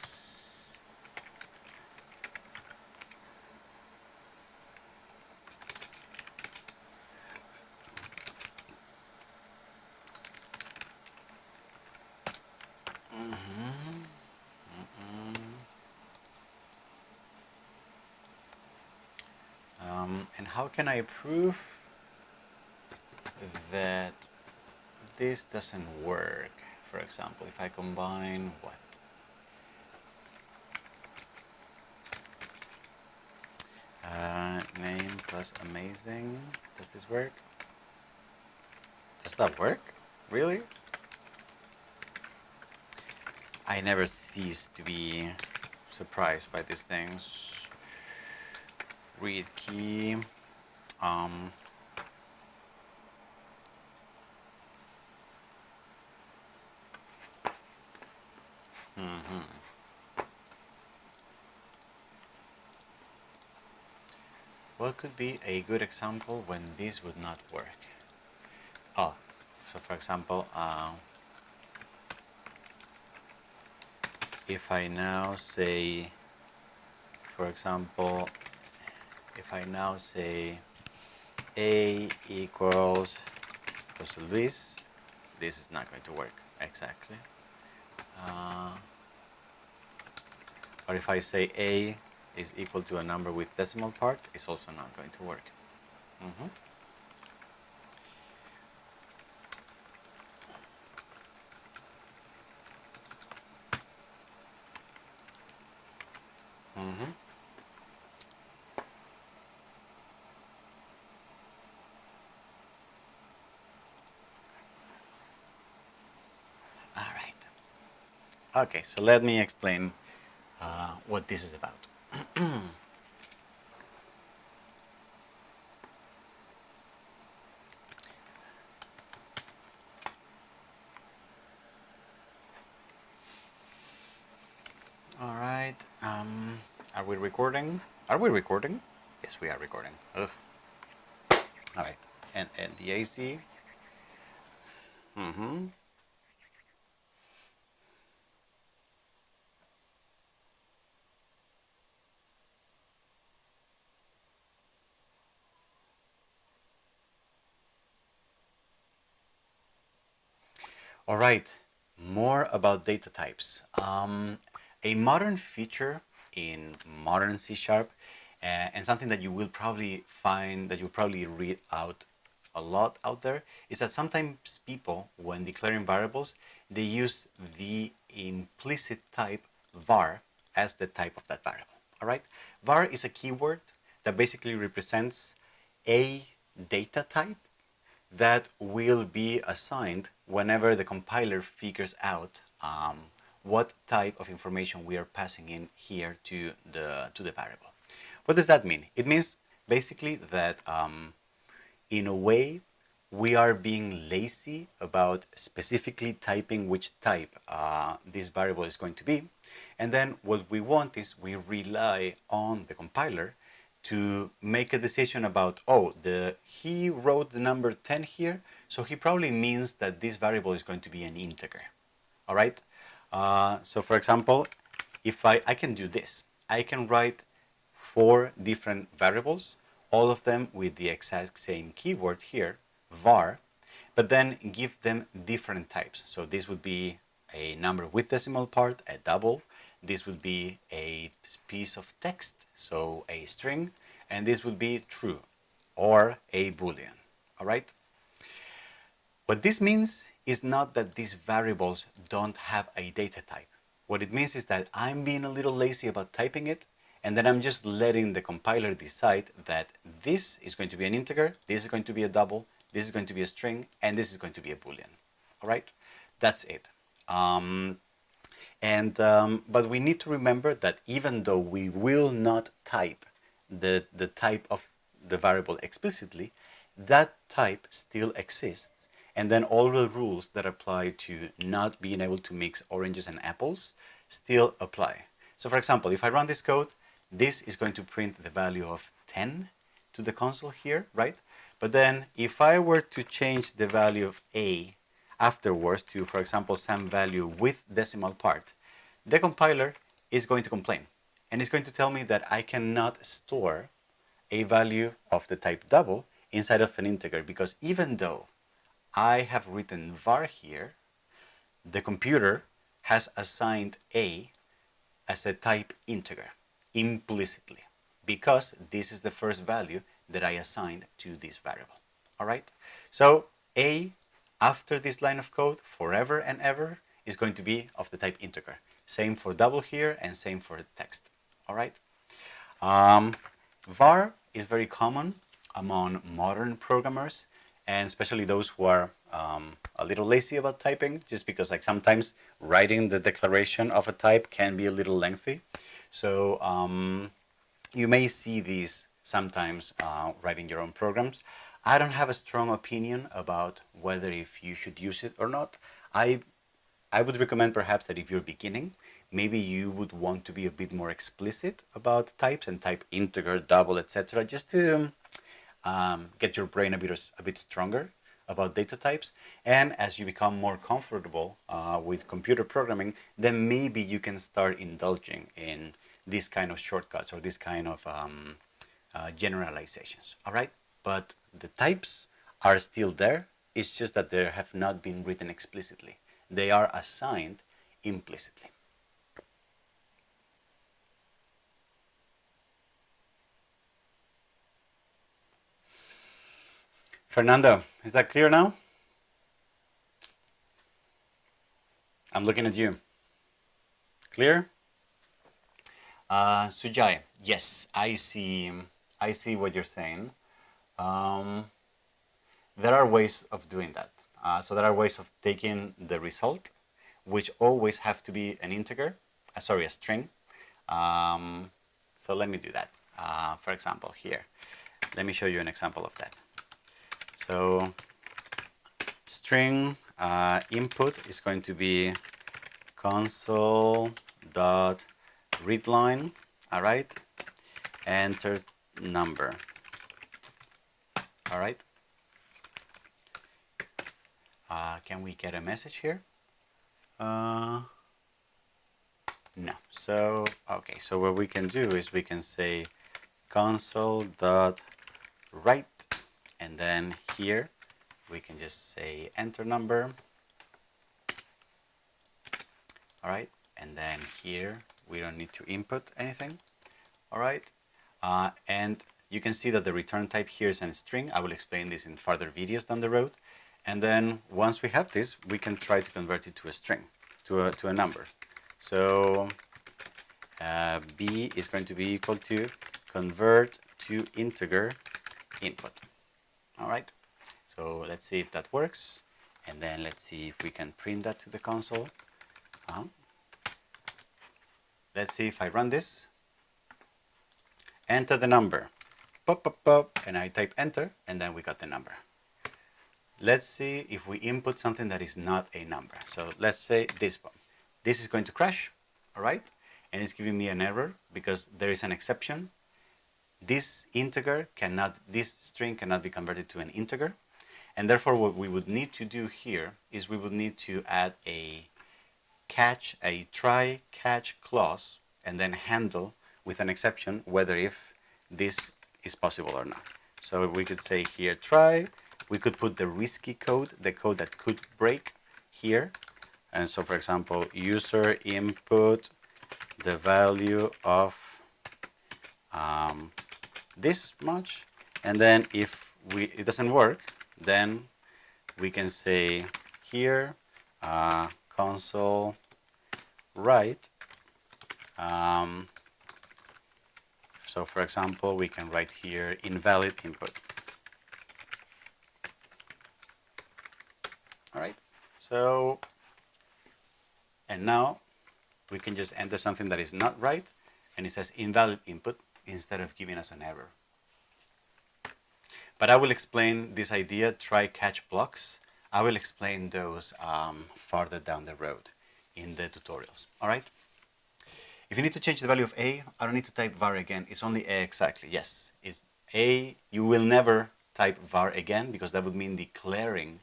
and how can I prove that this doesn't work? For example, if I combine what? Name plus amazing. Does this work? Does that work? Really? I never cease to be surprised by these things. Read key. What could be a good example when this would not work? Oh, so for example, if I now say, for example, if I now say A equals Jose Luis, this is not going to work exactly. Or if I say A is equal to a number with decimal part, it's also not going to work. All right. Okay, so let me explain what this is about. All right. Are we recording? Are we recording? Yes, we are recording. Ugh. All right. And the AC. All right, more about data types. A modern feature in modern C Sharp, and something that you will probably find, that you'll probably read out a lot out there, is that sometimes people, when declaring variables, they use the implicit type var as the type of that variable. All right, var is a keyword that basically represents a data type that will be assigned whenever the compiler figures out what type of information we are passing in here to the variable. What does that mean? It means basically that in a way we are being lazy about specifically typing which type this variable is going to be, and then what we want is we rely on the compiler to make a decision about, oh, he wrote the number 10 here, so he probably means that this variable is going to be an integer. All right. So for example, if I can do this, I can write 4 different variables, all of them with the exact same keyword here, var, but then give them different types. So this would be a number with decimal part, a double. This would be a piece of text, so a string, and this would be true or a boolean. All right. What this means is not that these variables don't have a data type. What it means is that I'm being a little lazy about typing it, and then I'm just letting the compiler decide that this is going to be an integer, this is going to be a double, this is going to be a string, and this is going to be a boolean. All right, that's it. But we need to remember that even though we will not type the type of the variable explicitly, that type still exists. And then all the rules that apply to not being able to mix oranges and apples still apply. So for example, if I run this code, this is going to print the value of 10 to the console here, right? But then if I were to change the value of a afterwards to, for example, some value with decimal part, the compiler is going to complain. And it's going to tell me that I cannot store a value of the type double inside of an integer, because even though I have written var here, the computer has assigned a as a type integer implicitly, because this is the first value that I assigned to this variable. All right. So a after this line of code forever and ever is going to be of the type integer. Same for double here and same for text. All right. Var is very common among modern programmers, and especially those who are a little lazy about typing, just because like sometimes writing the declaration of a type can be a little lengthy. So you may see these sometimes writing your own programs. I don't have a strong opinion about whether if you should use it or not. I would recommend perhaps that if you're beginning, maybe you would want to be a bit more explicit about types and type integer, double, etc., just to get your brain a bit stronger about data types. And as you become more comfortable with computer programming, then maybe you can start indulging in these kind of shortcuts or this kind of generalizations. All right, but the types are still there. It's just that they have not been written explicitly. They are assigned implicitly. Fernando, is that clear now? I'm looking at you. Clear? Sujay, yes, I see what you're saying. There are ways of doing that. So there are ways of taking the result, which always have to be an integer, a string. So let me do that. For example, here, let me show you an example of that. So string input is going to be console.readline, all right, enter number, all right. Can we get a message here? No. So, okay, so what we can do is we can say console.write, and then here we can just say enter number. All right, and then here we don't need to input anything. All right, and you can see that the return type here is a string. I will explain this in further videos down the road. And then once we have this, we can try to convert it to a string, to a number. So b is going to be equal to convert to integer input. All right, so let's see if that works, and then let's see if we can print that to the console. Let's see if I run this, enter the number, pop, pop, pop, and I type enter, and then we got the number. Let's see if we input something that is not a number. So let's say this one. This is going to crash, all right? And it's giving me an error because there is an exception. This string cannot be converted to an integer. And therefore what we would need to do here is we would need to add a try catch clause and then handle with an exception whether if this is possible or not. So we could say here try, we could put the risky code, the code that could break here. And so for example, user input the value of this much, and then if it doesn't work, then we can say here console write. So for example, we can write here invalid input. All right. So, and now we can just enter something that is not right, and it says invalid input instead of giving us an error. But I will explain this idea, try catch blocks. I will explain those farther down the road in the tutorials. All right. If you need to change the value of a, I don't need to type var again. It's only a exactly. Yes, it's a. You will never type var again because that would mean declaring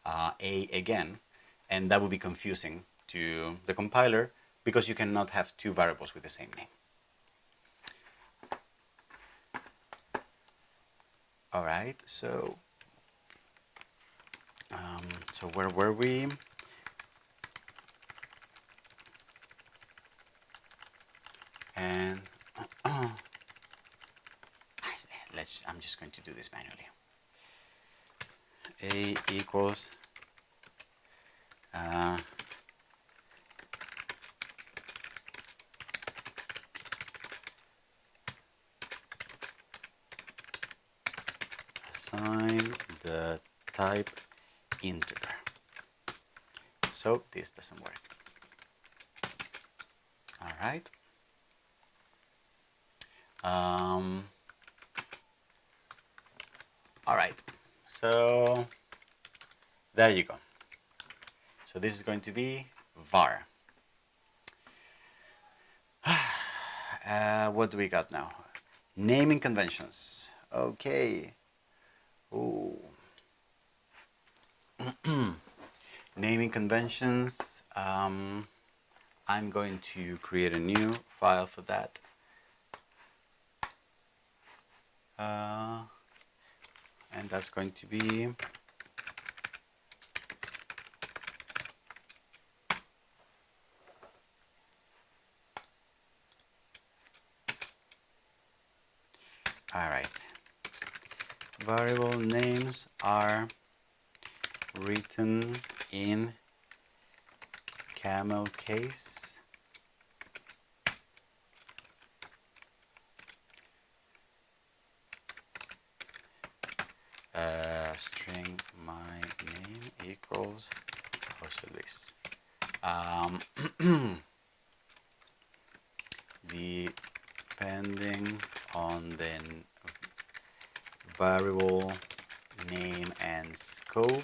a again, and that would be confusing to the compiler because you cannot have two variables with the same name. All right, so where were we? And I'm just going to do this manually. A equals assign the type integer. So this doesn't work. All right. All right. So there you go. So this is going to be var. What do we got now? Naming conventions. Okay. Ooh. Naming conventions. I'm going to create a new file for that. And that's going to be all right. Variable names are written in camel case. String my name equals also this. Depending on the variable name and scope,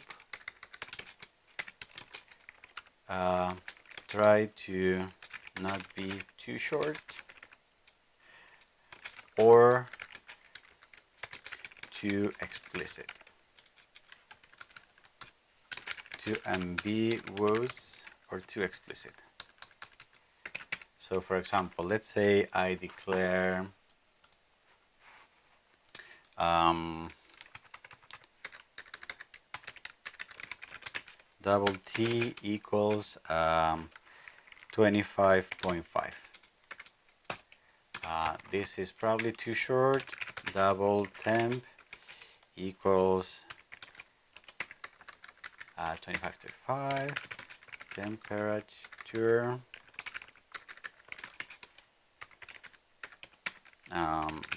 try to not be too short or too explicit, too ambiguous or too explicit. So for example, let's say I declare double T equals 25.5. This is probably too short. Double temp equals 25.5. Temperature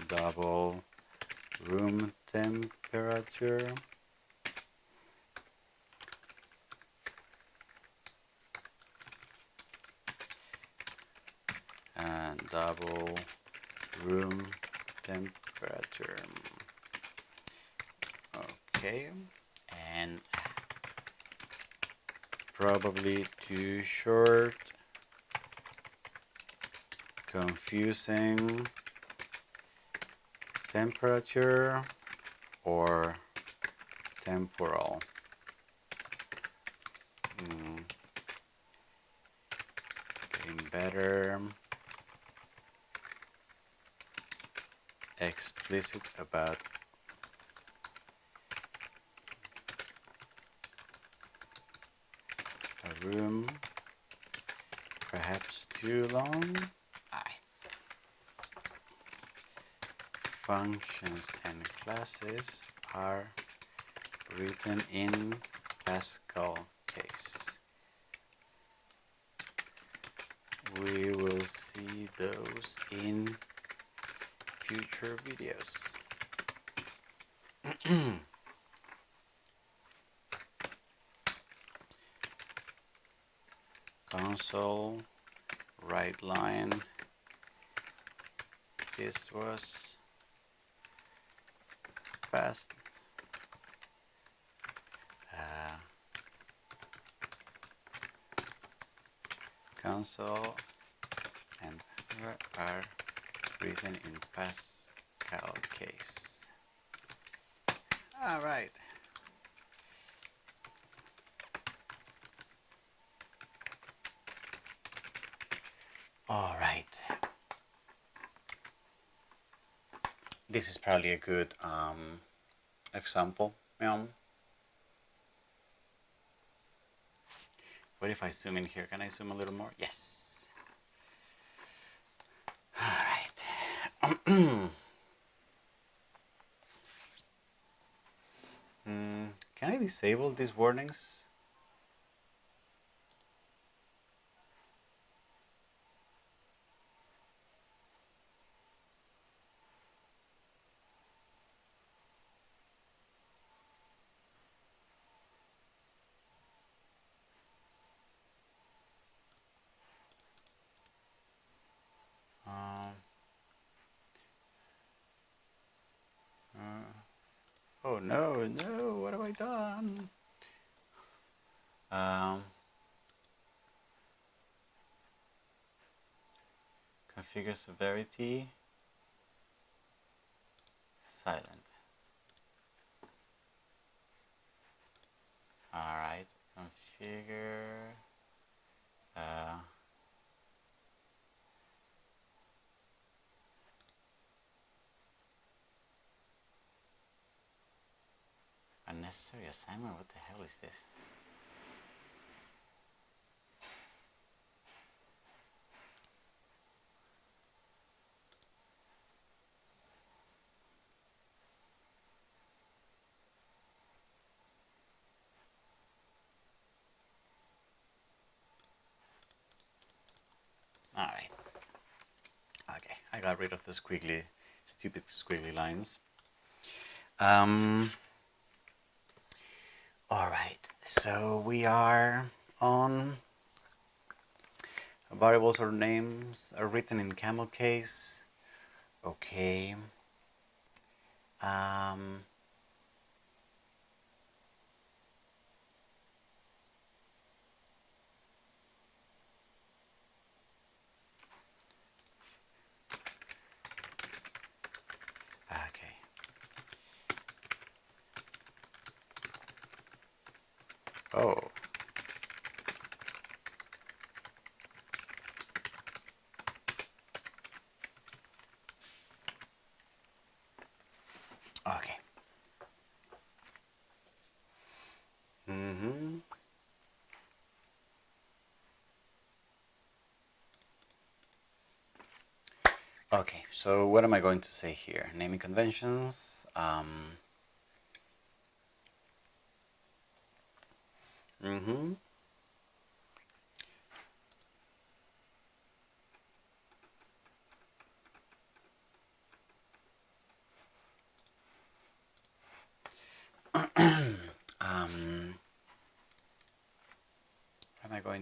double room temperature, and double room temperature. Okay, and probably too short, confusing temperature or temporal. Getting better. Explicit about a room, perhaps too long. Functions and classes are written in Pascal case. We will see those in future videos. Console, right line. This was fast. Console and are written in Pascal case. All right. All right. This is probably a good example. What if I zoom in here? Can I zoom a little more? Yes. All right. Can I disable these warnings? Oh no, no, what have I done? Configure severity, silent. Alright, configure unnecessary assignment. What the hell is this? Alright. Okay, I got rid of the stupid squiggly lines. Alright, so we are on variables or names are written in camel case. Okay. Okay. Oh. Okay. Okay, so what am I going to say here? Naming conventions.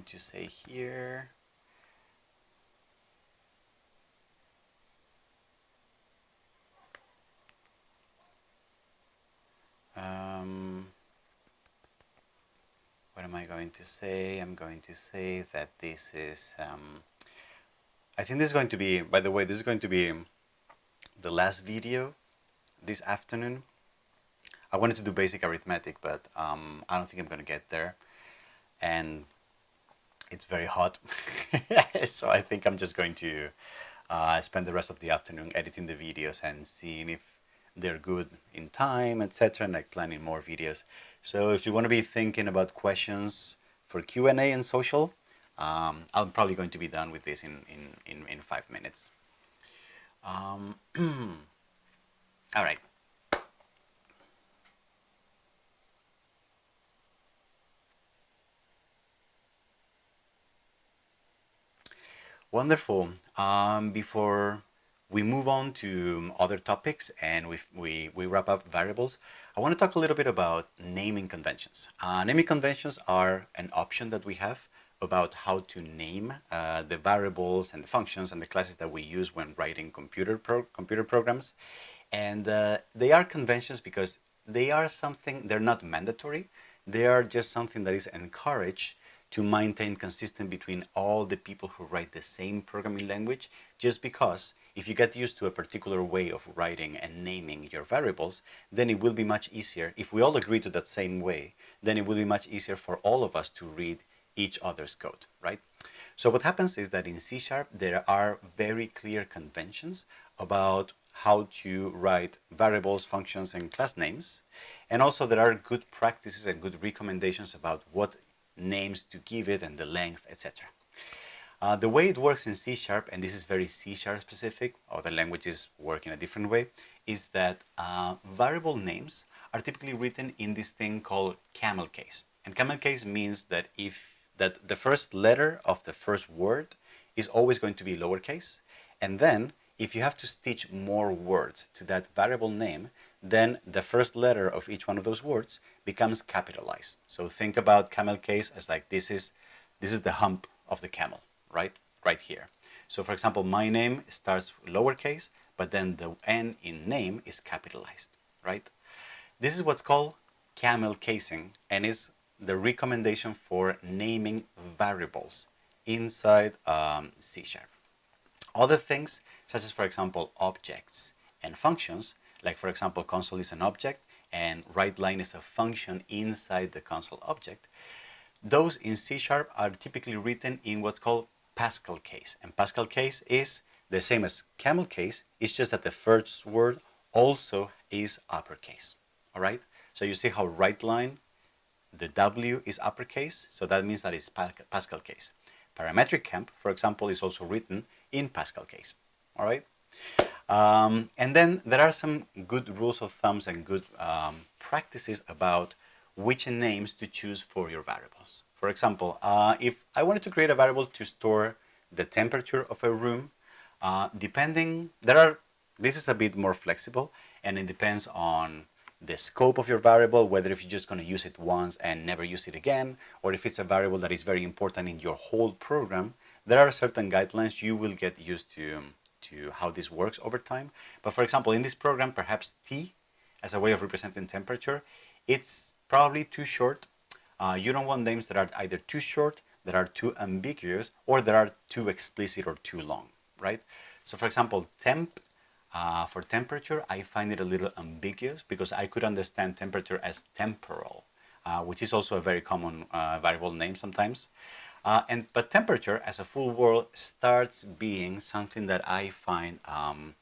going to say here? What am I going to say? I'm going to say that this is, I think this is going to be, by the way, this is going to be the last video this afternoon. I wanted to do basic arithmetic, but I don't think I'm going to get there. And it's very hot. So I think I'm just going to spend the rest of the afternoon editing the videos and seeing if they're good in time, etc., and like planning more videos. So if you want to be thinking about questions for Q&A and social, I'm probably going to be done with this in 5 minutes. All right. Wonderful. Before we move on to other topics and we wrap up variables, I want to talk a little bit about naming conventions. Naming conventions are an option that we have about how to name the variables and the functions and the classes that we use when writing computer programs. And they are conventions because they are something, they're not mandatory, they are just something that is encouraged to maintain consistent between all the people who write the same programming language, just because if you get used to a particular way of writing and naming your variables, then it will be much easier. If we all agree to that same way, then it will be much easier for all of us to read each other's code, right? So what happens is that in C# there are very clear conventions about how to write variables, functions, and class names. And also there are good practices and good recommendations about what names to give it and the length, etc. The way it works in C#, and this is very C# specific, other languages work in a different way, is that variable names are typically written in this thing called camel case. And camel case means that that the first letter of the first word is always going to be lowercase, and then if you have to stitch more words to that variable name, then the first letter of each one of those words becomes capitalized. So think about camel case as like this is the hump of the camel, right here. So for example, my name starts lowercase, but then the N in name is capitalized, right? This is what's called camel casing, and is the recommendation for naming variables inside C#. Other things, such as for example objects and functions, like for example console is an object and writeLine is a function inside the console object, those in C# are typically written in what's called Pascal case. And Pascal case is the same as camel case, it's just that the first word also is uppercase. All right? So you see how writeLine, the W is uppercase, so that means that it's Pascal case. Parametric camp, for example, is also written in Pascal case. All right? And then there are some good rules of thumbs and good practices about which names to choose for your variables. For example, if I wanted to create a variable to store the temperature of a room, this is a bit more flexible, and it depends on the scope of your variable, whether if you're just going to use it once and never use it again, or if it's a variable that is very important in your whole program. There are certain guidelines. You will get used to how this works over time. But for example, in this program, perhaps T as a way of representing temperature, it's probably too short. You don't want names that are either too short, that are too ambiguous, or that are too explicit or too long, right? So for example, temp, for temperature, I find it a little ambiguous because I could understand temperature as temporal, which is also a very common variable name sometimes. But temperature as a full word starts being something that I find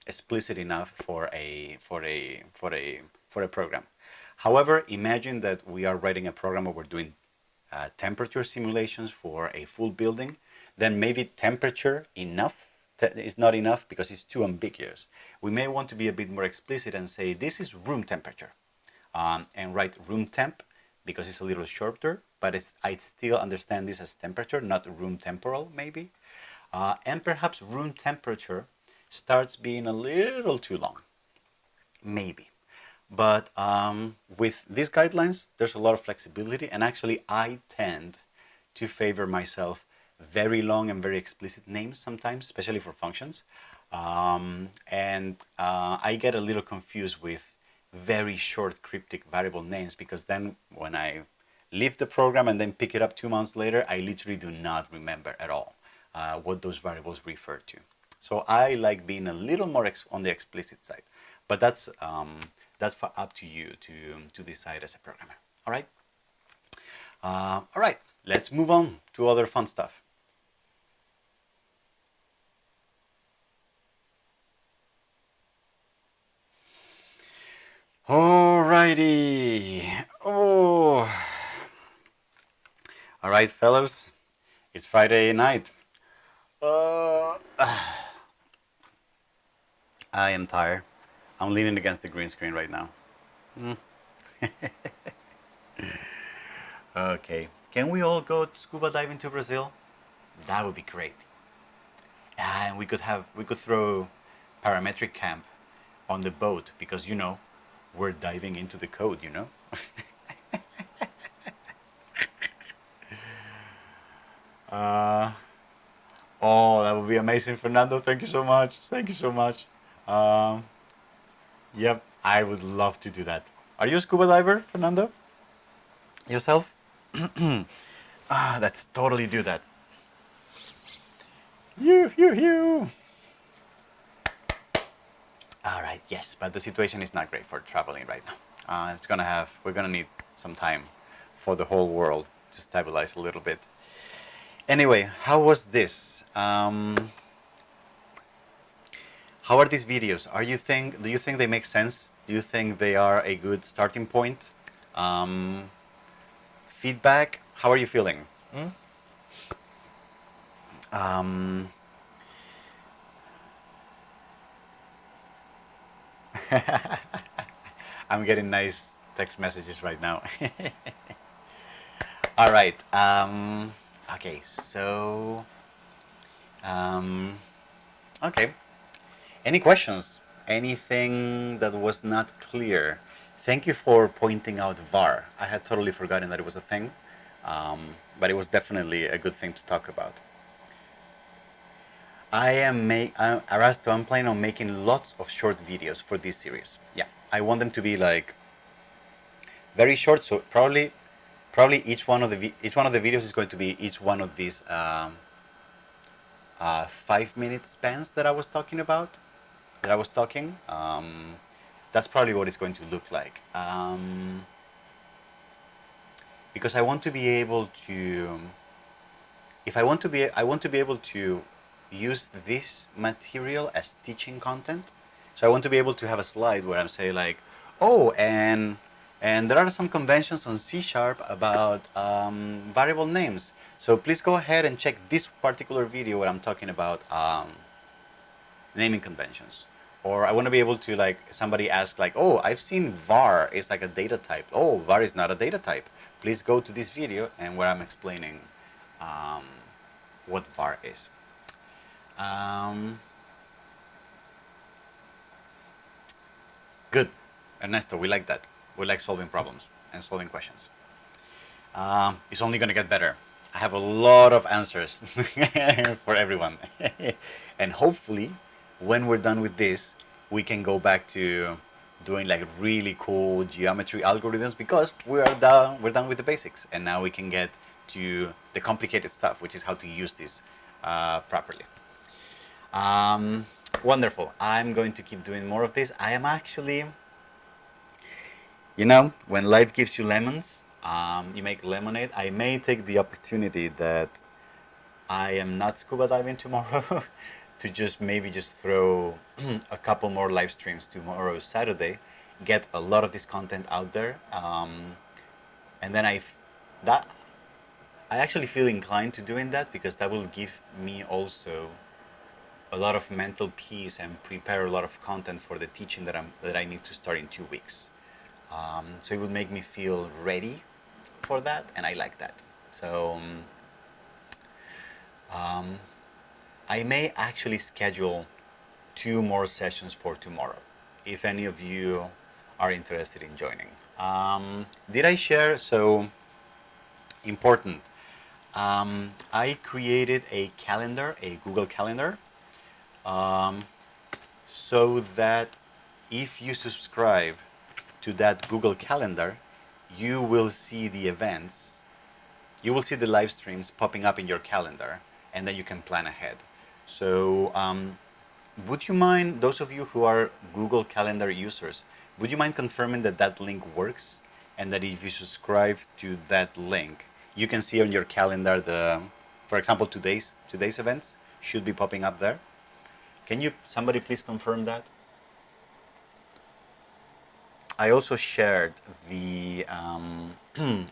explicit enough for a program. However, imagine that we are writing a program where we're doing temperature simulations for a full building. Then maybe temperature is not enough because it's too ambiguous. We may want to be a bit more explicit and say this is room temperature, and write room temp because it's a little shorter, but I still understand this as temperature, not room temporal maybe. And perhaps room temperature starts being a little too long, maybe. But with these guidelines, there's a lot of flexibility, and actually I tend to favor myself very long and very explicit names sometimes, especially for functions. And I get a little confused with very short cryptic variable names, because then when I leave the program and then pick it up 2 months later, I literally do not remember at all what those variables refer to. So I like being a little more on the explicit side, but that's up to you to decide as a programmer. All right. All right. Let's move on to other fun stuff. Alrighty. Oh. All right, fellows. It's Friday night. I am tired. I'm leaning against the green screen right now. Okay. Can we all go scuba diving to Brazil? That would be great. And we could throw parametric camp on the boat, because we're diving into the code. Oh, that would be amazing, Fernando. Thank you so much. Thank you so much. Yep, I would love to do that. Are you a scuba diver, Fernando? Yourself? Let's totally do that. You. All right, yes, but the situation is not great for traveling right now. We're gonna need some time for the whole world to stabilize a little bit. Anyway, how was this? How are these videos? Do you think they make sense? Do you think they are a good starting point? Feedback? How are you feeling? I'm getting nice text messages right now. All right. Okay. So. Okay. Any questions? Anything that was not clear? Thank you for pointing out var. I had totally forgotten that it was a thing, but it was definitely a good thing to talk about. Arasto, I'm planning on making lots of short videos for this series. Yeah, I want them to be like very short. So probably each one of the videos is going to be each one of these 5-minute spans that I was talking about. That's probably what it's going to look like. Because I want to be able to, I want to be able to use this material as teaching content. So I want to be able to have a slide where I'm saying like, oh, and there are some conventions on C# about variable names. So please go ahead and check this particular video where I'm talking about naming conventions. Or I want to be able to, like, somebody ask like, oh, I've seen var is like a data type. Oh, var is not a data type. Please go to this video and where I'm explaining what var is. Good, Ernesto, we like that. We like solving problems and solving questions. It's only going to get better. I have a lot of answers for everyone. And hopefully, when we're done with this, we can go back to doing like really cool geometry algorithms, because we're done with the basics, and now we can get to the complicated stuff, which is how to use this properly. Wonderful. I'm going to keep doing more of this. I am actually, when life gives you lemons, you make lemonade. I may take the opportunity that I am not scuba diving tomorrow to maybe just throw a couple more live streams tomorrow, Saturday, get a lot of this content out there, and then I actually feel inclined to doing that, because that will give me also a lot of mental peace and prepare a lot of content for the teaching that I need to start in 2 weeks. So it would make me feel ready for that, and I like that. So I may actually schedule 2 more sessions for tomorrow, if any of you are interested in joining. Did I share? So important. I created a calendar, a Google Calendar, um, so that if you subscribe to that Google Calendar, you will see the events, you will see the live streams popping up in your calendar, and then you can plan ahead. So, would you mind, those of you who are Google Calendar users, would you mind confirming that that link works, and that if you subscribe to that link, you can see on your calendar the, for example, today's events should be popping up there? Can you, somebody please confirm that? I also shared the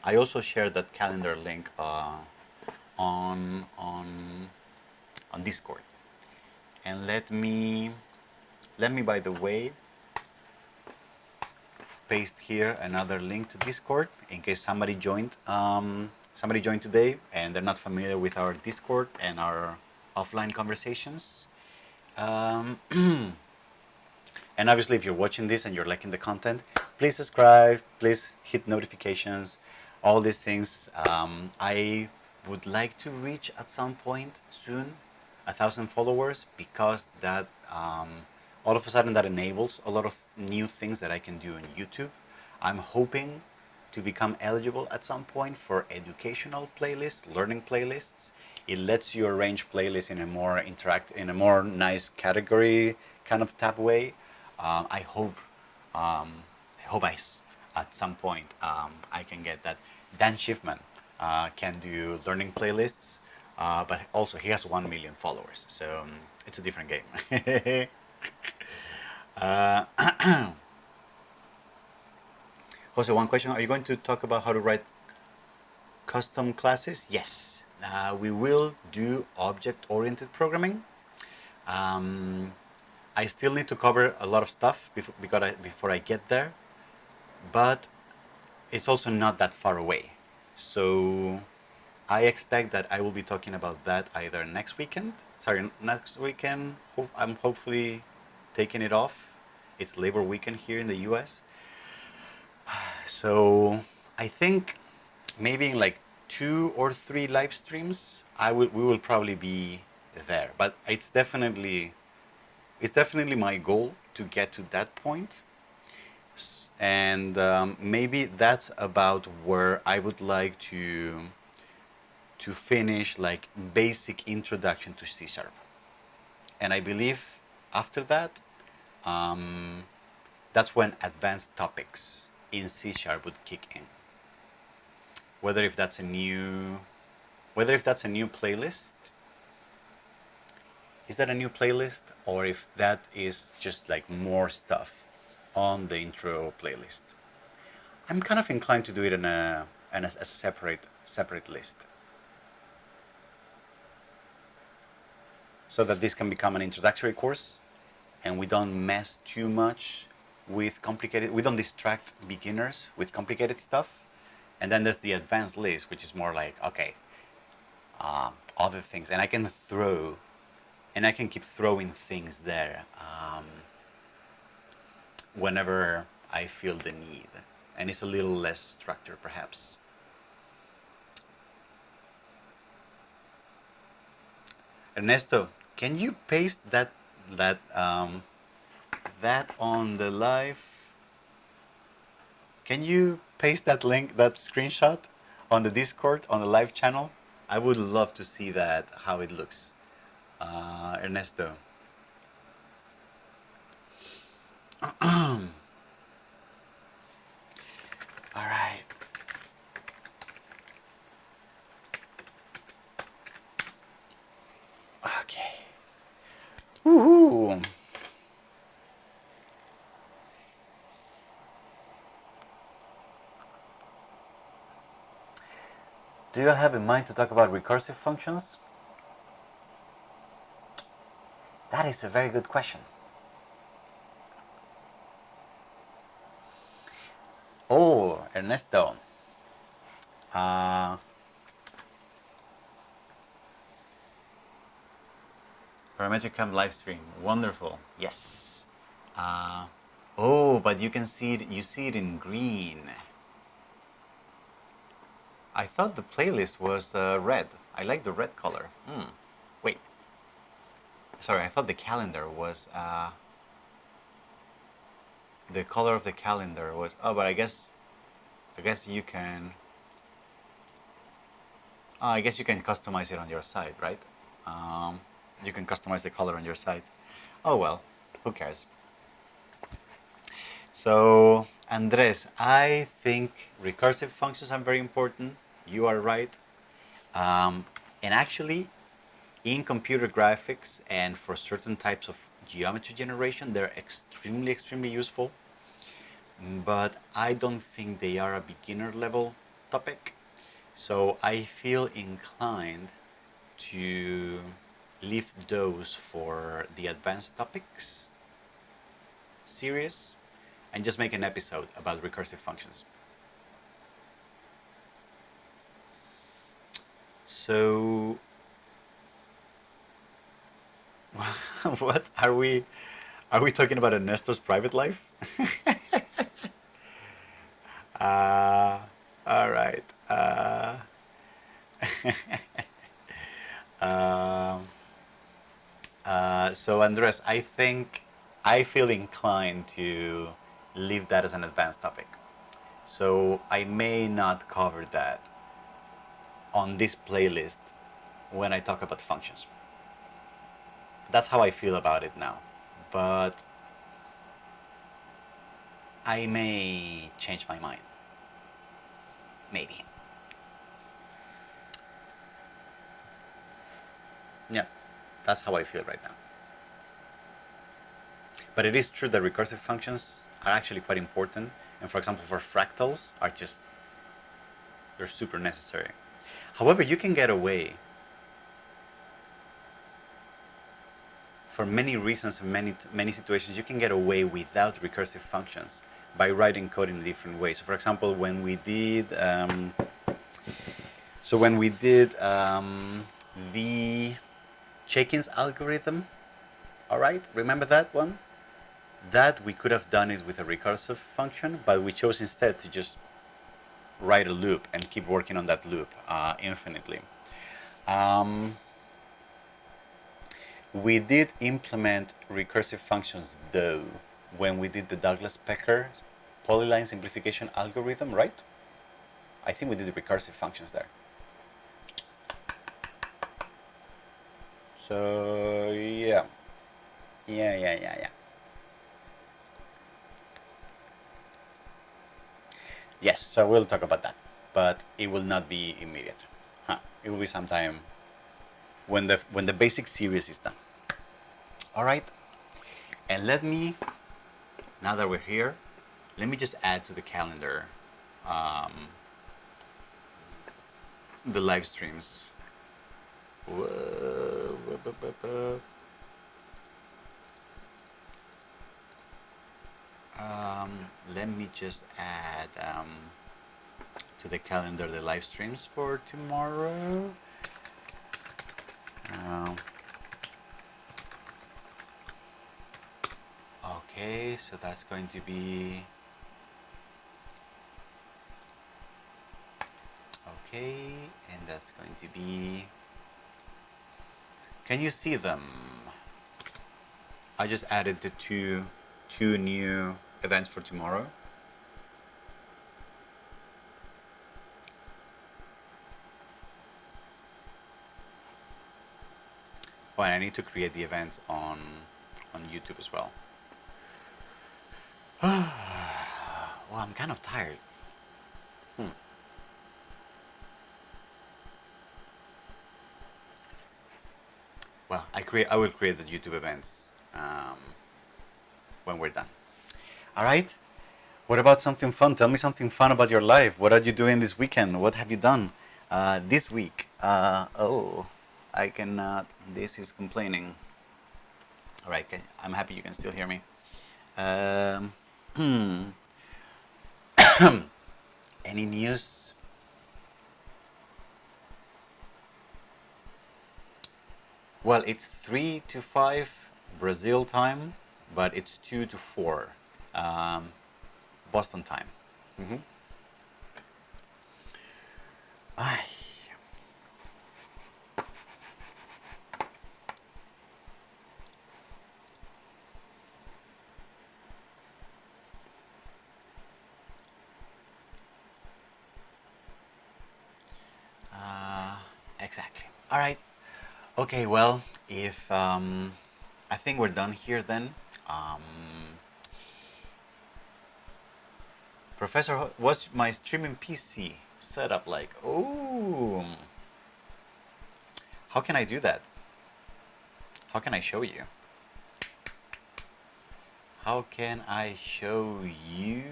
I also shared that calendar link on on on Discord. And let me by the way paste here another link to Discord in case somebody joined today and they're not familiar with our Discord and our offline conversations. Um, And obviously, if you're watching this and you're liking the content, please subscribe, please hit notifications, all these things. I would like to reach at some point soon 1,000 followers, because that all of a sudden that enables a lot of new things that I can do on YouTube. I'm hoping to become eligible at some point for educational playlists, learning playlists. It lets you arrange playlists in a more in a more nice category kind of tab way. I hope, at some point I can get that. Dan Schiffman can do learning playlists, but also he has 1 million followers, so it's a different game. uh, Jose, one question: are you going to talk about how to write custom classes? Yes, we will do object-oriented programming. Um, I still need to cover a lot of stuff before I get there, but it's also not that far away. So I expect that I will be talking about that either next weekend. Sorry, next weekend. I'm hopefully taking it off. It's Labor Weekend here in the U.S. So I think maybe in like 2 or 3 live streams, we will probably be there. But it's definitely my goal to get to that point. And maybe that's about where I would like to finish, like basic introduction to C sharp. And I believe after that, um, that's when advanced topics in C sharp would kick in. Whether if that's a new, whether if that's a new playlist, is that a new playlist, or if that is just like more stuff on the intro playlist. I'm kind of inclined to do it in a separate list, so that this can become an introductory course, and we don't mess too much with complicated. We don't distract beginners with complicated stuff, and then there's the advanced list, which is more like, okay, other things, and I can keep throwing things there whenever I feel the need, and it's a little less structured, perhaps. Ernesto, can you paste that on the live? Can you paste that link, that screenshot, on the Discord, on the live channel? I would love to see that, how it looks. Ernesto. All right. Okay. Ooh. Do you have in mind to talk about recursive functions? That is a very good question. Oh, Ernesto. Parametric Camp live stream. Wonderful. Yes. Oh, but you can see it. You see it in green. I thought the playlist was red. I like the red color. Wait. Sorry, I thought the calendar was the color of the calendar was. Oh, but I guess you can. I guess you can customize it on your side, right? Um, you can customize the color on your side. Oh well, who cares? So, Andres, I think recursive functions are very important. You are right. Um, and actually, in computer graphics and for certain types of geometry generation, they're extremely, extremely useful. But I don't think they are a beginner level topic. So I feel inclined to leave those for the advanced topics series and just make an episode about recursive functions. So, what are we? Are we talking about Ernesto's private life? uh, all right. Um, so Andres, I think I feel inclined to leave that as an advanced topic. So I may not cover that on this playlist when I talk about functions. That's how I feel about it now. But I may change my mind. Maybe. Yeah, that's how I feel right now. But it is true that recursive functions are actually quite important. And for example, for fractals, are just, they're super necessary. However, you can get away for many reasons and many situations. You can get away without recursive functions by writing code in a different way. So, for example, when we did the check-ins algorithm, all right, remember that one? That we could have done it with a recursive function, but we chose instead to just write a loop and keep working on that loop infinitely. We did implement recursive functions though when we did the Douglas-Pecker polyline simplification algorithm, right? I think we did the recursive functions there. So yeah. Yes, so we'll talk about that, but it will not be immediate. It will be sometime when the basic series is done. All right, and let me, now that we're here, let me just add to the calendar the live streams. Let me just add to the calendar the live streams for tomorrow. Okay, so that's going to be okay, and that's going to be. Can you see them? I just added the two new events for tomorrow. Oh, and I need to create the events on YouTube as well. Well, I'm kind of tired. Well, I will create the YouTube events when we're done. All right. What about something fun? Tell me something fun about your life. What are you doing this weekend? What have you done this week? Oh, I cannot. This is complaining. All right. I'm happy you can still hear me. Any news? Well, it's 3 to 5 Brazil time, but it's 2 to 4 Boston time. Exactly. All right. Okay. Well, if I think we're done here then. Um, Professor, what's my streaming PC setup like? Oh, how can I do that? How can I show you? How can I show you?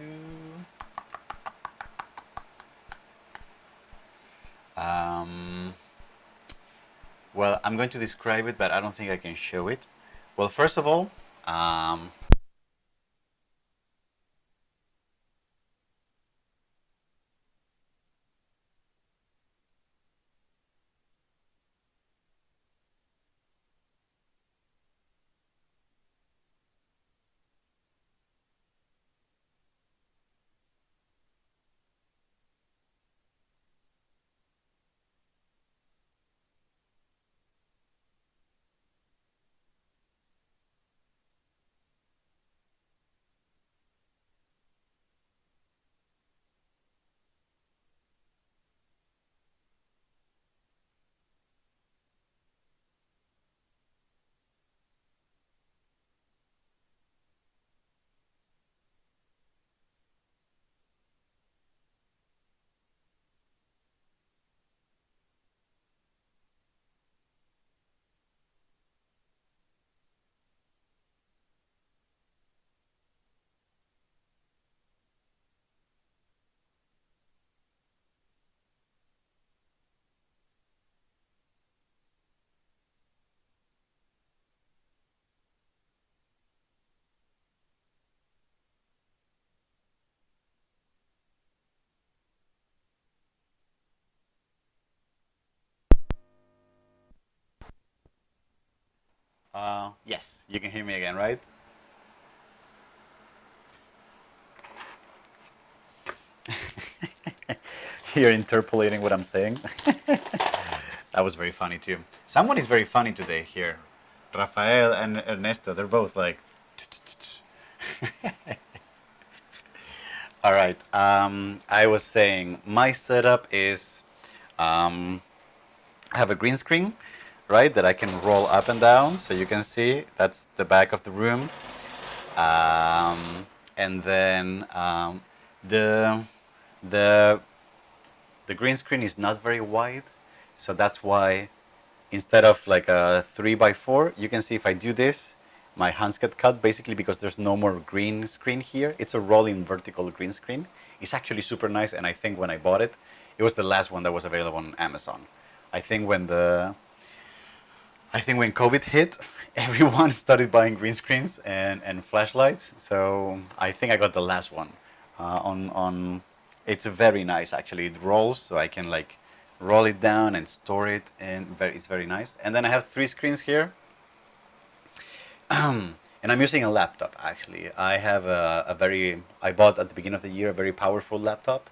Um, well, I'm going to describe it, but I don't think I can show it. Well, first of all, um, yes, you can hear me again, right? You're interpolating what I'm saying. That was very funny too. Someone is very funny today here. Rafael and Ernesto, they're both like. All right. I was saying my setup is I have a green screen, right, that I can roll up and down, so you can see that's the back of the room. And then the the the green screen is not very wide, so that's why instead of like a 3 by 4, you can see if I do this, my hands get cut basically because there's no more green screen here. It's a rolling vertical green screen. It's actually super nice, and I think when I bought it, it was the last one that was available on Amazon. I think when the I think when COVID hit, everyone started buying green screens and flashlights. So I think I got the last one. On it's very nice actually. It rolls, so I can like roll it down and store it, and it's very nice. And then I have 3 screens here, and I'm using a laptop actually. I have I bought at the beginning of the year a very powerful laptop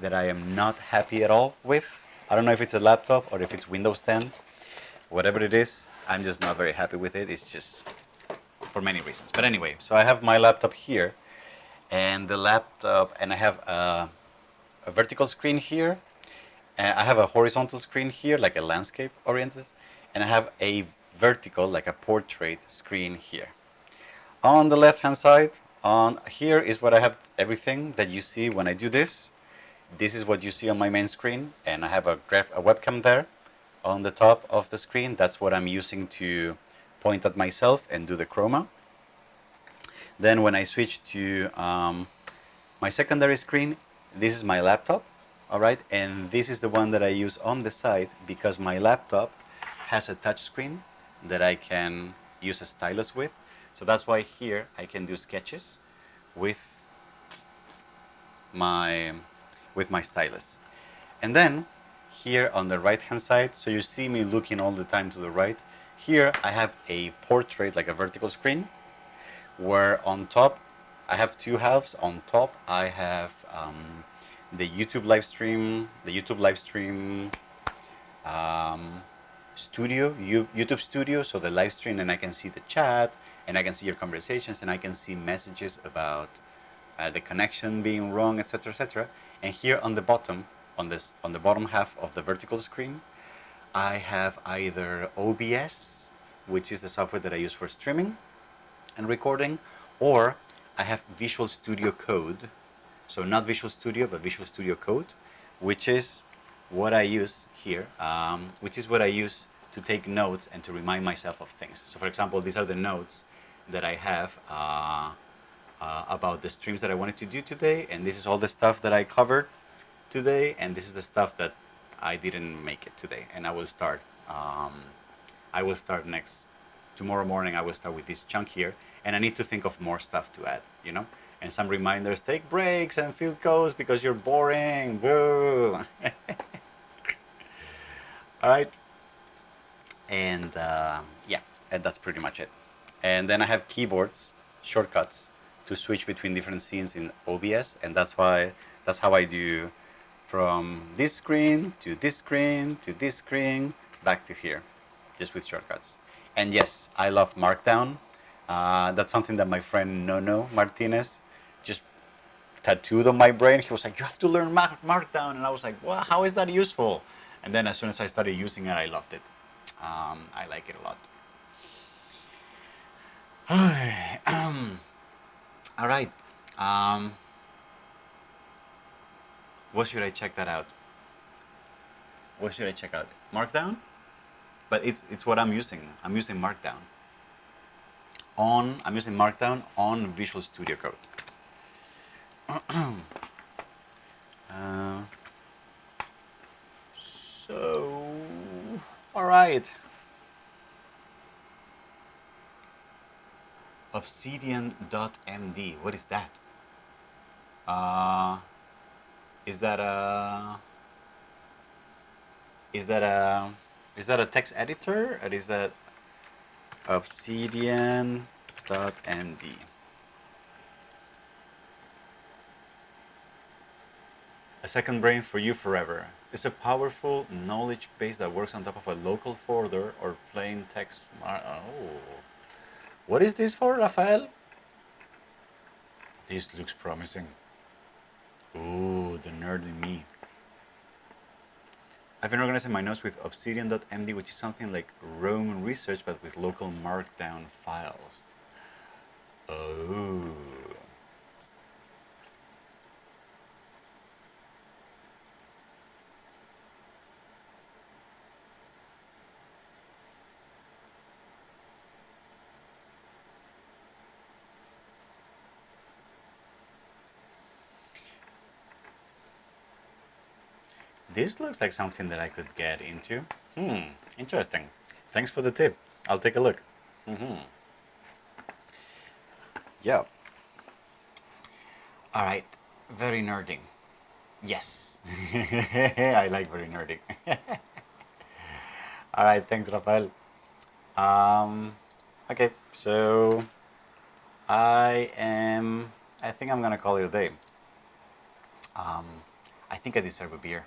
that I am not happy at all with. I don't know if it's a laptop or if it's Windows 10. Whatever it is, I'm just not very happy with it. It's just for many reasons. But anyway, so I have my laptop here, and the laptop, and I have a vertical screen here, and I have a horizontal screen here, like a landscape oriented, and I have a vertical, like a portrait screen here. On the left hand side, on here is what I have everything that you see when I do this. This is what you see on my main screen, and I have a webcam there on the top of the screen. That's what I'm using to point at myself and do the chroma. Then when I switch to my secondary screen, this is my laptop, all right? And this is the one that I use on the side because my laptop has a touch screen that I can use a stylus with. So that's why here I can do sketches with my stylus. And then here on the right hand side, so you see me looking all the time to the right, here I have a portrait, like a vertical screen, where on top I have 2 halves. On top I have the YouTube live stream studio, YouTube studio, so the live stream, and I can see the chat, and I can see your conversations, and I can see messages about the connection being wrong, etc., etc. And here on the bottom, on the bottom half of the vertical screen, I have either OBS, which is the software that I use for streaming and recording, or I have Visual Studio Code. So not Visual Studio, but Visual Studio Code, which is what I use here, which is what I use to take notes and to remind myself of things. So for example, these are the notes that I have about the streams that I wanted to do today, and this is all the stuff that I covered today, and this is the stuff that I didn't make it today, and I will start. I will start next tomorrow morning. I will start with this chunk here, and I need to think of more stuff to add, you know, and some reminders: take breaks and field goals because you're boring. Boo. All right, and yeah, and that's pretty much it. And then I have keyboards, shortcuts to switch between different scenes in OBS, and that's how I do from this screen to this screen to this screen back to here, just with shortcuts. And yes, I love Markdown. That's something that my friend Nono Martinez just tattooed on my brain. He was like, "You have to learn Markdown," and I was like, "Well, how is that useful?" And then as soon as I started using it, I loved it. I like it a lot. All right. Um, what should I check that out? What should I check out? Markdown? But it's what I'm using. I'm using Markdown. I'm using Markdown on Visual Studio Code. uh, so, all right. Obsidian.md. What is that? Uh, is that a is that a is that a text editor, or is that Obsidian.md? A second brain for you forever. It's a powerful knowledge base that works on top of a local folder or plain text. Oh, what is this for, Rafael? This looks promising. Ooh, the nerd in me. I've been organizing my notes with Obsidian.md, which is something like Roman research but with local markdown files. Oh. This looks like something that I could get into. Interesting. Thanks for the tip. I'll take a look. Yeah. All right. Very nerdy. Yes. I like very nerdy. All right. Thanks, Rafael. Okay. So I think I'm gonna call it a day. I think I deserve a beer.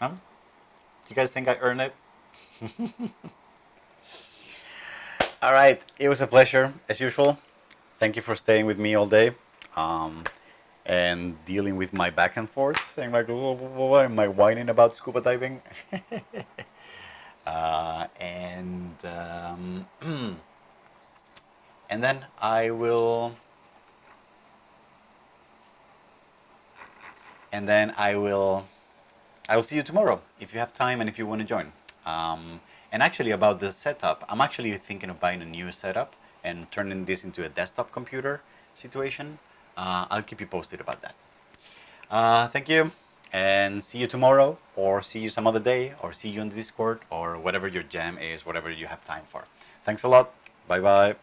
Do you guys think I earned it? All right. It was a pleasure, as usual. Thank you for staying with me all day and dealing with my back and forth, saying like, "What am I whining about scuba diving?" And and then I will see you tomorrow if you have time and if you want to join. And actually, about the setup, I'm actually thinking of buying a new setup and turning this into a desktop computer situation. I'll keep you posted about that. Thank you, and see you tomorrow, or see you some other day, or see you on Discord, or whatever your jam is, whatever you have time for. Thanks a lot. Bye bye.